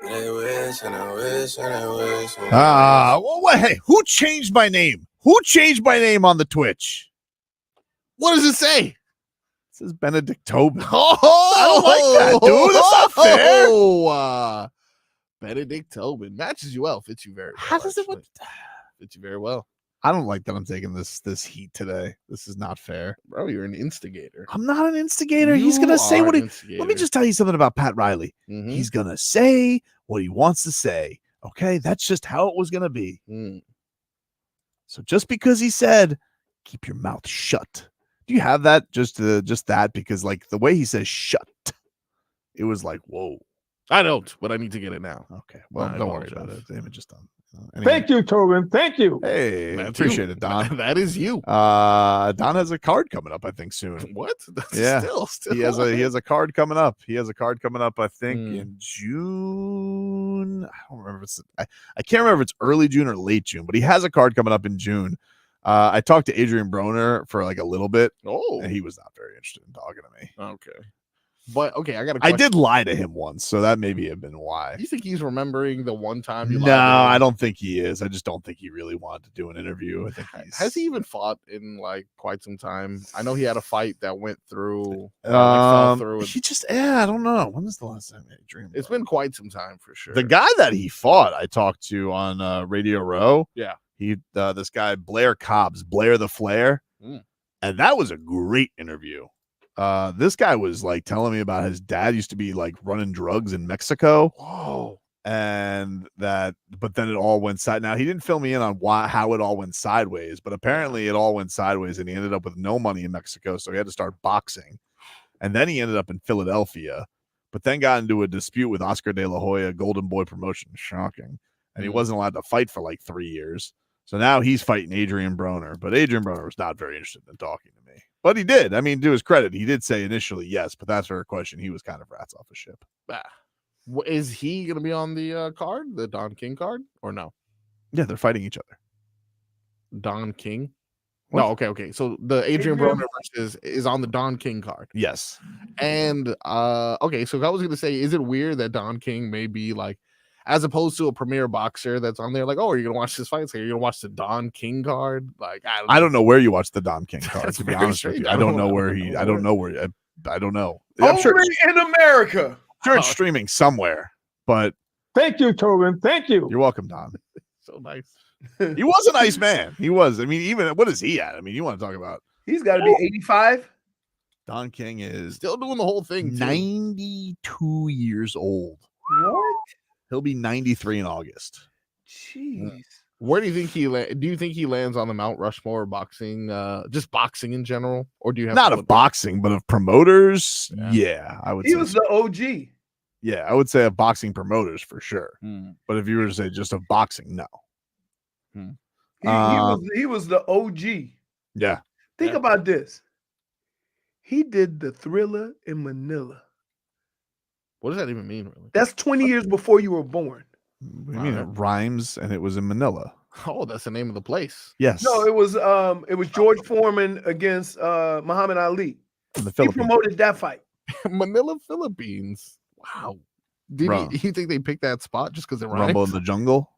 Hey, who changed my name? Who changed my name on the Twitch? What does it say? It says Benedict Tobin. Oh, I don't like that, dude. That's not fair. Oh, Benedict Tobin matches you well, fits you very well. How does it fits you very well? I don't like that I'm taking this heat today. This is not fair. Bro, you're an instigator. I'm not an instigator. He's going to say what he... Let me just tell you something about Pat Riley. Mm-hmm. He's going to say what he wants to say. Okay? That's just how it was going to be. So just because he said, keep your mouth shut. Do you have that? Just that? Because like the way he says shut, it was like, whoa. I don't, but I need to get it now. Okay. Well, don't worry about it. The image is done. Anyway. Thank you, Tobin. Thank you. Hey, appreciate it, Don. That is you. Don has a card coming up, I think, soon. What? Yeah. Still. He has a card coming up. I think, in June. I don't remember. I can't remember if it's early June or late June, but he has a card coming up in June. I talked to Adrian Broner for like a little bit. Oh. And he was not very interested in talking to me. Okay. But okay, I did lie to him once, so that maybe have been why. You think he's remembering the one time you lied? No, I don't think he is. I just don't think he really wanted to do an interview. I think has he even fought in like quite some time? I know he had a fight that went through. Fell through. He just I don't know. When was the last time I dreamed? It's been quite some time for sure. The guy that he fought, I talked to on Radio Row. Yeah, he this guy Blair Cobbs, Blair the Flair, and that was a great interview. This guy was like telling me about his dad used to be like running drugs in Mexico. Whoa. And but then it all went side. Now he didn't fill me in on how it all went sideways, but apparently it all went sideways and he ended up with no money in Mexico. So he had to start boxing. And then he ended up in Philadelphia, but then got into a dispute with Oscar De La Hoya, Golden Boy Promotion. Shocking. And he wasn't allowed to fight for like 3 years. So now he's fighting Adrian Broner, but Adrian Broner was not very interested in talking to me. But he did. I mean, to his credit, he did say initially yes, but that's her question. He was kind of rats off a ship. Is he going to be on the card, the Don King card, or no? Yeah, they're fighting each other. Don King? What? No, okay. So the Adrian Broner versus is on the Don King card. Yes. And okay, so I was going to say, is it weird that Don King may be like, as opposed to a premier boxer that's on there, like, oh, are you gonna watch this fight? So you're gonna watch the Don King card? Like, I don't know where you watch the Don King card. That's To be very honest with strange. you, I don't know where he. I don't know where. I don't know. I'm Only sure in America. it's streaming somewhere. But thank you, Tobin. Thank you. You're welcome, Don. So nice. He was a nice man. He was. I mean, even what is he at? I mean, you want to talk about? He's got to be 85. Don King is still doing the whole thing. Too. 92 years old. What? He'll be 93 in August. Jeez. Where do you think do you think he lands on the Mount Rushmore boxing, just boxing in general? Or do you have not of boxing, but of promoters? Yeah, I would say. He was the OG. Yeah, I would say of boxing promoters for sure. But if you were to say just of boxing, no. He was the OG. Yeah. Think about this. He did the Thriller in Manila. What does that even mean, really? That's 20 years before you were born. What do you mean? It rhymes, and it was in Manila. Oh, that's the name of the place. Yes. No, it was George Foreman against Muhammad Ali. In the He Philippines. promoted that fight. Manila, Philippines. Wow. Bro. You think they picked that spot just because it rhymes? Rumble in the Jungle.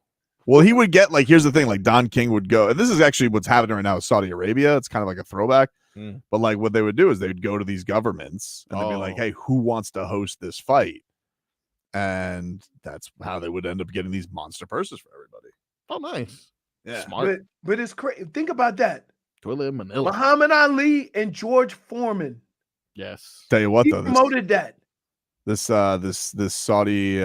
Well, he would get here's the thing, Don King would go, and this is actually what's happening right now with Saudi Arabia. It's kind of like a throwback. But what they would do is they'd go to these governments and they'd be like, hey, who wants to host this fight? And that's how they would end up getting these monster purses for everybody. Oh, nice. Yeah. Smart. But it's crazy. Think about that. Thriller in Manila. Muhammad Ali and George Foreman. Yes. Tell you what, He though, promoted that. This Saudi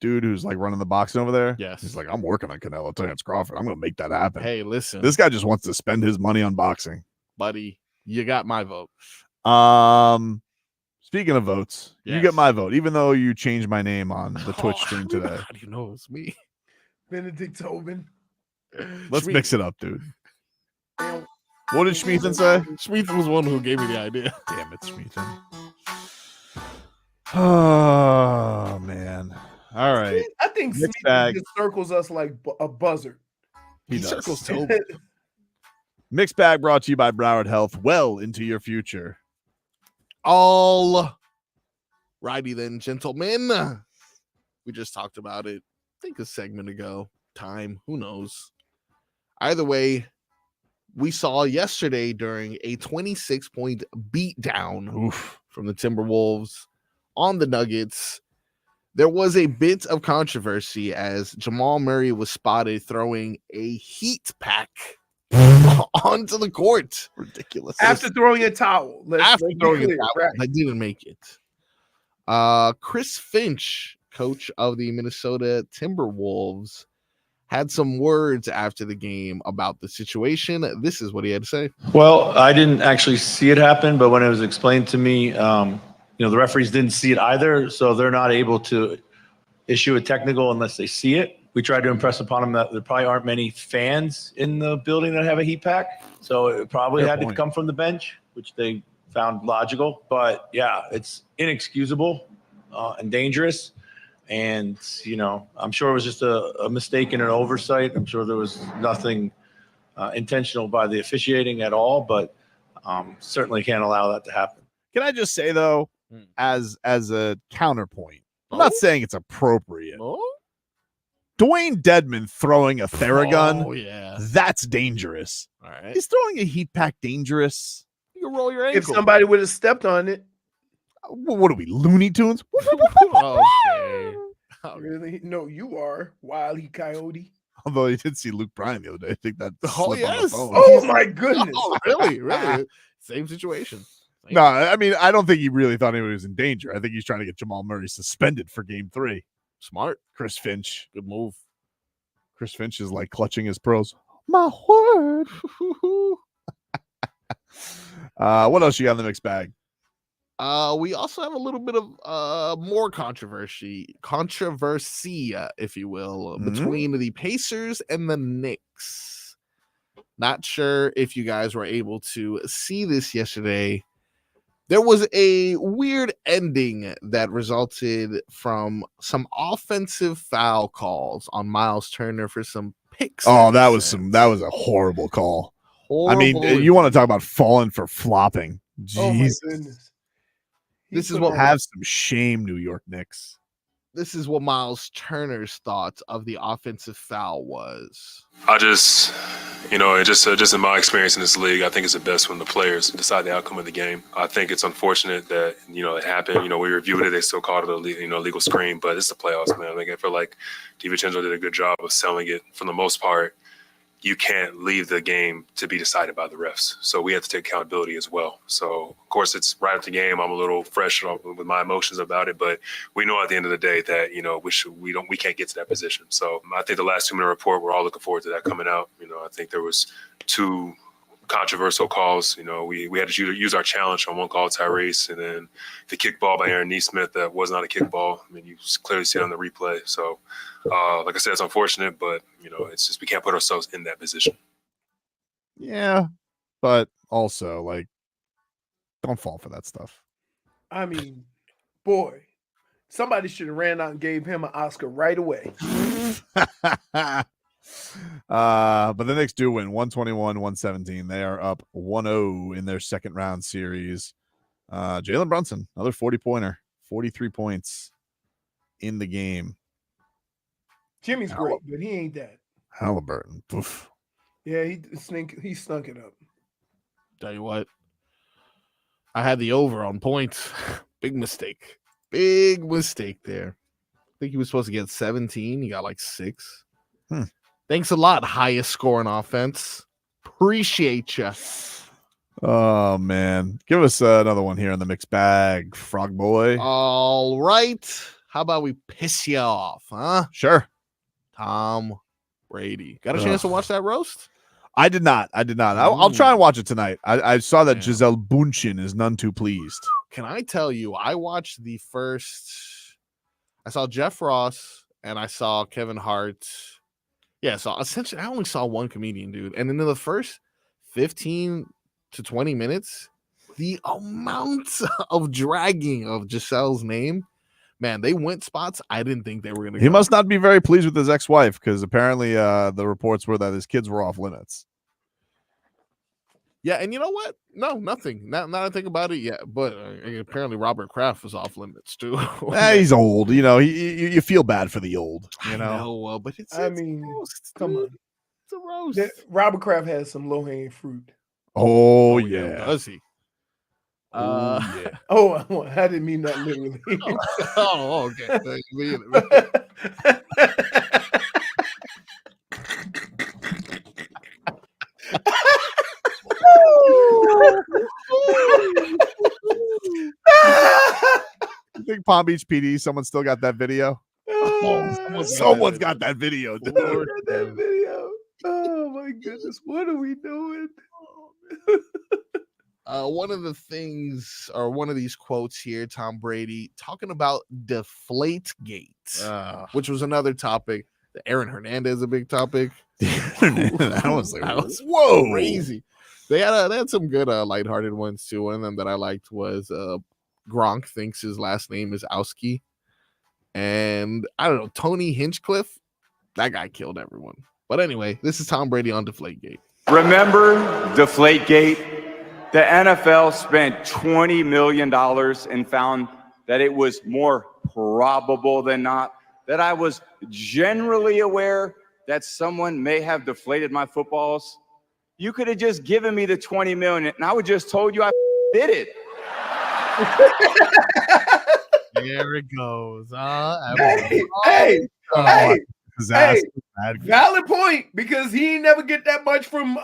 dude who's running the boxing over there. Yes. He's like, I'm working on Canelo Terrence Crawford. I'm gonna make that happen. Hey, listen. This guy just wants to spend his money on boxing. Buddy, you got my vote. Speaking of votes, you get my vote, even though you changed my name on the Twitch stream today. How do you know it's me? Benedict Tobin. Let's mix it up, dude. What did Schmeathan say? Schmeathan was one who gave me the idea. Damn it, Schmeathan. Oh, man. All right. I think Mixed Smith bag. just circles us like a buzzard. He does. circles Tobin. Mixed bag brought to you by Broward Health. Well into your future. All Righty then, gentlemen. We just talked about it, I think a segment ago. Time, who knows? Either way, we saw yesterday during a 26-point beatdown from the Timberwolves on the Nuggets, there was a bit of controversy as Jamal Murray was spotted throwing a heat pack onto the court. Ridiculous. After throwing a towel. After throwing a towel. Right. I didn't make it. Chris Finch, coach of the Minnesota Timberwolves, had some words after the game about the situation. This is what he had to say. Well, I didn't actually see it happen, but when it was explained to me, the referees didn't see it either, so they're not able to issue a technical unless they see it. We tried to impress upon them that there probably aren't many fans in the building that have a heat pack, so it probably had to come from the bench, which they found logical. But yeah, it's inexcusable and dangerous. And, I'm sure it was just a mistake and an oversight. I'm sure there was nothing intentional by the officiating at all, but certainly can't allow that to happen. Can I just say, though, as a counterpoint, I'm not saying it's appropriate. Dwayne Dedman throwing a Theragun, that's dangerous. All right. Is throwing a heat pack dangerous? You can roll your ankle. If somebody would have stepped on it. What are we, Looney Tunes? Okay. Really? No, you are, Wile E. Coyote. Although I did see Luke Bryan the other day. I think that. Oh, yes. Oh, my goodness. Oh, really? Really? Same situation. No, I mean, I don't think he really thought anybody was in danger. I think he's trying to get Jamal Murray suspended for game 3. Smart. Chris Finch. Good move. Chris Finch is like clutching his pearls. My word. What else you got in the mixed bag? We also have a little bit of more controversy, if you will, between the Pacers and the Knicks. Not sure if you guys were able to see this yesterday. There was a weird ending that resulted from some offensive foul calls on Myles Turner for some picks. Oh, that was a horrible call. I mean, you want to talk about falling for flopping. Jeez. Oh my goodness. This is what have some shame, New York Knicks. This is what Myles Turner's thoughts of the offensive foul was. I just, just in my experience in this league, I think it's the best when the players decide the outcome of the game. I think it's unfortunate that, it happened. We reviewed it. They still called it a legal screen, but it's the playoffs, man. I feel like DiVincenzo did a good job of selling it for the most part. You can't leave the game to be decided by the refs. So we have to take accountability as well. So, of course, it's right at the game. I'm a little fresh with my emotions about it, but we know at the end of the day that, we can't get to that position. So I think the last 2-minute report, we're all looking forward to that coming out. I think there was 2 controversial calls. We had to use our challenge on one call, Tyrese, and then the kickball by Aaron Nesmith that was not a kickball. I mean, you clearly see it on the replay. So, like I said, it's unfortunate, but it's just we can't put ourselves in that position. Yeah, but also don't fall for that stuff. I mean, boy, somebody should have ran out and gave him an Oscar right away. But the Knicks do win 121-117. They are up 1-0 in their second round series. Jalen Brunson, another 40-pointer, 43 points in the game. Jimmy's great, but he ain't that. Halliburton. Oof. Yeah, he stunk it up. Tell you what, I had the over on points. Big mistake. Big mistake there. I think he was supposed to get 17. He got 6. Thanks a lot, highest scoring offense. Appreciate you. Oh, man. Give us another one here in the mixed bag, Frog Boy. All right. How about we piss you off, huh? Sure. Tom Brady. Got a chance to watch that roast? I did not. I'll try and watch it tonight. I saw that Gisele Bündchen is none too pleased. Can I tell you, I watched I saw Jeff Ross and I saw Kevin Hart. Yeah, so essentially I only saw one comedian, dude. And in the first 15 to 20 minutes, the amount of dragging of Giselle's name, man, they went spots I didn't think they were going to go. He must not be very pleased with his ex-wife because apparently the reports were that his kids were off limits. Yeah, and you know what? No, nothing. Not I think about it yet. But apparently Robert Kraft was off limits too. He's old. You feel bad for the old. No, but it's I it's a mean, roast, come dude. on. It's a roast. Robert Kraft has some low hanging fruit. Oh yeah. Does he? Yeah. Oh, I didn't mean that literally. Oh, okay. You think Palm Beach PD? Someone still got that video? Someone's got that video, dude. That video. Oh my goodness, what are we doing? One of the things, or one of these quotes here, Tom Brady talking about Deflategate, which was another topic. The Aaron Hernandez, a big topic. that was whoa, crazy. They had some good lighthearted ones too. One of them that I liked was Gronk thinks his last name is Owski, and I don't know, Tony Hinchcliffe. That guy killed everyone. But anyway, this is Tom Brady on Deflategate. Remember Deflategate? The NFL spent $20 million and found that it was more probable than not that I was generally aware that someone may have deflated my footballs. You could have just given me the $20 million and I would just told you I did it. There it goes. Hey, Valid valid point, because he ain't never get that much from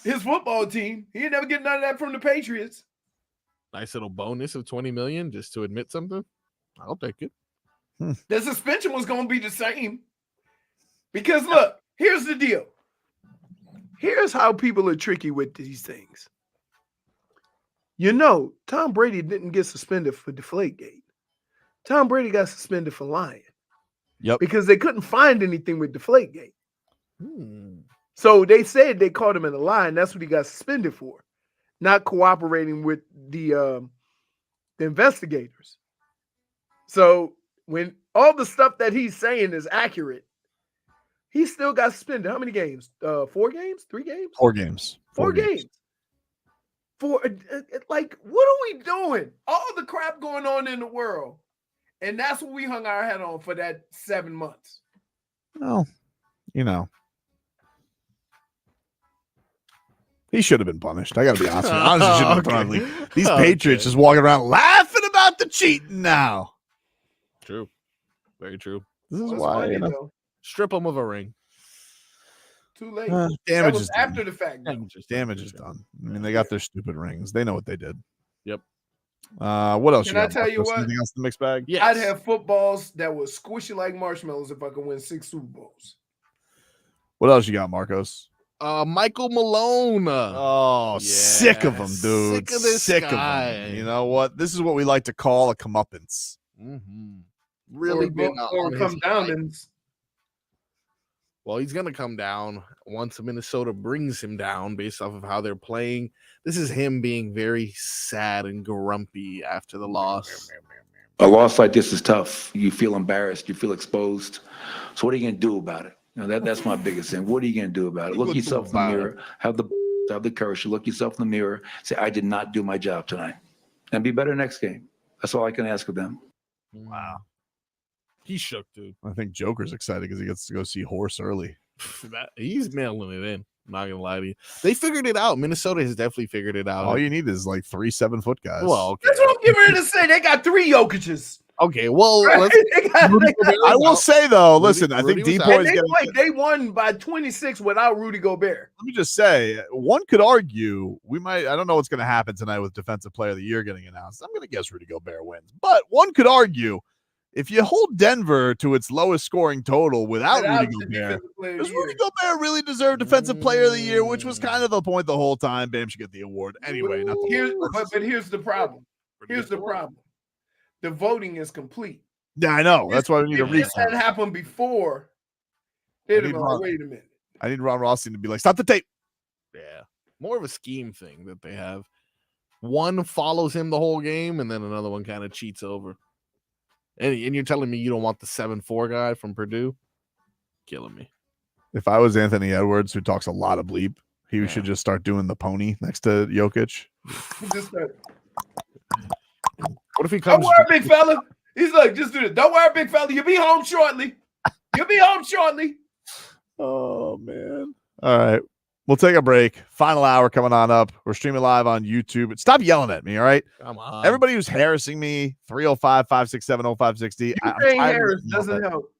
his football team. He ain't never get none of that from the Patriots. Nice little bonus of 20 million just to admit something. I'll take it. The suspension was going to be the same. Because look, here's the deal. Here's how people are tricky with these things. You know, Tom Brady didn't get suspended for Deflategate. Tom Brady got suspended for lying. Yep. Because they couldn't find anything with Deflategate. So they said they caught him in a lie, and that's what he got suspended for. Not cooperating with the investigators. So when all the stuff that he's saying is accurate, he still got suspended. How many games? 4 games? 3 games? 4 games. 4 games. For like, what are we doing? All the crap going on in the world, and that's what we hung our head on for that 7 months. Well, he should have been punished. I got to be honest with you. Honestly, shouldn't have thrown the league. These Patriots just walking around laughing about the cheating now. True. Very true. This is That's why, funny, though. Strip them of a ring. Too late. damage That was is after done. the fact. though. Damage is done. I mean, they got their stupid rings. They know what they did. Yep. What else? Can you I got, tell you Marcus? what? Anything else in the mixed bag? Yes. I'd have footballs that were squishy like marshmallows if I could win 6 Super Bowls. What else you got, Marcos? Michael Malone. Oh, sick of him, dude. Sick of this guy. of him. You know what? This is what we like to call a comeuppance. Really been or on come his down high. and Well, he's going to come down once Minnesota brings him down based off of how they're playing. This is him being very sad and grumpy after the loss. A loss like this is tough. You feel embarrassed. You feel exposed. So what are you going to do about it? That's my biggest thing. What are you going to do about it? Look yourself in the mirror. Have the courage to look yourself in the mirror. Say, I did not do my job tonight. And be better next game. That's all I can ask of them. Wow. He's shook, dude. I think Joker's excited because he gets to go see Horse early. He's mailing it in. I'm not gonna lie to you. They figured it out. Minnesota has definitely figured it out. All you need is like 3 7-foot guys. Well, okay. that's what I'm getting ready to say. They got 3 Yokic's. Okay, well, Right? I will say though, listen, I think Depoy is getting. They won by 26 without Rudy Gobert. Let me just say, one could argue I don't know what's going to happen tonight with Defensive Player of the Year getting announced. I'm going to guess Rudy Gobert wins. But one could argue, if you hold Denver to its lowest scoring total without Rudy Gobert, does Rudy Gobert really deserve Defensive Player of the Year, which was kind of the point the whole time? Bam should get the award. Anyway, not the But here's the problem. Here's the problem. The voting is complete. Yeah, I know. That's why we need a If this had reset. happened before, they'd have been like, wait a minute. I need Ron Rothstein to be like, stop the tape. Yeah. More of a scheme thing that they have. One follows him the whole game, and then another one kind of cheats over. And you're telling me you don't want the 7-4 guy from Purdue? Killing me. If I was Anthony Edwards, who talks a lot of bleep, he should just start doing the pony next to Jokic. What if he Don't comes? worry, big fella. He's like, just do it. Don't worry, big fella. You'll be home shortly. You'll be home shortly. Oh, man. All right. We'll take a break. Final hour coming on up. We're streaming live on YouTube. Stop yelling at me, all right? Come on. Everybody who's harassing me, 305-567-0560. You I'm saying tired of Harris this doesn't moment. help.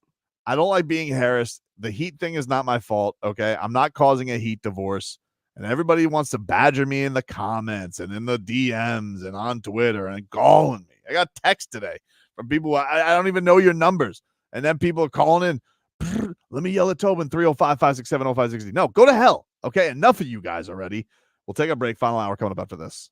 I don't like being harassed. The heat thing is not my fault, okay? I'm not causing a heat divorce. And everybody wants to badger me in the comments and in the DMs and on Twitter and calling me. I got text today from people. I don't even know your numbers. And then people are calling in. Let me yell at Tobin, 305-567-0560. No, go to hell. Okay, enough of you guys already. We'll take a break. Final hour coming up after this.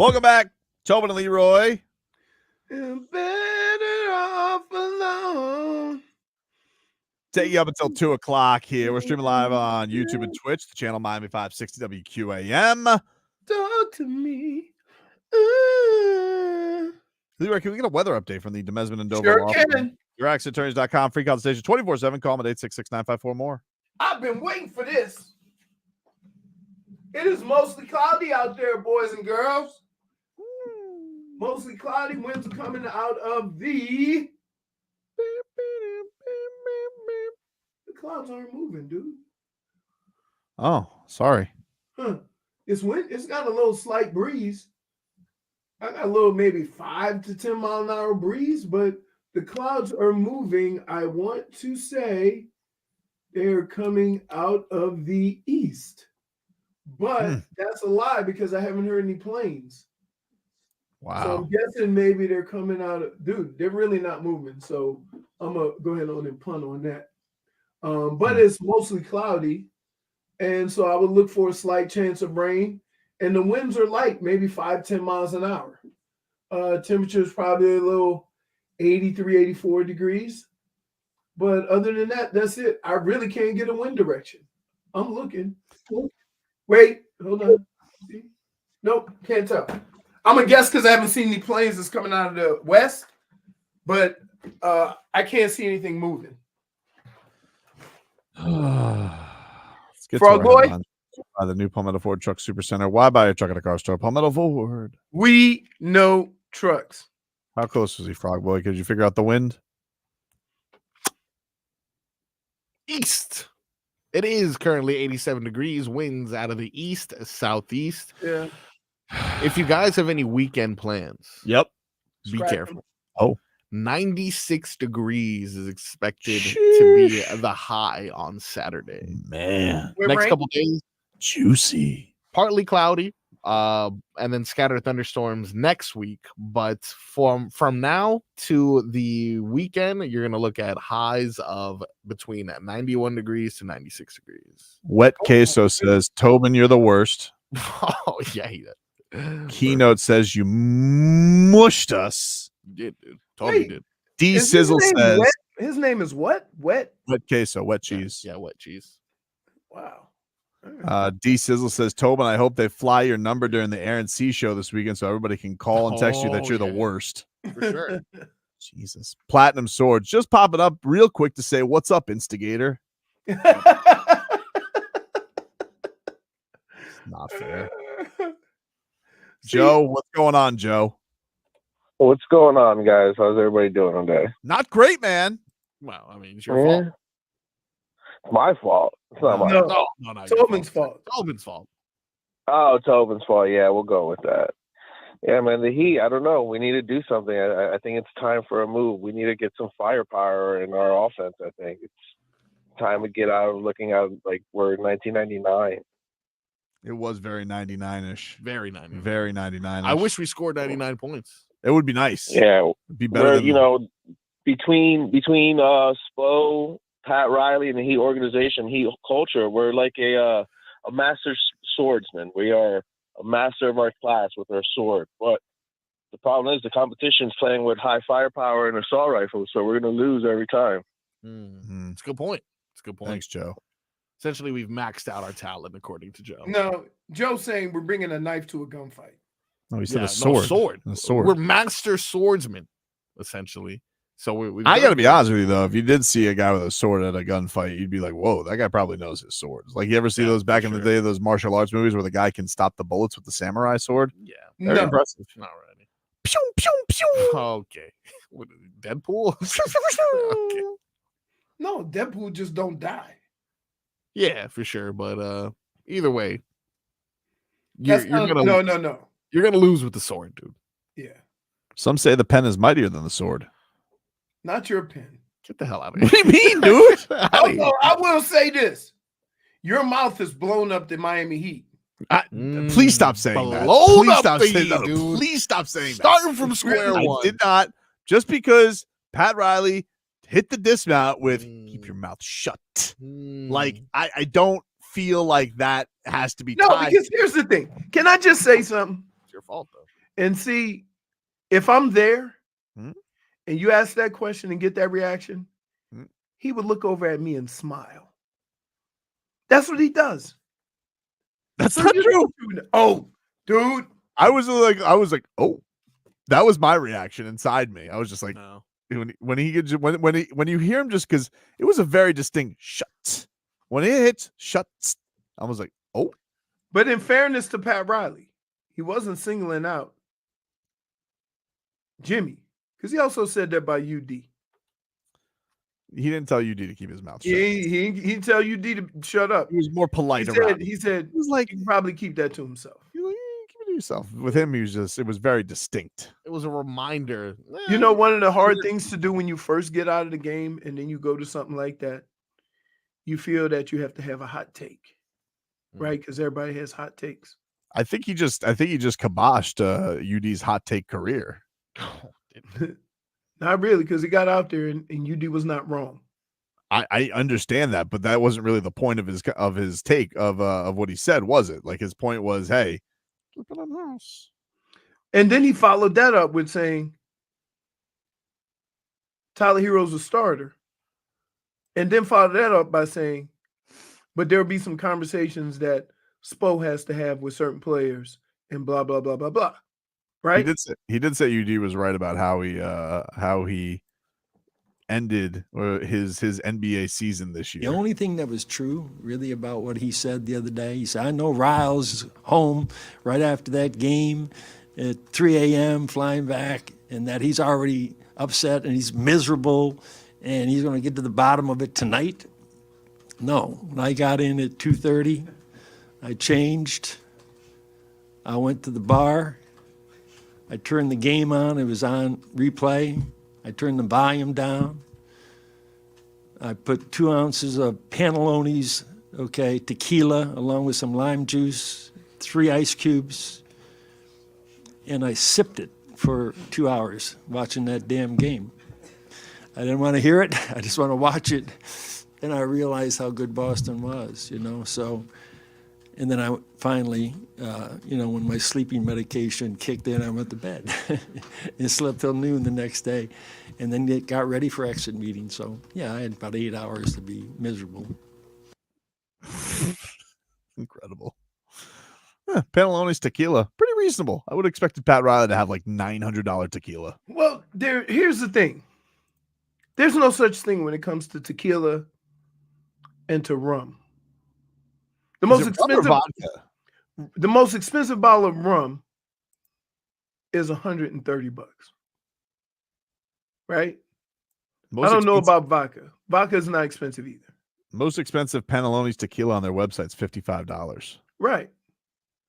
Welcome back, Tobin and Leroy. Better off alone. Take you up until 2 o'clock here. We're streaming live on YouTube and Twitch, the channel Miami 560 WQAM. Talk to me. Leroy, can we get a weather update from the Demesman and Dover Sure law can. firm? YourAccentAttorneys.com, free consultation 24/7. Call them at 866-954-MORE. I've been waiting for this. It is mostly cloudy out there, boys and girls. Mostly cloudy. Winds are coming out of the clouds aren't moving, dude. Oh, sorry. It's got a little slight breeze. I got a little maybe 5 to 10 mile an hour breeze, but the clouds are moving. I want to say they're coming out of the east. But that's a lie because I haven't heard any planes. Wow. So I'm guessing maybe they're coming out of, dude, they're really not moving. So I'm going to go ahead on and punt on that. But it's mostly cloudy. And so I would look for a slight chance of rain. And the winds are light, maybe 5-10 miles an hour. Temperature is probably a little 83, 84 degrees. But other than that, that's it. I really can't get a wind direction. I'm looking. Wait, hold on. See? Nope, can't tell. I'm going to guess because I haven't seen any planes that's coming out of the west. But I can't see anything moving. Let's get Frog to Boy? By the new Palmetto Ford Truck Supercenter. Why buy a truck at a car store? Palmetto Ford. We know trucks. How close was he, Frog Boy? Could you figure out the wind? East. It is currently 87 degrees. Winds out of the east, southeast. Yeah. If you guys have any weekend plans, yep, be careful. Oh. 96 degrees is expected to be the high on Saturday. Man. Next couple days, juicy. Partly cloudy, and then scattered thunderstorms next week. But from now to the weekend, you're going to look at highs of between 91 degrees to 96 degrees. Wet Queso says, Tobin, you're the worst. Oh, yeah, he did. Keynote says, you mushed us. You did, dude. Totally did. D Is his Sizzle name says, Wet? His name is what? Wet? Wet Queso, wet cheese. Yeah, wet cheese. Wow. D Sizzle says, Tobin, I hope they fly your number during the Aaron C show this weekend so everybody can call and text you that you're the worst. For sure. Jesus. Platinum Swords just popping up real quick to say, what's up, Instigator? It's not fair. Joe, what's going on, Joe? What's going on, guys? How's everybody doing today? Not great, man. Well, I mean, it's your fault. It's my fault. It's not my fault. No, Tobin's fault. Tobin's fault. Oh, Tobin's fault. Yeah, we'll go with that. Yeah, man, the Heat, I don't know. We need to do something. I think it's time for a move. We need to get some firepower in our offense, I think. It's time to get out of looking at like we're in 1999. It was very 99-ish. Very 99. Very 99. I wish we scored 99 points. It would be nice. Yeah. It'd be better than, you know, between Spo, Pat Riley, and the Heat organization, Heat culture, we're like a master swordsman. We are a master of our class with our sword. But the problem is the competition's playing with high firepower and assault rifles, so we're going to lose every time. It's a good point. It's a good point. Thanks, Joe. Essentially, we've maxed out our talent, according to Joe. No, Joe's saying we're bringing a knife to a gunfight. No, he said Yeah, a sword. Sword. A sword. We're master swordsmen, essentially. So we I got to be honest with you, though. If you did see a guy with a sword at a gunfight, you'd be like, whoa, that guy probably knows his swords. Like, you ever see those back in the day, those martial arts movies where the guy can stop the bullets with the samurai sword? Yeah. Very impressive. Not really. Pew, pew, pew. Okay. What, Deadpool? Okay. No, Deadpool just don't die. Yeah, for sure. But either way, That's not- gonna no. You're gonna lose with the sword, dude. Yeah. Some say the pen is mightier than the sword. Not your pen. Get the hell out of here. What do you mean, dude? Although I will say this. Your mouth is blown up the Miami Heat. Please stop saying that. Blown Please up stop the saying Heat, that. dude. Please stop saying that. Starting from square I one. did not. Just because Pat Riley hit the dismount with keep your mouth shut. Like, I don't feel like that has to be No, tied. because here's the thing. Can I just say something? your fault though. And see, if I'm there Hmm? and you ask that question and get that reaction, Hmm? he would look over at me and smile. That's what he does. That's So not you true. know, oh, dude. I was like, oh, that was my reaction inside me. I was just like, No. when you hear him, just because it was a very distinct shut. When it hits shuts, I was like, oh. But in fairness to Pat Riley, he wasn't singling out Jimmy, because he also said that by UD. He didn't tell UD to keep his mouth shut. He tell UD to shut up. He was more polite He around. said, he said He was like, he can probably keep that to himself. keep it to yourself. With him, it was very distinct. It was a reminder. You know, one of the hard things to do when you first get out of the game and then you go to something like that, you feel that you have to have a hot take, right? Because everybody has hot takes. I think he just kiboshed UD's hot take career. Not really, because he got out there and UD was not wrong. I understand that, but that wasn't really the point of his take of what he said, was it? Like his point was, hey, keep it on the house. And then he followed that up with saying Tyler Herro's a starter. And then followed that up by saying, but there'll be some conversations that Spo has to have with certain players and blah, blah, blah, blah, blah. Right? He did say UD was right about how he ended his NBA season this year. The only thing that was true really about what he said the other day, he said, I know Riles home right after that game at 3 a.m. flying back, and that he's already upset and he's miserable and he's going to get to the bottom of it tonight. No, when I got in at 2:30, I changed. I went to the bar. I turned the game on. It was on replay. I turned the volume down. I put 2 ounces of Pantaloni's, tequila, along with some lime juice, 3 ice cubes, and I sipped it for 2 hours watching that damn game. I didn't want to hear it. I just want to watch it. And I realized how good Boston was, so... And then I finally, when my sleeping medication kicked in, I went to bed and slept till noon the next day. And then got ready for exit meeting. So, yeah, I had about 8 hours to be miserable. Incredible. Pantaloni's tequila, pretty reasonable. I would have expected Pat Riley to have like $900 tequila. Well, here's the thing. There's no such thing when it comes to tequila and to rum. The most expensive bottle of rum is $130, right? I don't know about vodka. Vodka is not expensive either. Most expensive Pantaloni's tequila on their website is $55. Right.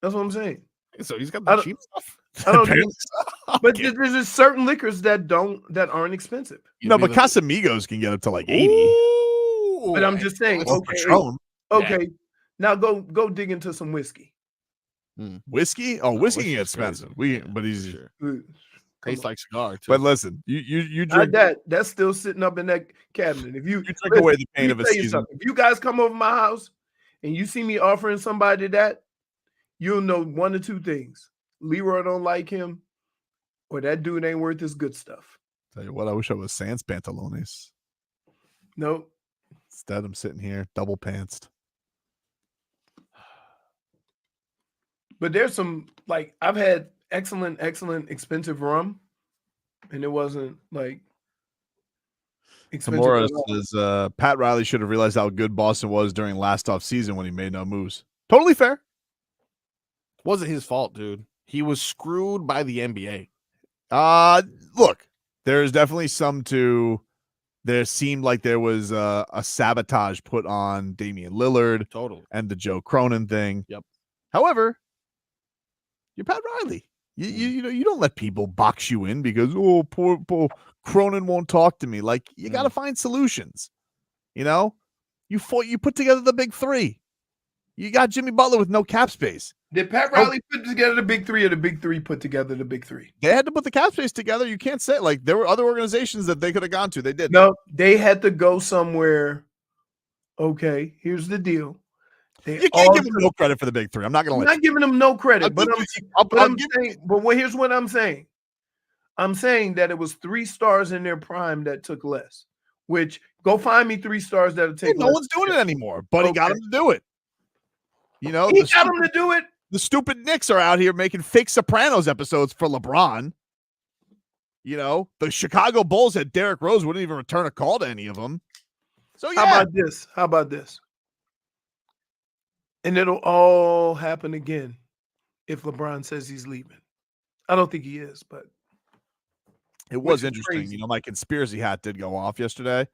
That's what I'm saying. So he's got the cheap stuff. I don't think so. But there's just certain liquors that aren't expensive. No, but Casamigos can get up to like 80. Ooh, but I'm just saying, okay. Now go dig into some whiskey. Whiskey? Oh, whiskey can get expensive. But he's tastes like cigar too. But listen, you not drink that's still sitting up in that cabinet. If you drink away the pain of a season. If you guys come over my house and you see me offering somebody that, you'll know one or two things. Leroy don't like him, or that dude ain't worth his good stuff. Tell you what, I wish I was sans pantalones. Nope. Instead, I'm sitting here double pantsed. But there's some, like, I've had excellent, expensive rum, and it wasn't like expensive. Tamora says Pat Riley should have realized how good Boston was during last off season when he made no moves. Totally fair. Wasn't his fault, dude. He was screwed by the NBA. Look, there's definitely there seemed like there was a sabotage put on Damian Lillard and the Joe Cronin thing. Yep. However, you're Pat Riley. You don't let people box you in because, oh, poor Cronin won't talk to me. Like, you got to find solutions. You put together the big three. You got Jimmy Butler with no cap space. Did Pat Riley put together the big three, or the big three put together the big three? They had to put the cap space together. You can't say, like, there were other organizations that they could have gone to. They did. No, they had to go somewhere. Okay, here's the deal. You can't give him no credit for the big three. I'm not going to let not giving him no credit, but here's what I'm saying. I'm saying that it was 3 stars in their prime that took less. Which go find me 3 stars that'll take. No one's doing it anymore, but he got him to do it. You know, he got him to do it. The stupid Knicks are out here making fake Sopranos episodes for LeBron. You know, the Chicago Bulls had Derrick Rose wouldn't even return a call to any of them. So yeah. How about this? And it'll all happen again if LeBron says he's leaving. I don't think he is, but it was interesting. Crazy. You know, my conspiracy hat did go off yesterday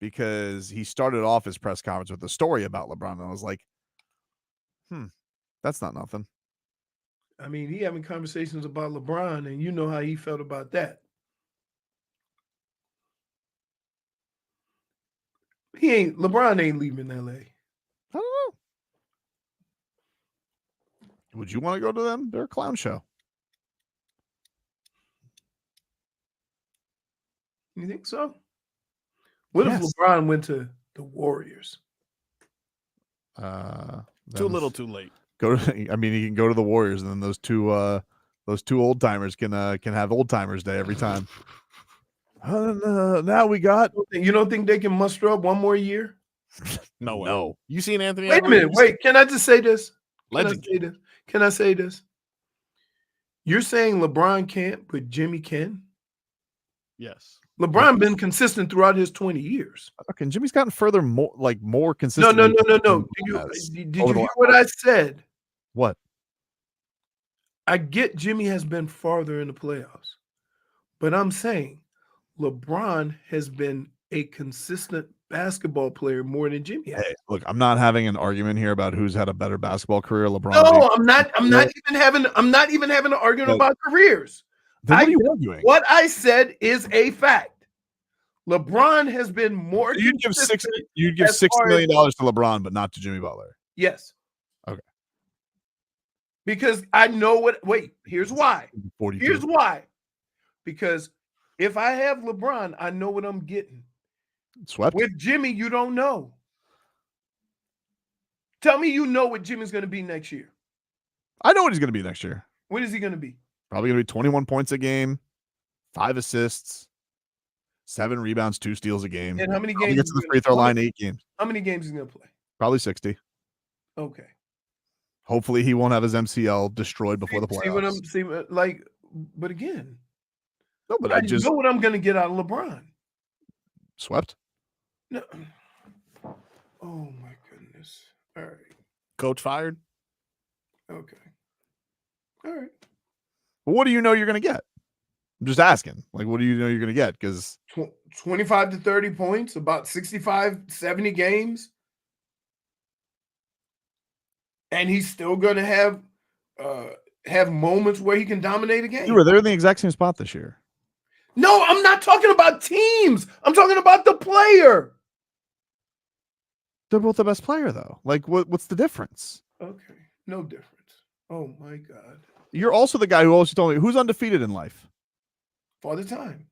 because he started off his press conference with a story about LeBron. And I was like, that's not nothing. I mean, he having conversations about LeBron, and you know how he felt about that. LeBron ain't leaving LA. I don't know. Would you want to go to them? They're a clown show. You think so? What if LeBron went to the Warriors? Too little, too late. He can go to the Warriors, and then those two old timers can have old timers day every time. Now we got. You don't think they can muster up one more year? No way. No. You seen Anthony? Wait a minute. Wait. Can I just say this? Legend. Can I say this? You're saying LeBron can't, but Jimmy can? Yes. LeBron been consistent throughout his 20 years. Okay, Jimmy's gotten more consistent. No. Did you hear what I said? What? I get Jimmy has been farther in the playoffs, but I'm saying LeBron has been a consistent basketball player more than Jimmy has. Hey, look, I'm not having an argument here about who's had a better basketball career, LeBron. No, I'm not even having an argument about careers. Then what are you arguing? What I said is a fact. LeBron has been more. You'd give $60 million to LeBron, but not to Jimmy Butler. Yes. Okay. Because I know what. Wait. Here's why. 42. Here's why. Because if I have LeBron, I know what I'm getting. Swept. With Jimmy, you don't know. Tell me you know what Jimmy's going to be next year. I know what he's going to be next year. What is he going to be? Probably going to be 21 points a game, 5 assists, 7 rebounds, 2 steals a game. And how many games? He gets to the free throw line 8 games. How many games is he going to play? Probably 60. Okay. Hopefully he won't have his MCL destroyed before the playoffs. But again. No, but I know what I'm going to get out of LeBron. Swept? No. Oh my goodness. All right. Coach fired? Okay. All right. Well, what do you know you're going to get? I'm just asking. Like, what do you know you're going to get? Because 25 to 30 points, about 65, 70 games. And he's still going to have moments where he can dominate a game. they're in the exact same spot this year. No, I'm not talking about teams. I'm talking about the player. They're both the best player, though. Like, what's the difference? Okay. No difference. Oh, my God. You're also the guy who also told me who's undefeated in life. Father Time.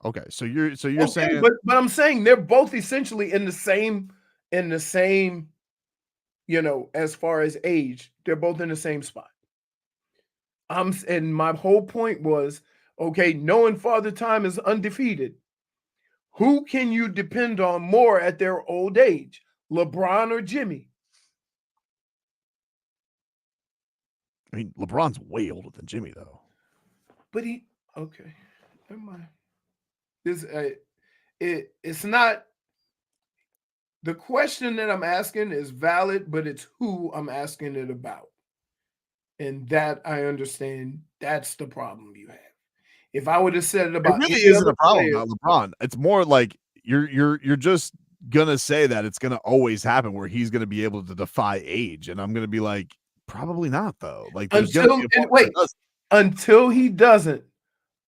Okay, so you're saying, but I'm saying they're both essentially in the same, as far as age, they're both in the same spot. And my whole point was, okay, knowing Father Time is undefeated, who can you depend on more at their old age, LeBron or Jimmy? I mean, LeBron's way older than Jimmy, though. But okay, never mind. It's not. The question that I'm asking is valid, but it's who I'm asking it about, and that I understand. That's the problem you have. If I would have said it about, it really isn't a problem about LeBron. It's more like you're just gonna say that it's gonna always happen where he's gonna be able to defy age, and I'm gonna be like, probably not, though. Like, until he doesn't,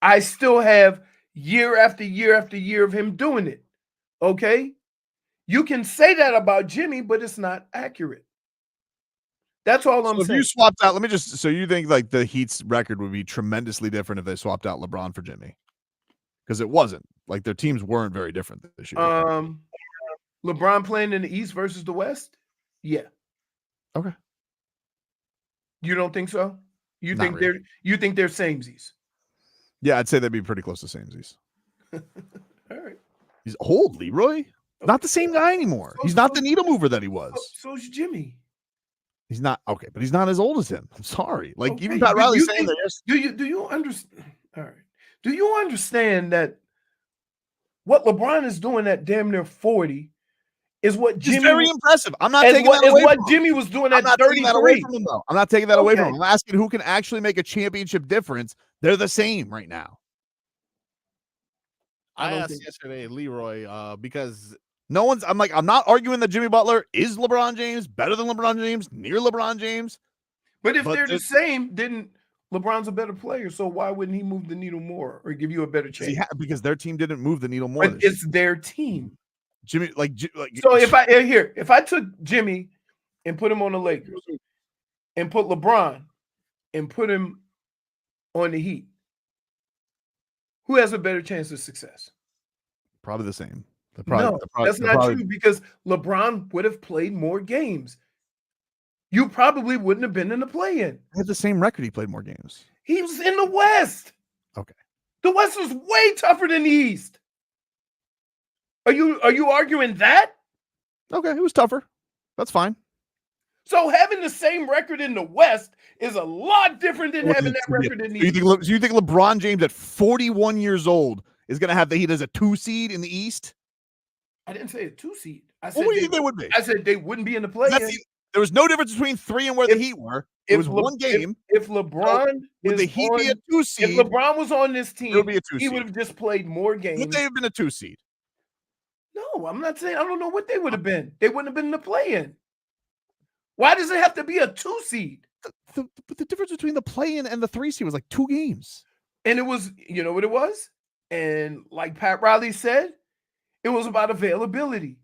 I still have year after year after year of him doing it. Okay, you can say that about Jimmy, but it's not accurate. That's all I'm saying. If you swapped out, so you think like the Heat's record would be tremendously different if they swapped out LeBron for Jimmy? Because it wasn't. Like, their teams weren't very different this year. LeBron playing in the East versus the West? Yeah. Okay. You don't think so? You Not think really. they're samesies? Yeah, I'd say they'd be pretty close to samesies. All right. He's old, Leroy. Not the same guy anymore. He's not the needle mover that he was. So's Jimmy. He's not okay, but he's not as old as him. I'm sorry. Like Okay, even Pat Riley you saying think- that. Do you understand? All right. Do you understand that what LeBron is doing at damn near 40 is what It's Jimmy very was- impressive. I'm not is taking what- that is away what from him. Jimmy was doing I'm at not taking that away 33. from him, though. I'm not taking that away from Okay. him. I'm asking who can actually make a championship difference. They're the same right now. I asked yesterday, Leroy, because I'm not arguing that Jimmy Butler is LeBron James, better than LeBron James, near LeBron James. But if they're the same, then LeBron's a better player. So why wouldn't he move the needle more or give you a better chance? Because their team didn't move the needle more. But it's their team. Jimmy, So if I took Jimmy and put him on the Lakers and put LeBron and put him on the Heat, who has a better chance of success? Probably the same. That's not true because LeBron would have played more games. You probably wouldn't have been in the play-in. He had the same record. He played more games. He was in the West. Okay. The West was way tougher than the East. Are you arguing that? Okay, it was tougher. That's fine. So having the same record in the West is a lot different than having that record in the East. So you think LeBron James at 41 years old is going to have the Heat as a 2 seed in the East? I didn't say a 2 seed. I What said do you think they would be? I said they wouldn't be in the play-in. There was no difference between 3 and where the Heat were. It was one game. If LeBron would the Heat be a 2 seed? If LeBron was on this team, would be a 2 he seed. would have just played more games. Would they have been a 2 seed? No, I'm not saying. I don't know what they would have been. They wouldn't have been in the play-in. Why does it have to be a 2 seed? But the difference between the play-in and the 3 seed was like 2 games. And it was, you know what it was? And like Pat Riley said, it was about availability.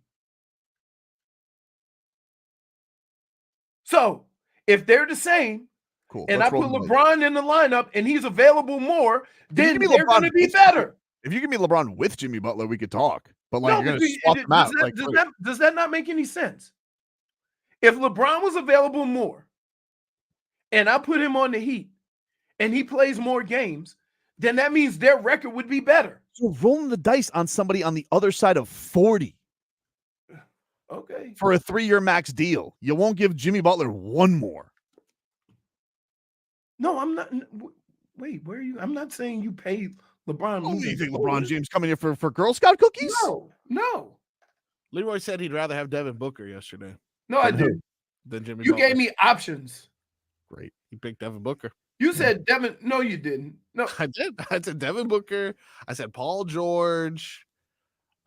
So if they're the same, cool. And Let's I put roll the dice. LeBron in the lineup and he's available more, then give me they're going to LeBron be with- better. If you give me LeBron with Jimmy Butler, we could talk. But like No, you're going but to swap them out. does that not make any sense? If LeBron was available more and I put him on the Heat and he plays more games, then that means their record would be better. So rolling the dice on somebody on the other side of 40 Okay. for a 3-year max deal. You won't give Jimmy Butler one more. No, I'm not. Wait, where are you? I'm not saying you pay LeBron. Oh, you moving think forward. LeBron James coming here for Girl Scout cookies? No. Leroy said he'd rather have Devin Booker yesterday. No, I did. Than Jimmy You Butler. gave me options. Great. He picked Devin Booker. You said Devin. No, you didn't. No, I did. I said Devin Booker. I said Paul George.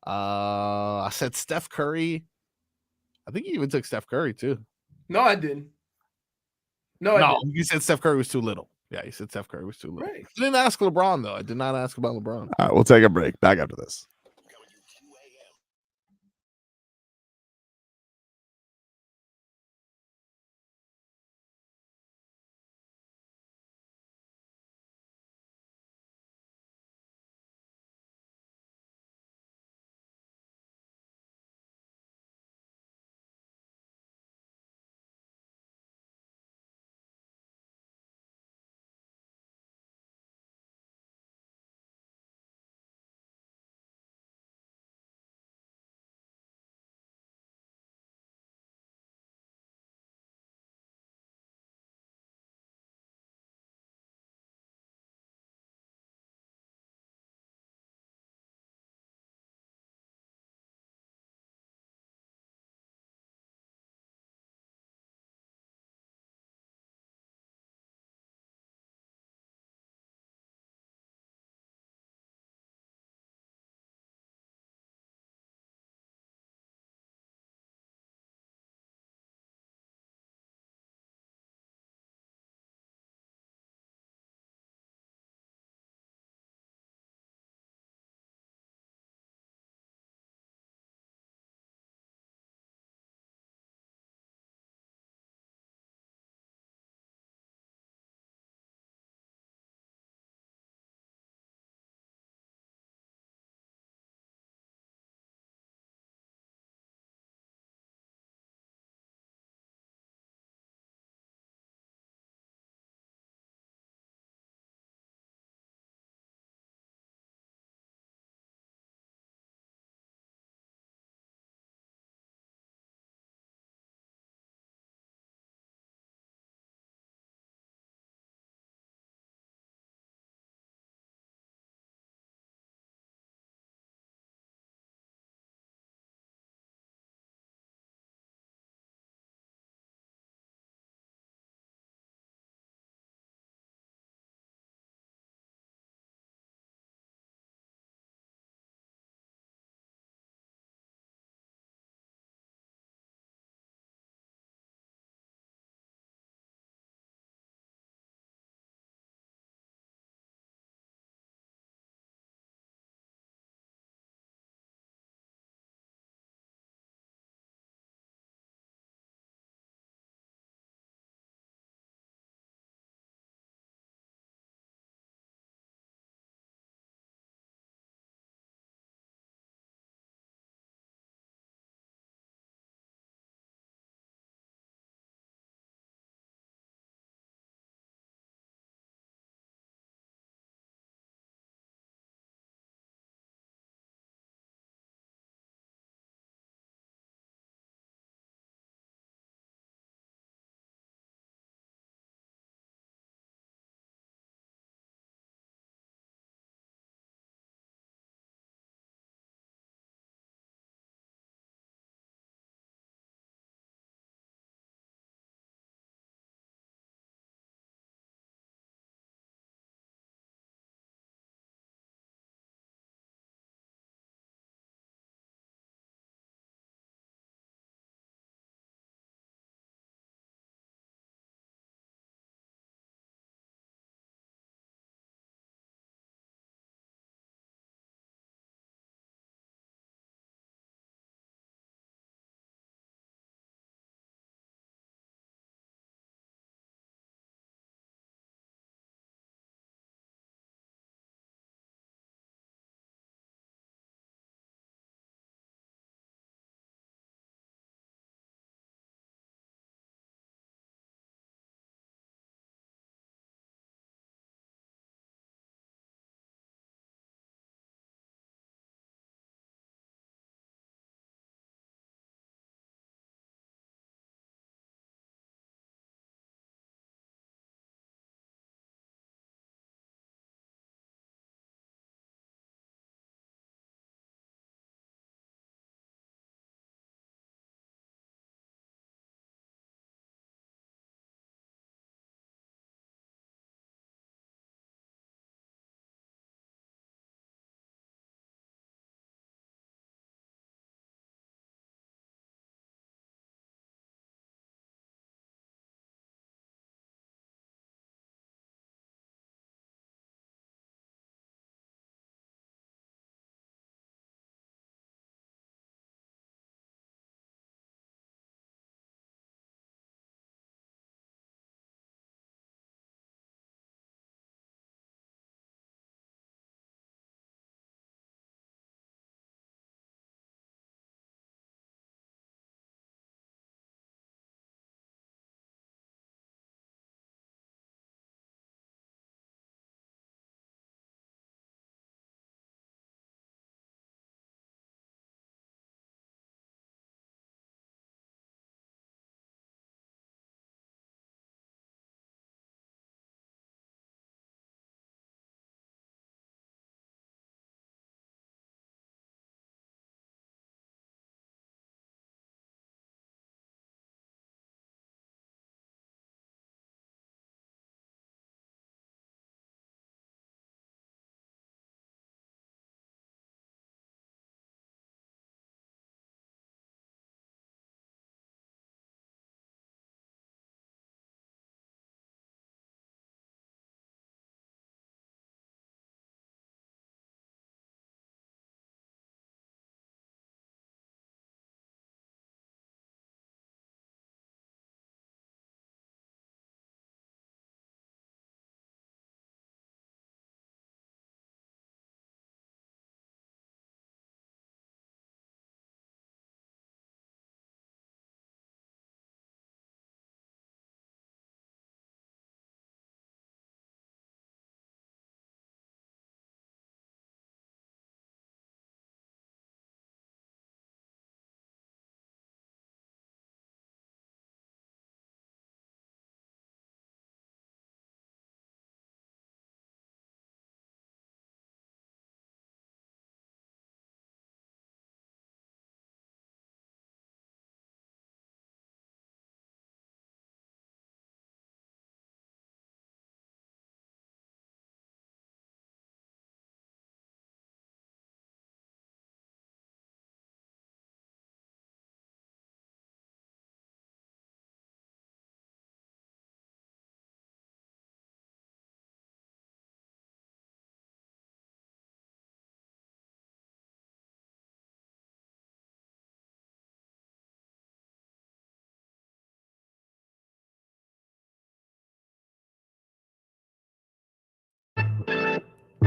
I said Steph Curry. I think he even took Steph Curry too. No, I didn't. No, I No, didn't. you said Steph Curry was too little. Yeah, he said Steph Curry was too little. Right. I didn't ask LeBron though. I did not ask about LeBron. All right, we'll take a break. Back after this.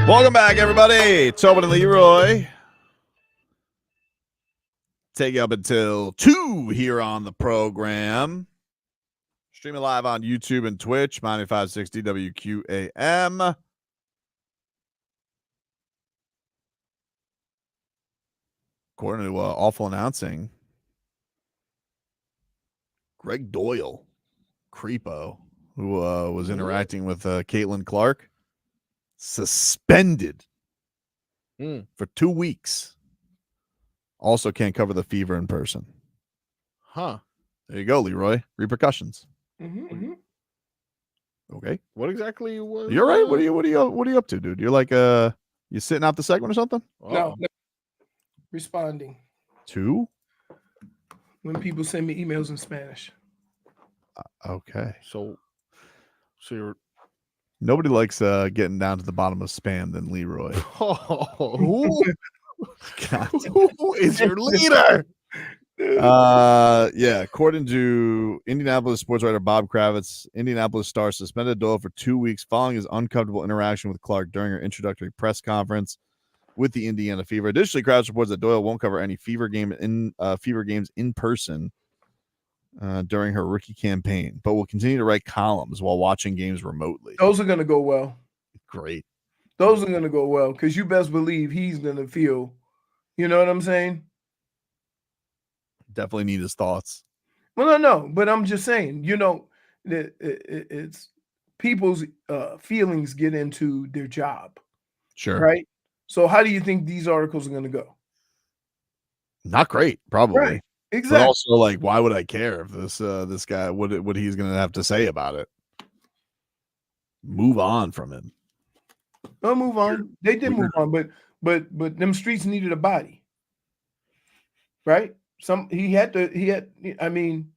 Welcome back, everybody. Tobin and Leroy. Take you up until 2 here on the program. Streaming live on YouTube and Twitch, 9560 WQAM. According to Awful Announcing, Greg Doyle, Creepo, who was interacting with Caitlin Clark, suspended for 2 weeks. Also can't cover the fever in person. Huh. There you go, Leroy. Repercussions. Okay. What exactly was? You're right. What are you up to, dude? You're like you sitting out the segment or something? No. Responding 2? when people send me emails in Spanish. Okay. So you're nobody likes getting down to the bottom of spam than Leroy. who is your leader? Yeah, according to Indianapolis sports writer Bob Kravitz, Indianapolis Star suspended Doyle for 2 weeks following his uncomfortable interaction with Clark during her introductory press conference with the Indiana Fever. Additionally, Kravitz reports that Doyle won't cover any Fever games in person during her rookie campaign, but will continue to write columns while watching games remotely. Those are going to go well. Great. Those are going to go well because you best believe he's going to feel, you know what I'm saying? Definitely need his thoughts. Well, no, but I'm just saying, you know, it's people's feelings get into their job. Sure. Right? So how do you think these articles are going to go? Not great, probably. Right. Exactly. But also, like, why would I care if this guy what he's going to have to say about it? Move on from him. They'll move on. They did move on, but them streets needed a body, right? I mean,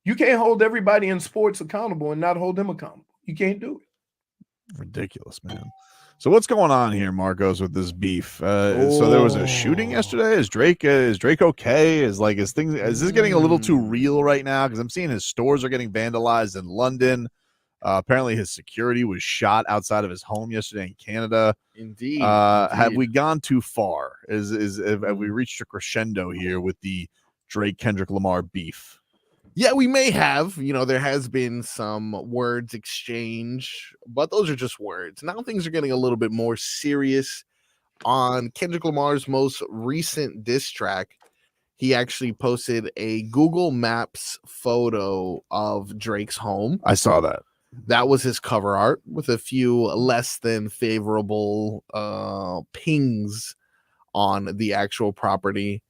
you can't hold everybody in sports accountable and not hold them accountable. You can't do it. Ridiculous, man. So what's going on here, Marcos, with this beef? So there was a shooting yesterday. Is Drake okay? Is this getting a little too real right now? Because I'm seeing his stores are getting vandalized in London. Apparently his security was shot outside of his home yesterday in Canada. Indeed. Have we gone too far? Have we reached a crescendo here with the Drake Kendrick Lamar beef? Yeah, we may have. You know, there has been some words exchange, but those are just words. Now things are getting a little bit more serious. On Kendrick Lamar's most recent diss track, he actually posted a Google Maps photo of Drake's home. I saw that. That was his cover art with a few less than favorable pings on the actual property.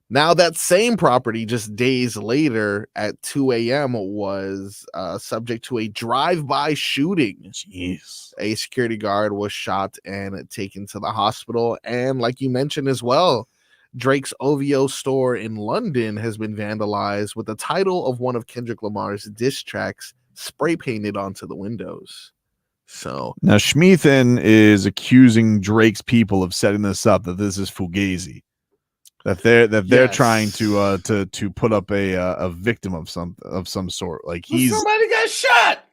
Now that same property just days later at 2 a.m. was subject to a drive-by shooting. Jeez. A security guard was shot and taken to the hospital. And like you mentioned as well, Drake's OVO store in London has been vandalized with the title of one of Kendrick Lamar's diss tracks spray painted onto the windows. So now Schmeathan is accusing Drake's people of setting this up, that this is Fugazi. That they're trying to put up a victim of some sort. Like somebody got shot.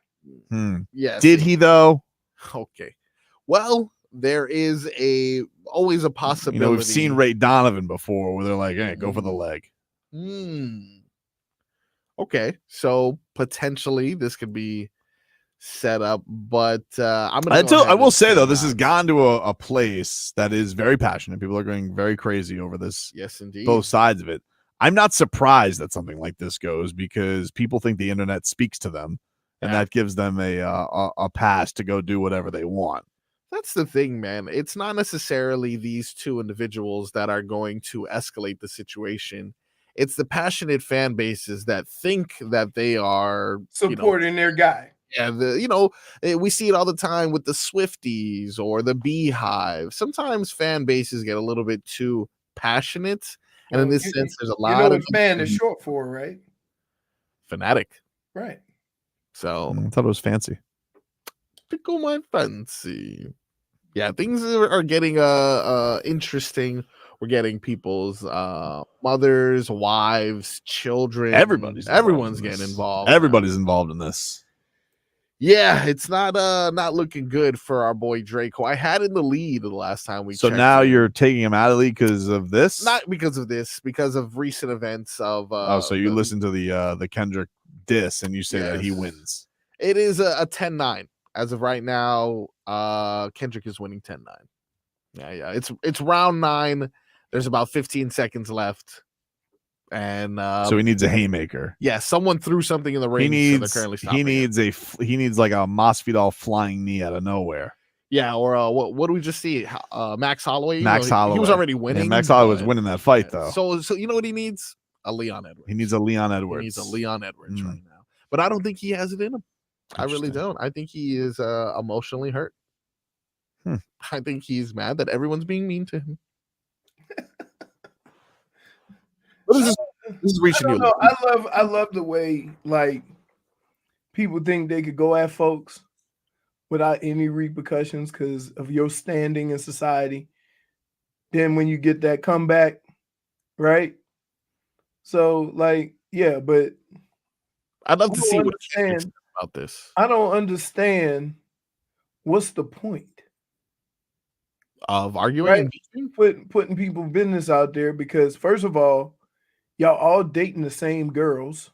Yes. Did he though? Okay. Well, there is always a possibility. You know, we've seen Ray Donovan before where they're like, hey, go for the leg. Okay. So potentially this could be set up, but I will say though, this has gone to a place that is very passionate. People are going very crazy over this. Yes, indeed. Both sides of it. I'm not surprised that something like this goes because people think the internet speaks to them, and that gives them a pass to go do whatever they want. That's the thing, man. It's not necessarily these two individuals that are going to escalate the situation. It's the passionate fan bases that think that they are supporting their guy. Yeah, we see it all the time with the Swifties or the Beehive. Sometimes fan bases get a little bit too passionate, and in this sense, there's a lot of fan is short for, right? Fanatic, right? So I thought it was fancy. Tickle my fancy. Yeah, things are getting interesting. We're getting people's mothers, wives, children. Everyone's getting involved. Everybody's involved in this. Yeah, it's not looking good for our boy Drake, who I had in the lead the last time we So checked now in. you're taking him out of the league because of this? Not because of this, because of recent events of so you listen to the Kendrick diss and you say that he Yes. wins. It is a 10-9 as of right now. Kendrick is winning 10-9. Yeah. It's round 9. There's about 15 seconds left. And So he needs a haymaker. Yeah, someone threw something in the ring. He So needs they're currently stopping he needs like a Masvidal flying knee out of nowhere. Yeah, or what do we just see? Max Holloway. Max Holloway. He was already winning. Yeah, Max Holloway was winning that fight though. So you know what he needs? A Leon Edwards. He needs a Leon Edwards. He needs a Leon Edwards right now. But I don't think he has it in him. I really don't. I think he is emotionally hurt. I think he's mad that everyone's being mean to him. What is this? This is reaching you. I love the way like people think they could go at folks without any repercussions because of your standing in society. Then when you get that comeback, right? So like, yeah, but I'd love to see what you understand about this. I don't understand what's the point of arguing, right? Putting people business out there because first of all, y'all all dating the same girls,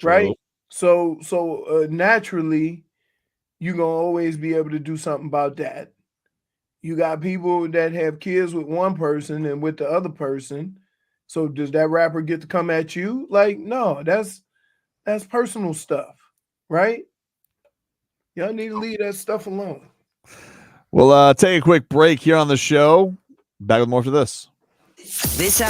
right? So naturally, you're gonna always be able to do something about that. You got people that have kids with one person and with the other person. So does that rapper get to come at you? Like, no, that's personal stuff, right? Y'all need to leave that stuff alone. We'll take a quick break here on the show. Back with more for this. This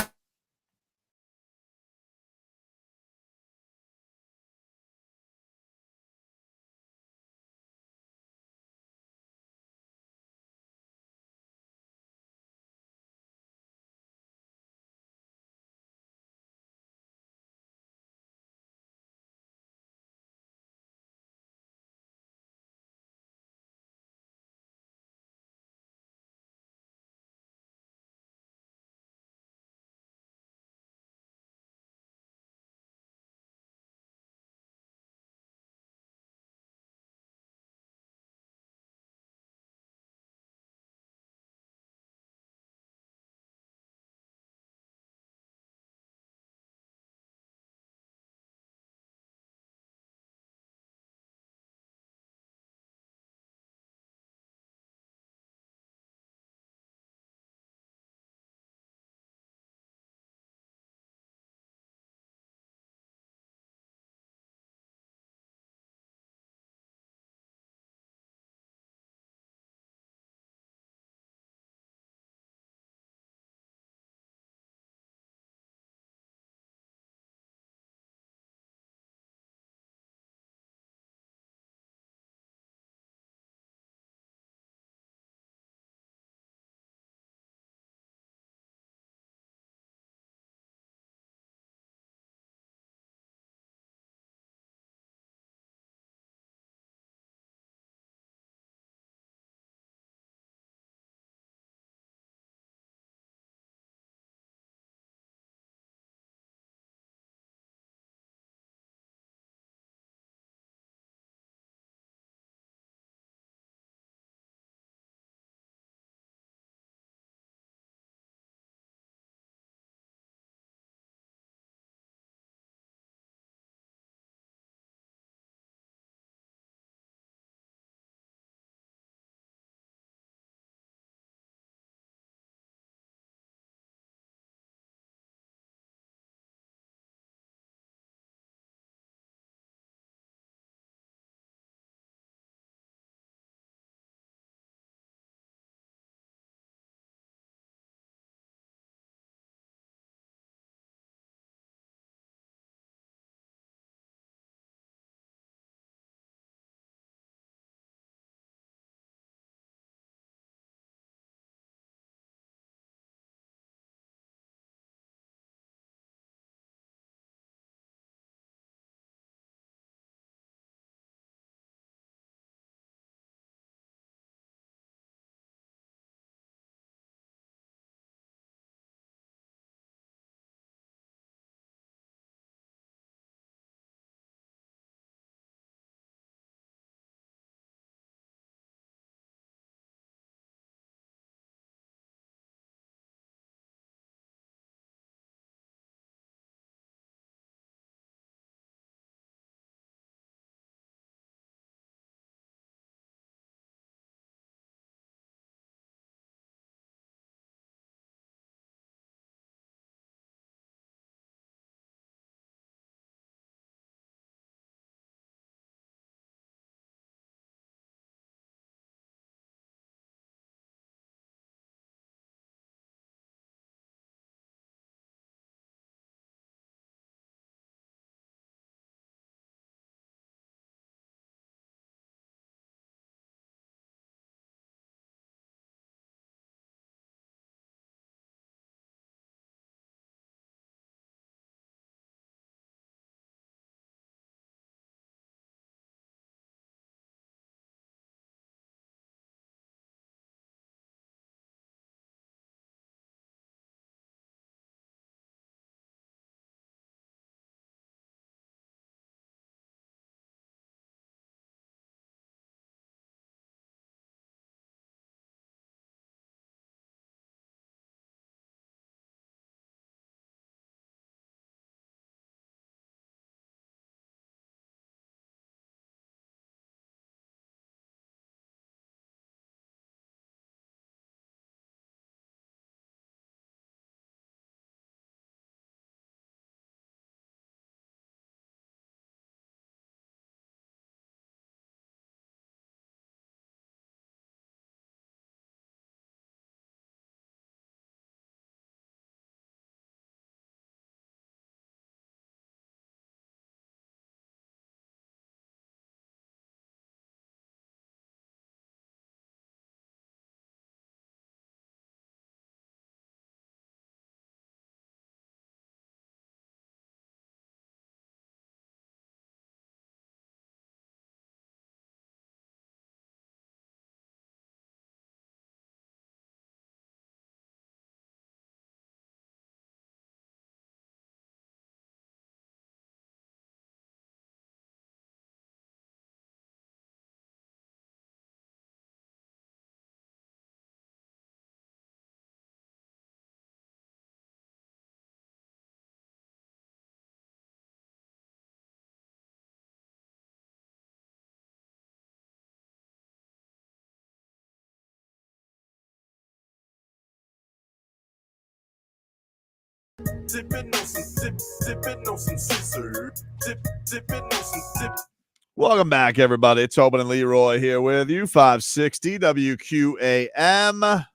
Welcome back, everybody. It's Tobin and Leroy here with you. 560 WQAM.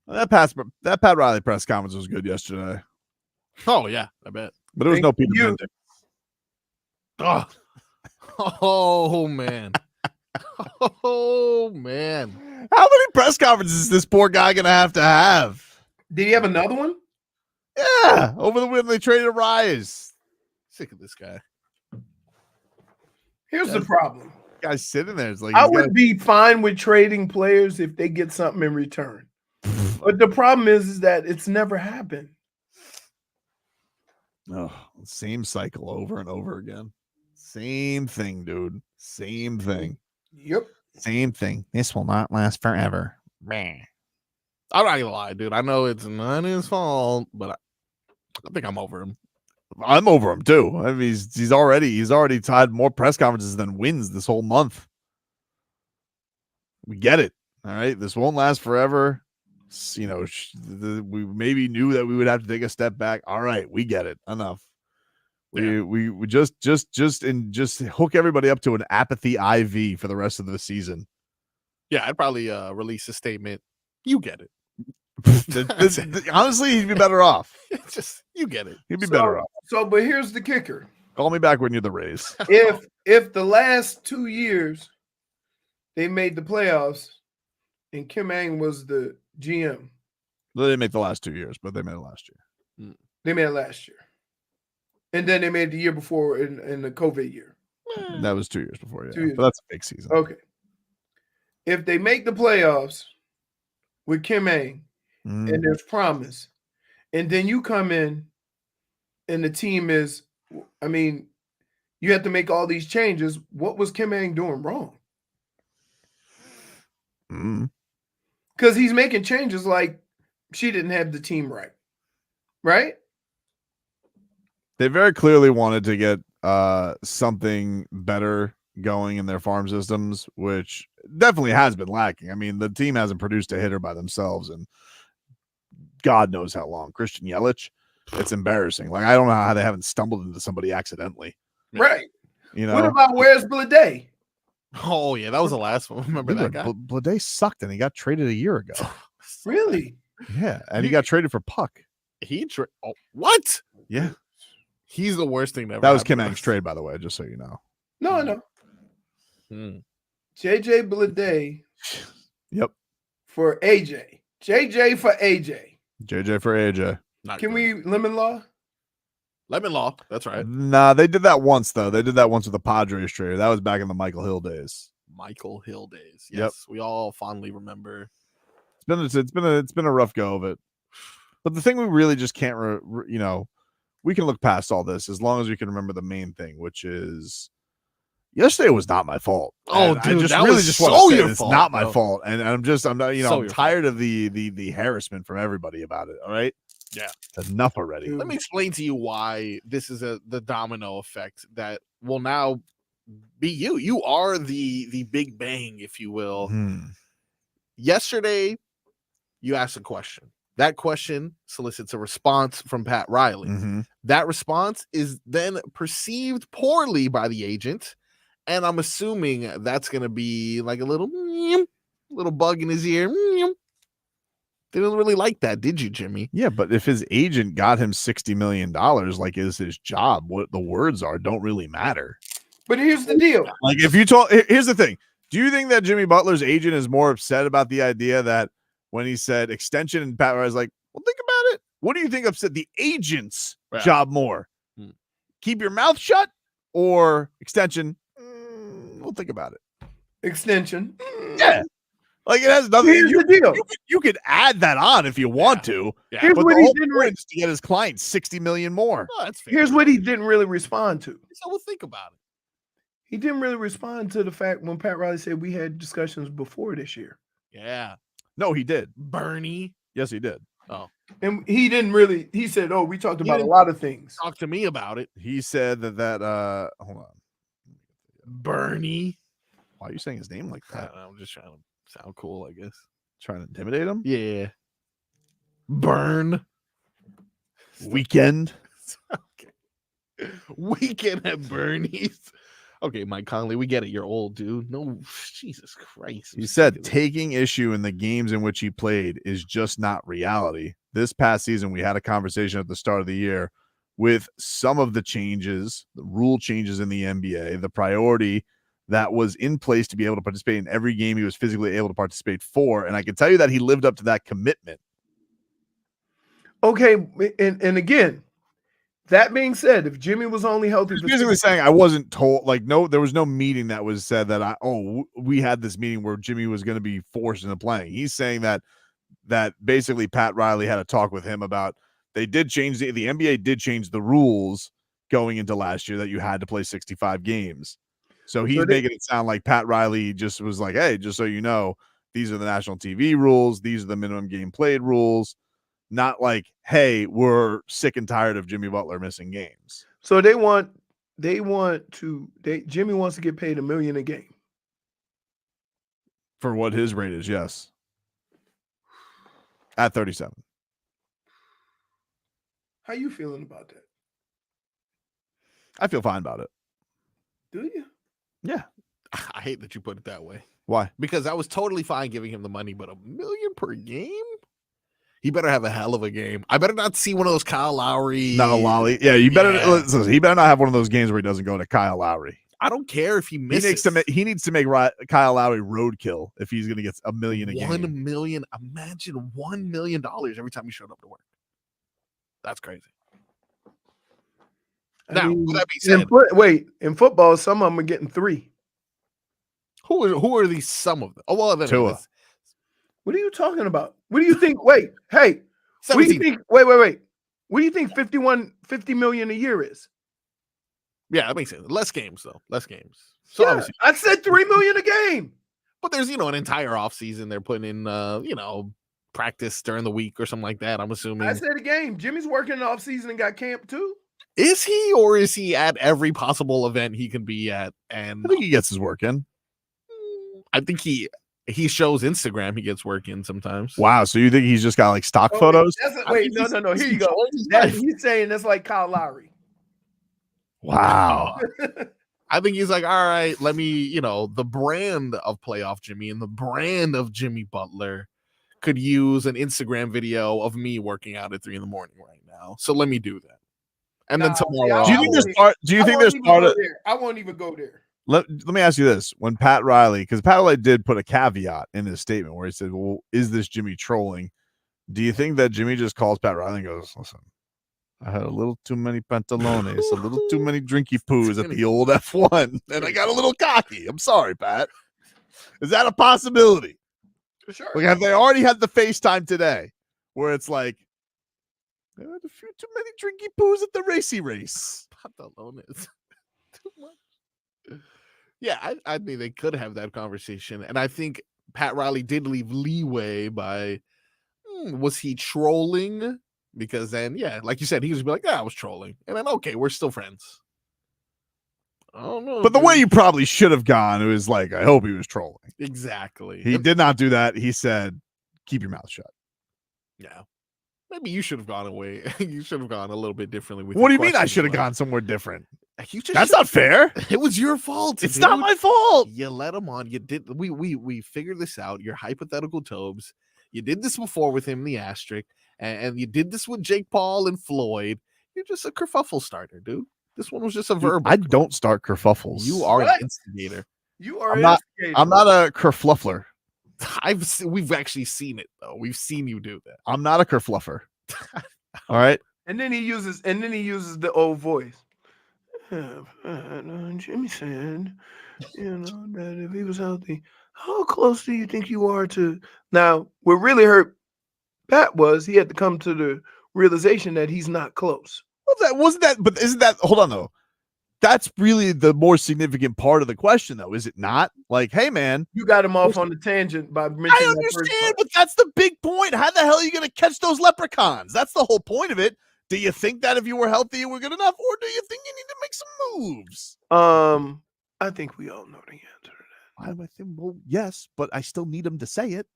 That Pat Riley press conference was good yesterday. Oh yeah, I bet. But there was no Peter Benedict. Oh man. Oh man. How many press conferences is this poor guy gonna have? Did he have another one? Yeah, over the when they traded Rise. Sick of this guy. Here's the problem. Guy's sitting there. It's like I would be fine with trading players if they get something in return. But the problem is that it's never happened. Oh, same cycle over and over again. Same thing, dude. Same thing. Yep. Same thing. This will not last forever. Man. I'm not gonna lie, dude. I know it's not his fault, but I think I'm over him. I'm over him too. I mean, he's already tied more press conferences than wins this whole month. We get it. All right. This won't last forever. You know, we maybe knew that we would have to take a step back. All right, we get it. Enough. We just hook everybody up to an apathy IV for the rest of the season. Yeah, I'd probably release a statement. You get it. Honestly, he'd be better off. Just you get it. He'd be better off. So, but here's the kicker. Call me back when you're the Rays. If the last 2 years they made the playoffs and Kim Ang was the GM. They didn't make the last 2 years, but they made it last year. They made it last year. And then they made it the year before in the COVID year. That was 2 years before, yeah. 2 years. But that's a big season. Okay. If they make the playoffs with Kim Ang and there's promise, and then you come in and the team is, I mean, you have to make all these changes. What was Kim Ang doing wrong? Because he's making changes like she didn't have the team right. Right? They very clearly wanted to get something better going in their farm systems, which definitely has been lacking. I mean, the team hasn't produced a hitter by themselves and God knows how long. Christian Yelich, it's embarrassing. Like, I don't know how they haven't stumbled into somebody accidentally. Right. You know, what about where's Blade? Oh, yeah, that was the last one. Remember that guy? Blade sucked and he got traded a year ago. Really? Yeah, and he got traded for Puck. What? Yeah. He's the worst thing ever. That was Kim Ang's trade, by the way, just so you know. No, I know. JJ Blade. Yep. For AJ. JJ for AJ. JJ for AJ. Can we lemon law? Lemon law. That's right. Nah, they did that once though. They did that once with the Padres trade. That was back in the Michael Hill days. Michael Hill days. Yes, Yep. we all fondly remember. It's been a rough go of it. But the thing we really just can't, we can look past all this as long as we can remember the main thing, which is yesterday was not my fault. Oh, and dude, I just that really was just so want to say your it's fault, not my bro. fault, and I'm not, So I'm your tired of the harassment from everybody about it. All right, Yeah. enough already. Let me explain to you why this is the domino effect that will now be you. You are the big bang, if you will. Yesterday, you asked a question. That question solicits a response from Pat Riley. That response is then perceived poorly by the agent. And I'm assuming that's going to be like a little bug in his ear. Didn't really like that, did you, Jimmy? Yeah, but if his agent got him $60 million, like is his job, what the words are don't really matter. But here's the deal. Like if you here's the thing. Do you think that Jimmy Butler's agent is more upset about the idea that when he said extension and Pat Riley's like, well, think about it. What do you think upset the agent's job more? Keep your mouth shut or extension? We'll think about it. Extension. Yeah. Like it has nothing. Here's the deal. You could add that on if you want to. Yeah. Here's but what the he whole didn't point is to get his client $60 million more. Oh, that's fair. Here's what he didn't really respond to. So we'll think about it. He didn't really respond to the fact when Pat Riley said we had discussions before this year. Yeah. No, he did. Bernie. Yes, he did. Oh. And he didn't really, he said, oh, we talked about a lot of things. Talk to me about it. He said that hold on. Bernie. Why are you saying his name like that? I'm just trying to sound cool, I guess. Trying to intimidate him? Yeah. Burn. Weekend. Weekend at Bernie's. Okay, Mike Conley, we get it. You're old, dude. No, Jesus Christ. He said taking issue in the games in which he played is just not reality. This past season, we had a conversation at the start of the year with some of the changes, the rule changes in the NBA, the priority that was in place to be able to participate in every game he was physically able to participate for. And I can tell you that he lived up to that commitment. Okay, and again, that being said, if Jimmy was only healthy, He's basically saying I wasn't told, like, no, there was no meeting that was said that we had this meeting where Jimmy was going to be forced into playing. He's saying that basically Pat Riley had a talk with him about they did change the NBA did change the rules going into last year that you had to play 65 games. So he's making it sound like Pat Riley just was like, hey, just so you know, these are the national TV rules. These are the minimum game played rules. Not like, hey, we're sick and tired of Jimmy Butler missing games. So Jimmy wants to get paid $1 million a game. For what his rate is, yes. At 37. How you feeling about that? I feel fine about it. Do you? Yeah. I hate that you put it that way. Why? Because I was totally fine giving him the money, but $1 million per game? He better have a hell of a game. I better not see one of those Kyle Lowry. Not a lolly. Yeah, you better. Listen, he better not have one of those games where he doesn't go to Kyle Lowry. I don't care if he misses. He needs to make Kyle Lowry roadkill if he's going to get $1 million a game. $1 million. Imagine $1 million every time he showed up to work. That's crazy. Now, with that being said, in football, some of them are getting 3. Who are these? Some of them. Oh well, Tua. What are you talking about? What do you think? Wait, hey, what do you think? Wait. What do you think $50 million a year is? Yeah, that makes sense. Less games though. Less games. So yeah, I said $3 million a game. But there's an entire offseason they're putting in practice during the week or something like that. I'm assuming. I said a game. Jimmy's working in the offseason and got camp too. Is he, or is he at every possible event he can be at? And I think he gets his work in. I think he shows Instagram he gets work in sometimes. Wow, so you think he's just got like stock photos? Wait, no. Here you go. He's saying that's like Kyle Lowry. Wow. I think he's like, all right, let me, the brand of playoff Jimmy and the brand of Jimmy Butler could use an Instagram video of me working out at 3 a.m. right now. So let me do that. And then tomorrow. Do you think there's part of I won't even go there. Let me ask you this. When Pat Riley, because Pat Riley did put a caveat in his statement where he said, well, is this Jimmy trolling? Do you think that Jimmy just calls Pat Riley and goes, listen, I had a little too many pantalones, a little too many drinky poos at the old F1, and I got a little cocky. I'm sorry, Pat. Is that a possibility? For sure. Like, have they already had the FaceTime today where it's like, I had a few too many drinky poos at the racy race? Pantalones. Too much. Yeah, I think they could have that conversation. And I think Pat Riley did leave leeway by, was he trolling? Because then, yeah, like you said, he was like, yeah, I was trolling. And then, okay, we're still friends. I don't know. But the way you probably should have gone, it was like, I hope he was trolling. Exactly. He did not do that. He said, keep your mouth shut. Yeah. Maybe you should have gone away. You should have gone a little bit differently. With what do you mean I should have gone somewhere different? That's not fair. It was your fault. It's not my fault. You let him on. You did. We figured this out. Your hypothetical Tobes. You did this before with him in the asterisk, and you did this with Jake Paul and Floyd. You're just a kerfuffle starter, dude. This one was just a verbal. I don't start kerfuffles. You are an instigator. You are an instigator. I'm not a kerfluffler. We've actually seen it though. We've seen you do that. I'm not a kerfluffer. All right. And then he uses the old voice. Jimmy said, that if he was healthy, how close do you think you are to? Now, what really hurt Pat was he had to come to the realization that he's not close. Well, but isn't that? Hold on though. That's really the more significant part of the question, though, is it not? Like, hey, man. You got him off on the tangent by mentioning I understand, but that's the big point. How the hell are you going to catch those leprechauns? That's the whole point of it. Do you think that if you were healthy, you were good enough? Or do you think you need to make some moves? I think we all know the answer to that. I think, well, yes, but I still need him to say it.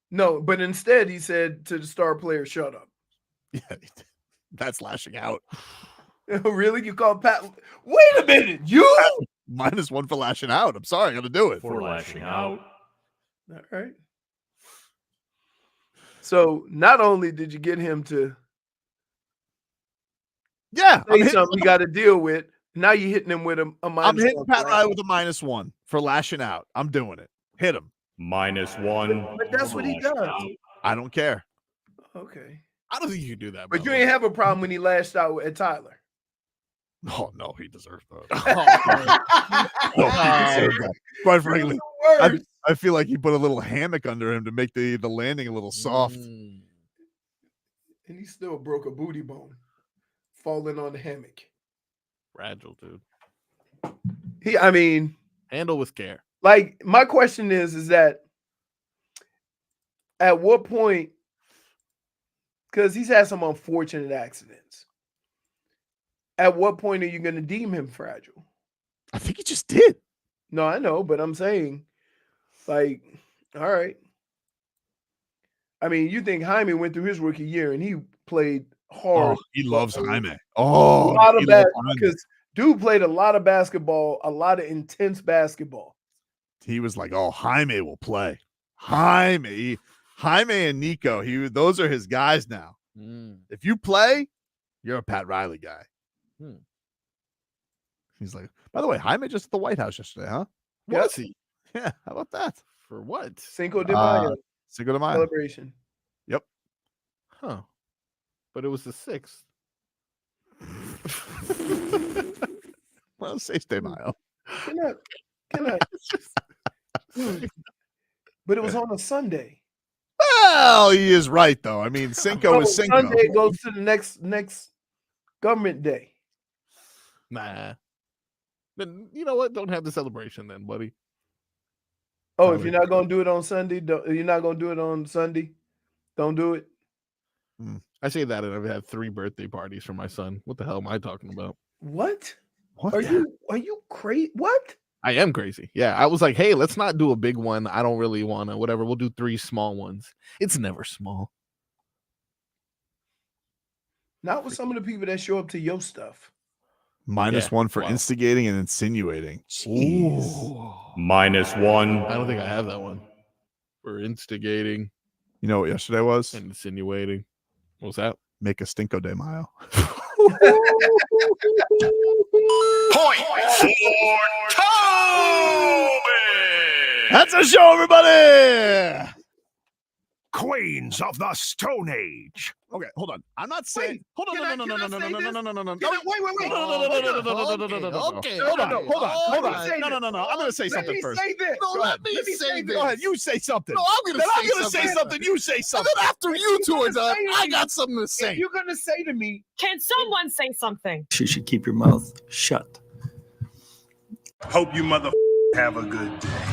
No, but instead he said to the star player, shut up. Yeah, that's lashing out. Really? You call Pat? Wait a minute, you -1 for lashing out. I'm sorry, I got to do it. For lashing out. All right. So not only did you get him to say something he got to deal with, now you're hitting him with a minus. I'm hitting Pat Riley with a -1 for lashing out. I'm doing it. Hit him. -1. But that's what he does. I don't care. Okay. I don't think you can do that. But you ain't have a problem when he lashed out at Tyler. Oh no, he deserves that. No, he deserves that. Quite frankly, I feel like he put a little hammock under him to make the landing a little soft. And he still broke a booty bone, falling on the hammock. Fragile, dude. I mean, handle with care. Like, my question is that at what point, because he's had some unfortunate accidents, at what point are you going to deem him fragile? I think he just did. No, I know, but I'm saying, like, all right. I mean, you think Jaime went through his rookie year and he played hard. Oh, he loves Jaime. Oh, a lot of because dude played a lot of basketball, a lot of intense basketball. He was like, "Oh, Jaime will play." Jaime and Nico. Those are his guys now. If you play, you're a Pat Riley guy. He's like, by the way, Jaime just at the White House yesterday, huh? Was he? Yeah, how about that? For what? Cinco de Mayo. Cinco de Mayo. Celebration. Yep. Huh. But it was the 6th. Well, 6 de Mayo. Can I? But it was on a Sunday. Well, he is right, though. I mean, Cinco is Cinco. Sunday goes to the next government day. Nah. Then you know what? Don't have the celebration then, buddy. Oh, if you're not gonna do it on Sunday, you're not gonna do it on Sunday. Don't do it. I say that, and I've had 3 birthday parties for my son. What the hell am I talking about? What? What? Are you crazy? What? I am crazy. Yeah, I was like, hey, let's not do a big one. I don't really want to. Whatever. We'll do 3 small ones. It's never small. Not with some of the people that show up to your stuff. -1 for instigating and insinuating. -1. I don't think I have that one. For instigating. You know what yesterday was? And insinuating. What was that? Make a Cinco de Mayo. Point for Tobin! That's our show, everybody! Queens of the Stone Age. Okay, hold on. I'm not saying. Hold on. No. Wait. Hold on. Okay, No. I'm going to say something first. Let me say this. Go ahead. You say something. No, I'm going to say something. You say And something. then after you two are done, I got something to say. If you're gonna say to me, can someone say something? You should keep your mouth shut. Hope you mother have a good day.